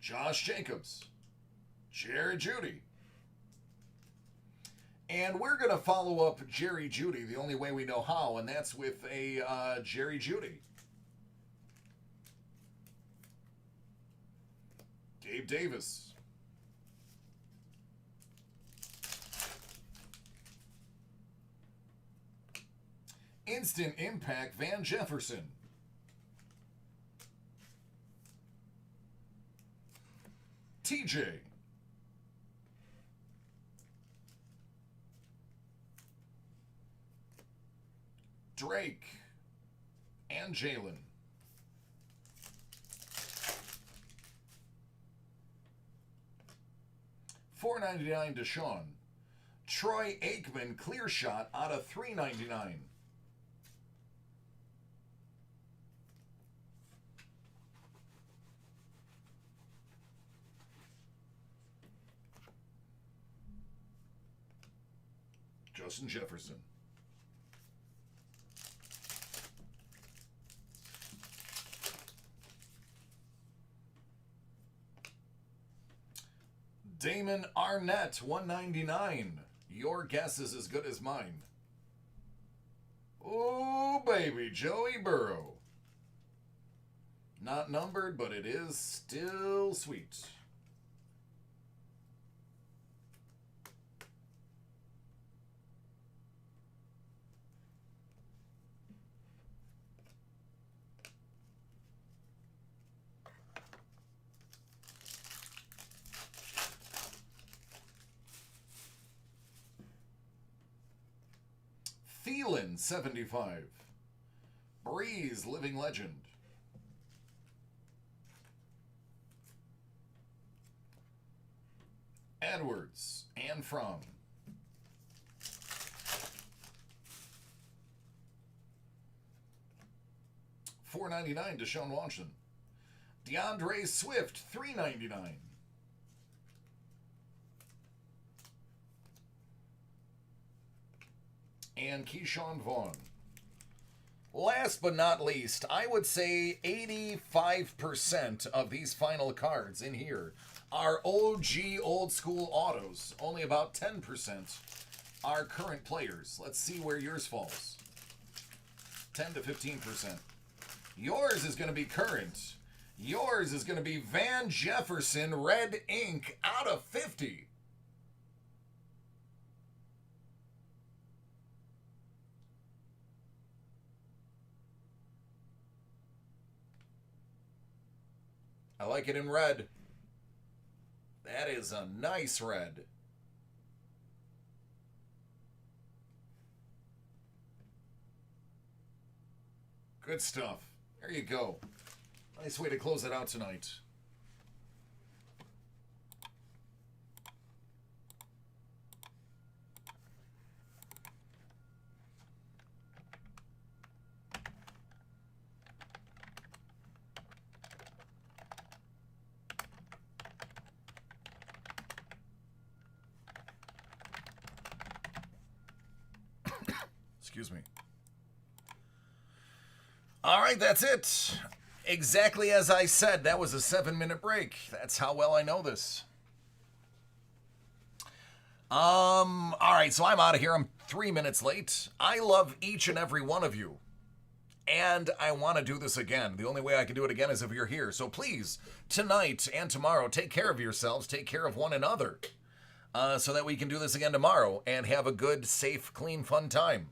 Josh Jacobs. Jerry Jeudy. And we're going to follow up Jerry Jeudy the only way we know how, and that's with a Jerry Jeudy. Gabe Davis. Instant Impact Van Jefferson. TJ. Drake. And Jalen. $4.99 Deshaun. Troy Aikman clear shot out of $3.99. Justin Jefferson. Damon Arnett, $1.99. Your guess is as good as mine. Oh, baby, Joey Burrow. Not numbered, but it is still sweet. Thielen, 75. Breeze, living legend. Edwards and From. $4.99 Deshaun Watson. DeAndre Swift, $3.99. And Keyshawn Vaughn. Last but not least, I would say 85% of these final cards in here Our OG old school autos, only about 10% are current players. Let's see where yours falls. 10 to 15%. Yours is going to be current. Yours is going to be Van Jefferson Red Ink out of 50. I like it in red. That is a nice red. Good stuff. There you go. Nice way to close it out tonight. Excuse me. All right, that's it. Exactly as I said, that was a 7-minute break. That's how well I know this. All right, so I'm out of here. I'm 3 minutes late. I love each and every one of you. And I want to do this again. The only way I can do it again is if you're here. So please, tonight and tomorrow, take care of yourselves. Take care of one another. So that we can do this again tomorrow and have a good, safe, clean, fun time.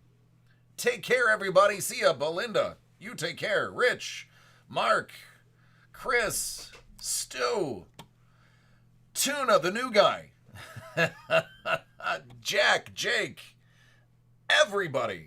Take care, everybody. See ya, Belinda. You take care. Rich, Mark, Chris, Stu, Tuna, the new guy, Jack, Jake, everybody.